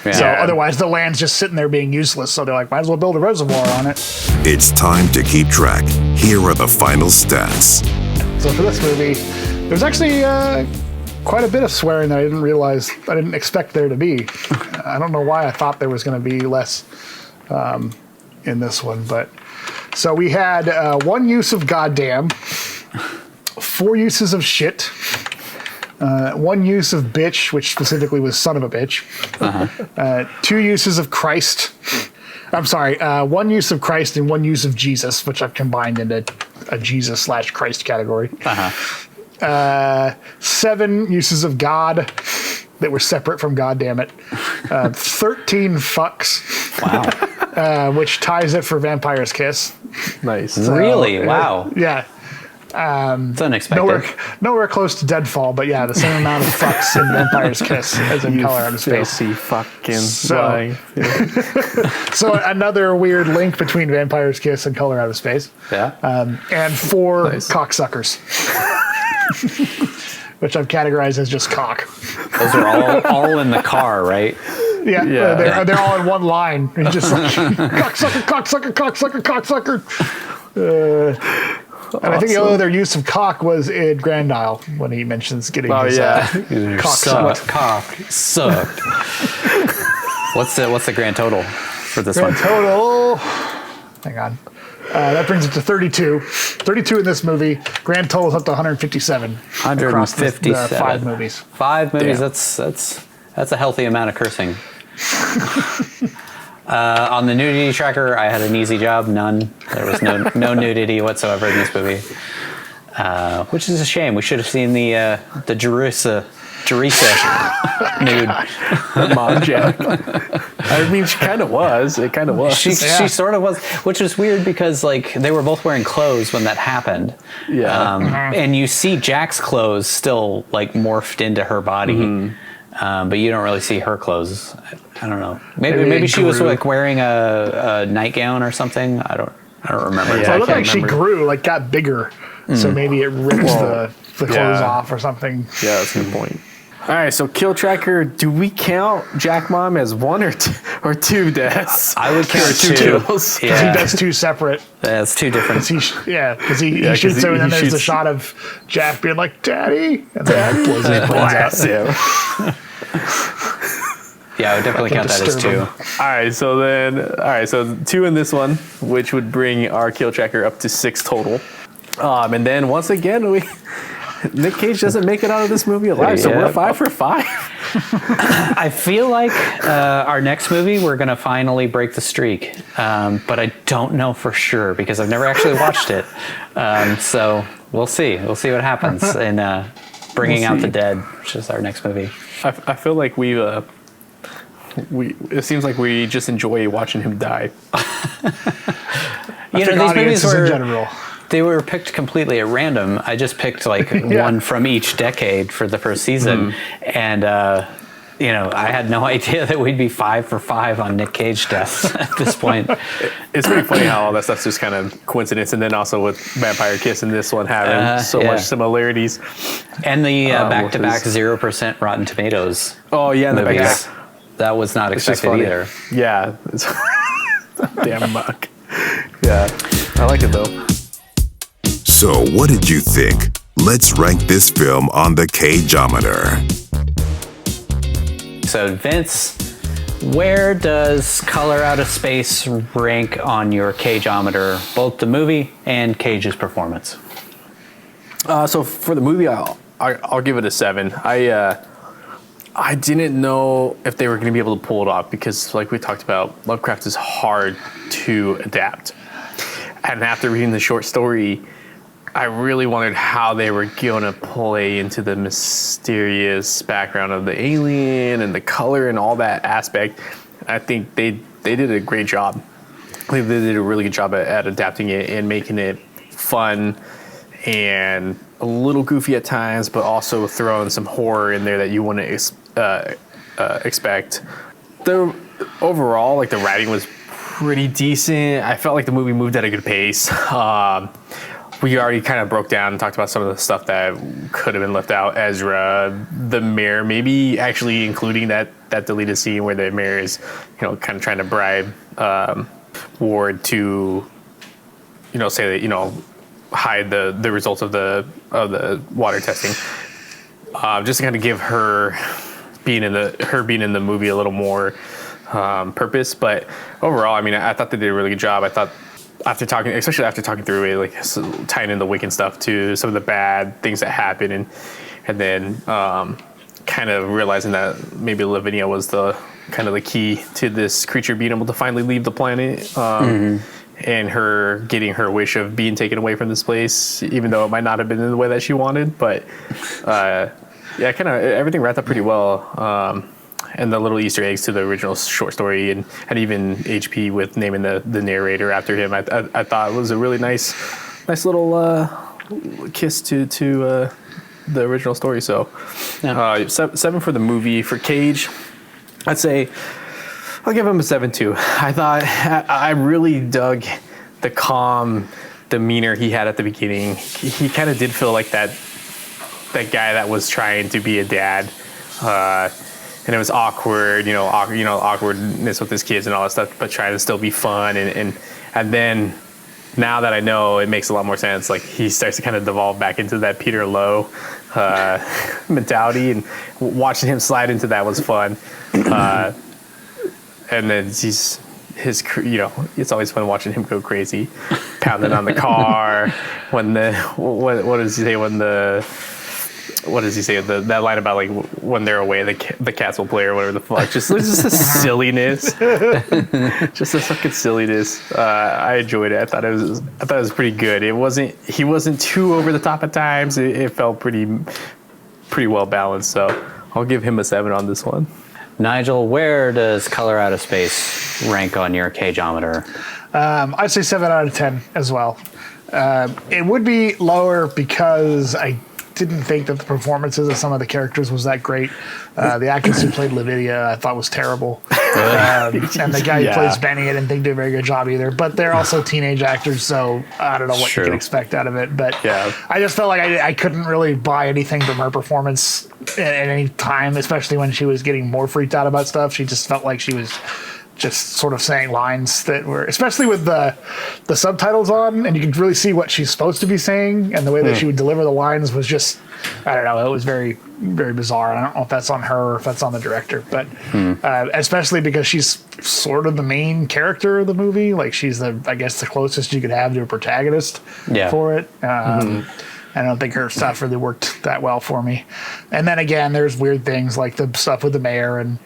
S2: Yeah.
S3: So otherwise the land's just sitting there being useless. So they're like, might as well build a reservoir on it.
S1: It's time to keep track. Here are the final stats.
S3: So for this movie, there's actually quite a bit of swearing that I didn't expect there to be. I don't know why I thought there was going to be less in this one, but so we had 1 use of goddamn, 4 uses of shit, 1 use of bitch, which specifically was son of a bitch, 2 uses of Christ. I'm sorry, 1 use of Christ and 1 use of Jesus, which I've combined into a Jesus/Christ category. 7 uses of God that were separate from God damn it. 13 fucks.
S2: Wow.
S3: Which ties it for Vampire's Kiss.
S5: nice.
S2: Really? Wow.
S3: Yeah.
S2: It's unexpected.
S3: Nowhere close to Deadfall, but yeah, the same amount of fucks in Vampire's Kiss as in Color Out of Space.
S5: Filthy fucking
S3: So-
S5: lying.
S3: So another weird link between Vampire's Kiss and Color Out of Space.
S2: Yeah.
S3: And 4
S5: Nice.
S3: cocksuckers. Which I've categorized as just cock.
S2: Those are all in the car, right?
S3: Yeah,
S5: Yeah.
S3: they're all in one line. It's just like cocksucker, cocksucker, cocksucker, cocksucker. And I think the only other use of cock was in Grand Isle when he mentions getting his cock sucked.
S2: Cock sucked. What's the grand total for this
S3: Grand
S2: one?
S3: total. Hang on. That brings it to 32. 32 in this movie. Grand total is up to 157. Across the
S2: 157.
S3: 5 movies.
S2: 5 movies.
S5: Damn.
S2: That's a healthy amount of cursing. On the nudity tracker, I had an easy job. None. There was no nudity whatsoever in this movie, which is a shame. We should have seen the Jerisa nude.
S5: Mom Jack. I mean, she kind of was. It kind of was.
S2: She sort of was, which was weird because like they were both wearing clothes when that happened.
S5: Yeah.
S2: And you see Jack's clothes still like morphed into her body, but you don't really see her clothes. I don't know. Maybe she was like wearing a nightgown or something. I don't remember.
S5: Yeah,
S3: So
S5: I
S3: it looked
S5: can't
S3: like she
S5: remember.
S3: grew, like got bigger. So maybe it ripped the clothes
S5: yeah.
S3: off or something.
S5: Yeah, that's a good point. All right, so kill tracker. Do we count Jack Mom as 1 or 2 deaths?
S2: I would count 2
S5: kills.
S3: He
S2: Yeah,
S3: does 2 separate.
S2: that's 2 different.
S3: Because he
S5: 'cause
S3: shoots her, and then
S5: he
S3: there's a
S5: shoots-
S3: shot of Jack being like, "Daddy," and then blows his brains out.
S5: Blast him.
S2: Yeah, I would definitely count that as 2.
S3: disturbing.
S5: All right, so 2 in this one, which would bring our kill tracker up to 6 total. And then once again, Nic Cage doesn't make it out of this movie alive, so
S2: Yeah.
S5: we're 5 for 5.
S2: I feel like our next movie we're gonna finally break the streak, but I don't know for sure because I've never actually watched it. So we'll see. We'll see what happens in Bringing Out the Dead, which is our next movie.
S5: I feel like it seems like we just enjoy watching him die.
S2: You know, these movies
S3: Audiences in
S2: were
S3: general.
S2: they were picked completely at random. I just picked like one from each decade for the first season, and you know, I had no idea that we'd be 5 for 5 on Nic Cage deaths at this point.
S5: It's pretty funny how all that stuff's just kind of coincidence, and then also with Vampire Kiss and this one having so
S2: yeah.
S5: much similarities.
S2: And the back-to-back
S5: with
S2: 0% Rotten Tomatoes.
S5: Oh yeah, and the
S2: movies.
S5: back.
S2: That was not
S5: It's just
S2: expected
S5: funny.
S2: either.
S5: Yeah. It's damn muck. Yeah. I like it though.
S1: So, what did you think? Let's rank this film on the Cageometer.
S2: So, Vince, where does Color Out of Space rank on your Cageometer, both the movie and Cage's performance?
S5: So for the movie, I'll give it a 7. I didn't know if they were going to be able to pull it off because, like we talked about, Lovecraft is hard to adapt. And after reading the short story, I really wondered how they were going to play into the mysterious background of the alien and the color and all that aspect. I think they did a great job. I think they did a really good job at adapting it and making it fun and a little goofy at times, but also throwing some horror in there that you wouldn't expect. Overall, like, the writing was pretty decent. I felt like the movie moved at a good pace. We already kind of broke down and talked about some of the stuff that could have been left out. Ezra, the mayor, maybe actually including that deleted scene where the mayor is, kind of trying to bribe Ward to, say that, hide the results of the water testing. Just to kind of give her being in the movie a little more purpose. But overall, I mean, I thought they did a really good job. I thought especially after talking through it, like tying in the Wiccan stuff to some of the bad things that happened, and then kind of realizing that maybe Lavinia was the kind of the key to this creature being able to finally leave the planet, and her getting her wish of being taken away from this place, even though it might not have been in the way that she wanted. But yeah, kind of everything wrapped up pretty well. And the little Easter eggs to the original short story, and even HP with naming the narrator after him, I thought it was a really nice little kiss to the original story. So, yeah. 7 for the movie. For Cage, I'd say I'll give him a 7 too. I really dug the calm demeanor he had at the beginning. He kind of did feel like that guy that was trying to be a dad. And it was awkward, awkwardness with his kids and all that stuff, but trying to still be fun. And then now that I know, it makes a lot more sense. Like, he starts to kind of devolve back into that Peter Lowe mentality, and watching him slide into that was fun. And then it's always fun watching him go crazy, pounding on the car. What does he say what does he say? That line about, like, when they're away, the cats will play or whatever the fuck. Just a silliness. Just a fucking silliness. I enjoyed it. I thought it was pretty good. He wasn't too over the top at times. It felt pretty well balanced. So I'll give him a 7 on this one.
S2: Nigel, where does Color Out of Space rank on your Cageometer?
S3: I'd say 7 out of 10 as well. It would be lower because I didn't think that the performances of some of the characters was that great. The actress who played Lavinia I thought was terrible. And the guy who plays Benny I didn't think did a very good job either. But they're also teenage actors, so I don't know what you can expect out of it. But I just felt like I couldn't really buy anything from her performance at any time, especially when she was getting more freaked out about stuff. She just felt like she was just sort of saying lines that were, especially with the subtitles on, and you could really see what she's supposed to be saying, and the way that she would deliver the lines was just, I don't know, it was very, very bizarre. I don't know if that's on her or if that's on the director, but especially because she's sort of the main character of the movie. Like, she's I guess the closest you could have to a protagonist for it. I don't think her stuff really worked that well for me. And then again, there's weird things like the stuff with the mayor and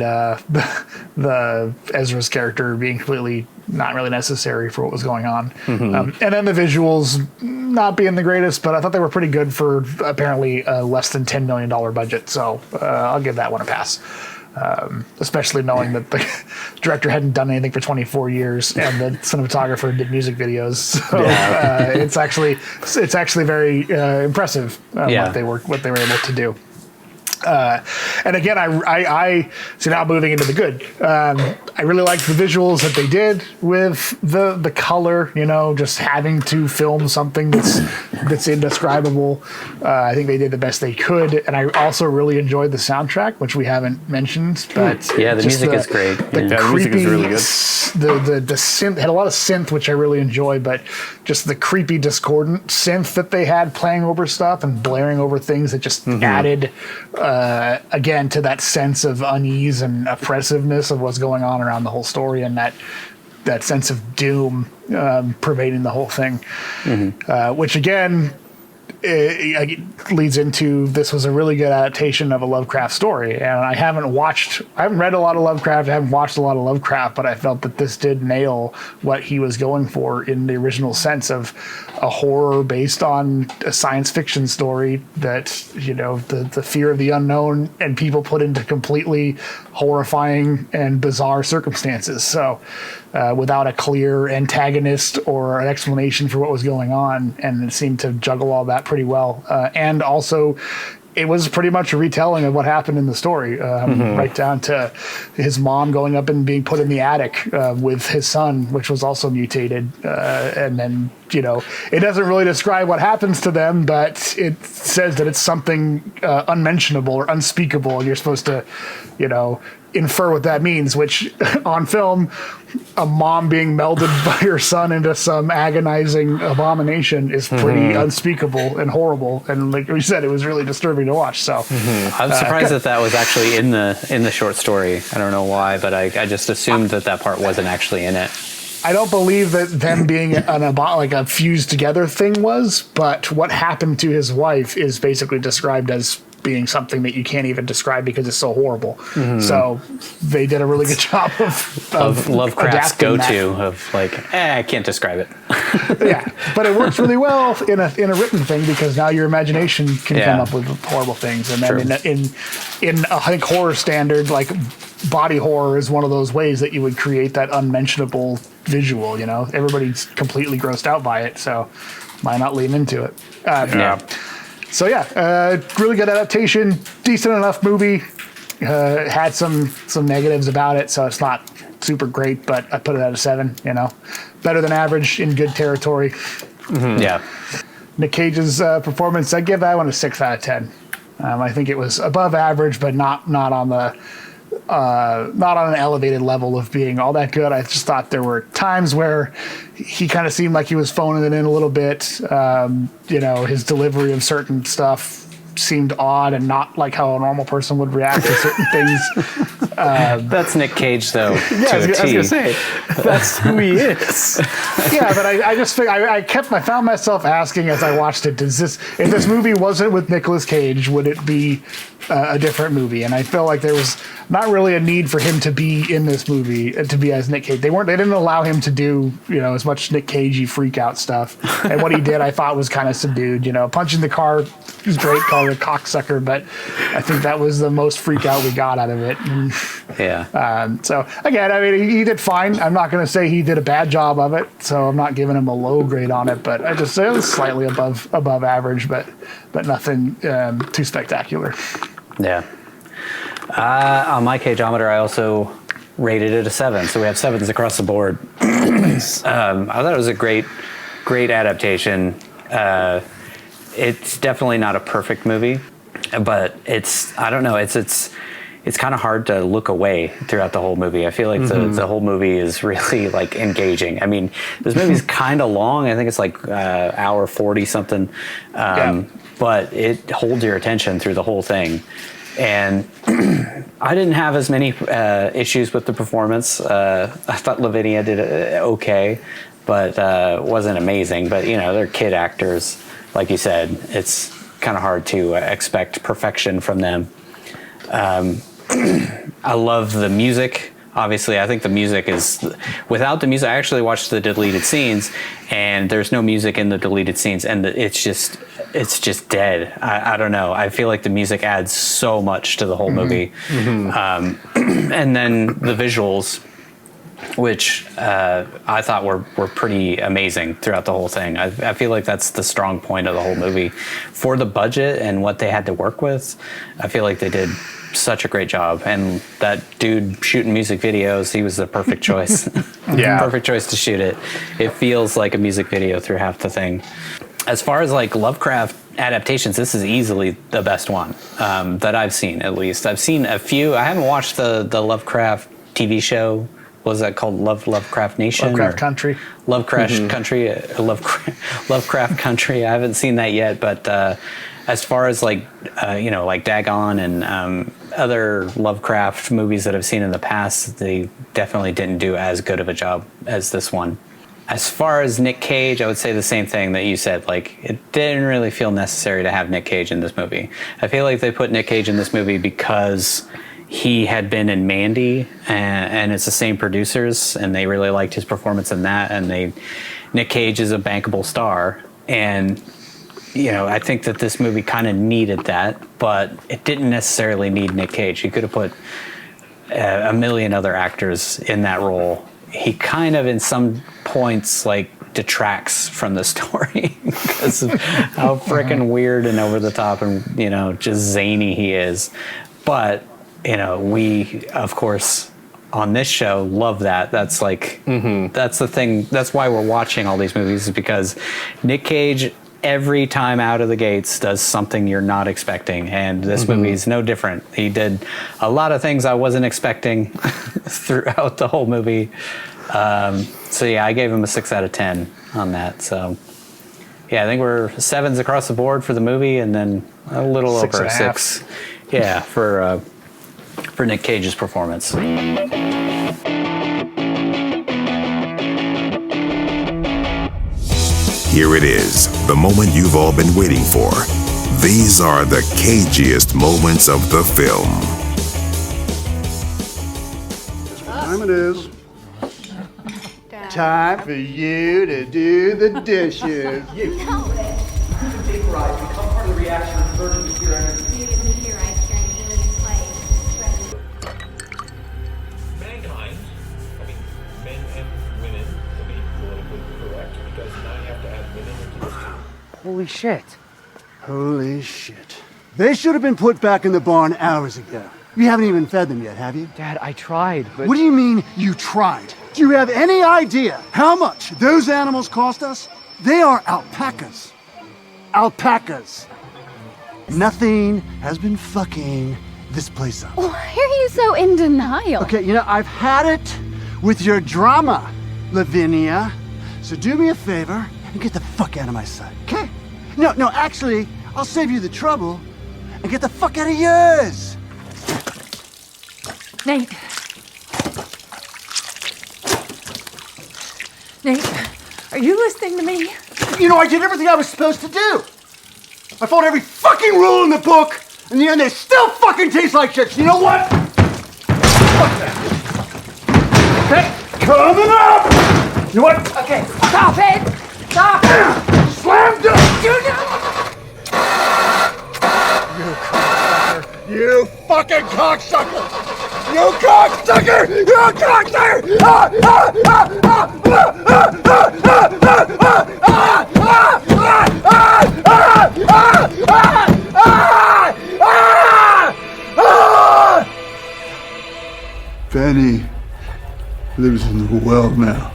S3: the Ezra's character being completely not really necessary for what was going on. And then the visuals not being the greatest, but I thought they were pretty good for apparently a less than $10 million budget. So I'll give that one a pass. Especially knowing that the director hadn't done anything for 24 years and the cinematographer did music videos. So it's actually very impressive what they were able to do. And again, I see now moving into the good. I really liked the visuals that they did with the color, just having to film something that's indescribable. I think they did the best they could, and I also really enjoyed the soundtrack, which we haven't mentioned. But
S2: yeah, the music is great.
S3: The
S5: music is really
S3: good. The synth had a lot of synth, which I really enjoy, but just the creepy discordant synth that they had playing over stuff and blaring over things that just added again to that sense of unease and oppressiveness of what's going on around the whole story, and that sense of doom pervading the whole thing, which again it leads into this was a really good adaptation of a Lovecraft story. And I haven't read a lot of Lovecraft, I haven't watched a lot of Lovecraft, but I felt that this did nail what he was going for in the original sense of a horror based on a science fiction story that, the fear of the unknown and people put into completely horrifying and bizarre circumstances. So without a clear antagonist or an explanation for what was going on, and it seemed to juggle all that pretty well. And also, it was pretty much a retelling of what happened in the story, right down to his mom going up and being put in the attic with his son, which was also mutated. And then, it doesn't really describe what happens to them, but it says that it's something unmentionable or unspeakable, and you're supposed to, infer what that means, which on film, a mom being melded by her son into some agonizing abomination is pretty unspeakable and horrible. And like we said, it was really disturbing to watch. So
S2: I'm surprised that was actually in the short story. I don't know why, but I just assumed that part wasn't actually in it.
S3: I don't believe that them being a fused together thing was, but what happened to his wife is basically described as being something that you can't even describe because it's so horrible. So they did a really good job of
S2: Lovecraft's go-to
S3: that.
S2: of I can't describe it.
S3: Yeah, but it works really well in a written thing because now your imagination can come up with horrible things. And then in I think horror standard, like body horror is one of those ways that you would create that unmentionable visual. Everybody's completely grossed out by it, so why not lean into it? So really good adaptation, decent enough movie. Had some negatives about it, so it's not super great, but I put it at a 7. Better than average, in good territory.
S2: Yeah.
S3: Nic Cage's performance, I give that one a 6 out of 10. I think it was above average, but not on an elevated level of being all that good. I just thought there were times where he kind of seemed like he was phoning it in a little bit. His delivery of certain stuff seemed odd and not like how a normal person would react to certain things.
S2: That's Nic Cage, though.
S5: Yeah, I was gonna say that's who he is.
S3: Yeah, but I just think I found myself asking as I watched it, if this movie wasn't with Nicolas Cage, would it be a different movie? And I felt like there was not really a need for him to be in this movie to be as Nic Cage. They didn't allow him to do as much Nic Cagey freak out stuff. And what he did, I thought was kind of subdued. Punching the car was great, calling a cocksucker, but I think that was the most freak out we got out of it. And, so again, I mean, he did fine. I'm not going to say he did a bad job of it, so I'm not giving him a low grade on it. But I just say it was slightly above average, but nothing too spectacular.
S2: Yeah. On my Cageometer, I also rated it a 7, so we have 7s across the board. I thought it was a great adaptation. It's definitely not a perfect movie, but it's kind of hard to look away throughout the whole movie. I feel like the whole movie is really engaging. I mean, this movie's kind of long. I think it's hour 40 something, but it holds your attention through the whole thing. And I didn't have as many issues with the performance. I thought Lavinia did okay, but wasn't amazing. But they're kid actors, like you said. It's kind of hard to expect perfection from them. I love the music. Obviously, I think the music is... Without the music, I actually watched the deleted scenes, and there's no music in the deleted scenes, and it's just dead. I don't know. I feel like the music adds so much to the whole movie. And then the visuals, which I thought were pretty amazing throughout the whole thing. I feel like that's the strong point of the whole movie. For the budget and what they had to work with, I feel like they did such a great job. And that dude shooting music videos, he was the perfect choice.
S3: Yeah.
S2: Perfect choice to shoot it. It feels like a music video through half the thing. As far as like Lovecraft adaptations, this is easily the best one that I've seen, at least. I've seen a few. I haven't watched the Lovecraft TV show. What was that called? Lovecraft Nation?
S3: Lovecraft Country.
S2: Lovecraft Country. Lovecraft Country. I haven't seen that yet, but as far as like, like Dagon and other Lovecraft movies that I've seen in the past, they definitely didn't do as good of a job as this one. As far as Nic Cage, I would say the same thing that you said. Like, it didn't really feel necessary to have Nic Cage in this movie. I feel like they put Nic Cage in this movie because he had been in Mandy, and it's the same producers, and they really liked his performance in that. And Nic Cage is a bankable star, and I think that this movie kind of needed that, but it didn't necessarily need Nic Cage. You could have put a million other actors in that role. He kind of, in some points, like detracts from the story because of how freaking weird and over the top and just zany he is. But we, of course, on this show love that. That's like that's the thing. That's why we're watching all these movies, is because Nic Cage, every time out of the gates, does something you're not expecting, and this movie is no different. He did a lot of things I wasn't expecting throughout the whole movie. So yeah, I gave him a 6 out of 10 on that. So yeah, I think we're 7s across the board for the movie, and then a little over a 6. Yeah, for Nic Cage's performance.
S1: Here it is, the moment you've all been waiting for. These are the cagiest moments of the film.
S9: What time it is? Time for you to do the dishes.
S4: You. Meteorite become part of the reaction and converted into pure energy.
S6: Meteorites during alien plague.
S10: Mankind, men and women, to be politically correct, because now you have to add women into this too.
S9: Holy shit. Holy shit. They should have been put back in the barn hours ago. You haven't even fed them yet, have you?
S8: Dad, I tried, but...
S9: What do you mean, you tried? Do you have any idea how much those animals cost us? They are alpacas. Alpacas. Nothing has been fucking this place up.
S6: Why are you so in denial?
S9: Okay, I've had it with your drama, Lavinia. So do me a favor and get the fuck out of my sight, okay? No, actually, I'll save you the trouble and get the fuck out of yours.
S6: Nate, are you listening to me?
S9: I did everything I was supposed to do. I followed every fucking rule in the book. In the end, they still fucking taste like shit. So you know what? Fuck that. Okay, coming up. You know what? Okay.
S6: Stop it! Stop!
S9: Slam dunk. You fucking cocksucker! You cocksucker! You cocksucker! Benny lives in the well now.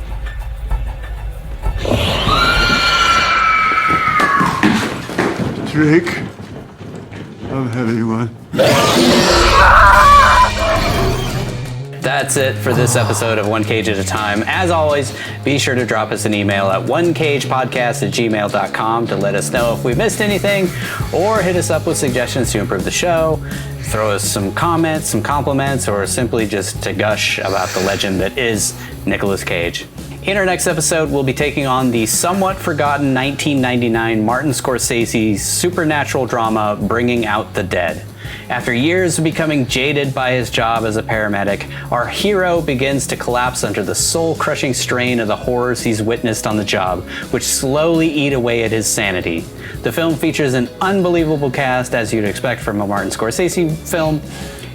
S9: Drake, I'm having one.
S2: That's it for this episode of One Cage at a Time. As always, be sure to drop us an email at onecagepodcast@gmail.com to let us know if we missed anything, or hit us up with suggestions to improve the show, throw us some comments, some compliments, or simply just to gush about the legend that is Nicolas Cage. In our next episode, we'll be taking on the somewhat forgotten 1999 Martin Scorsese supernatural drama, Bringing Out the Dead. After years of becoming jaded by his job as a paramedic, our hero begins to collapse under the soul-crushing strain of the horrors he's witnessed on the job, which slowly eat away at his sanity. The film features an unbelievable cast, as you'd expect from a Martin Scorsese film,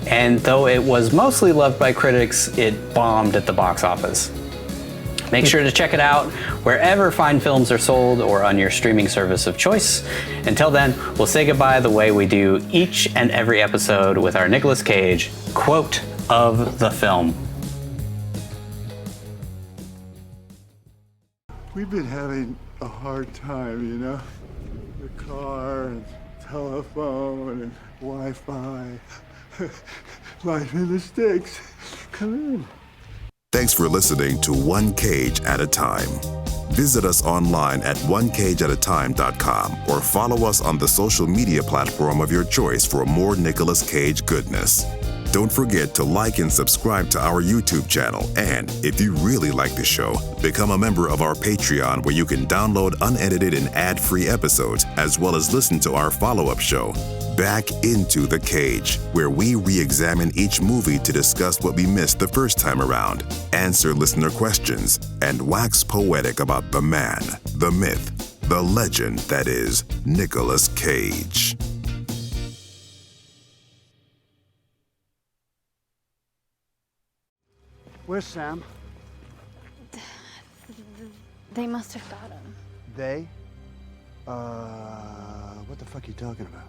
S2: and though it was mostly loved by critics, it bombed at the box office. Make sure to check it out wherever fine films are sold or on your streaming service of choice. Until then, we'll say goodbye the way we do each and every episode with our Nicolas Cage quote of the film.
S11: We've been having a hard time, you know? The car and telephone and Wi-Fi. Life in the sticks. Come in.
S1: Thanks for listening to One Cage at a Time. Visit us online at onecageatatime.com or follow us on the social media platform of your choice for more Nicolas Cage goodness. Don't forget to like and subscribe to our YouTube channel, and if you really like the show, become a member of our Patreon where you can download unedited and ad-free episodes as well as listen to our follow-up show, Back into the Cage, where we re-examine each movie to discuss what we missed the first time around, answer listener questions, and wax poetic about the man, the myth, the legend that is Nicolas Cage.
S9: Where's Sam?
S6: They must have got him.
S9: They? What the fuck are you talking about?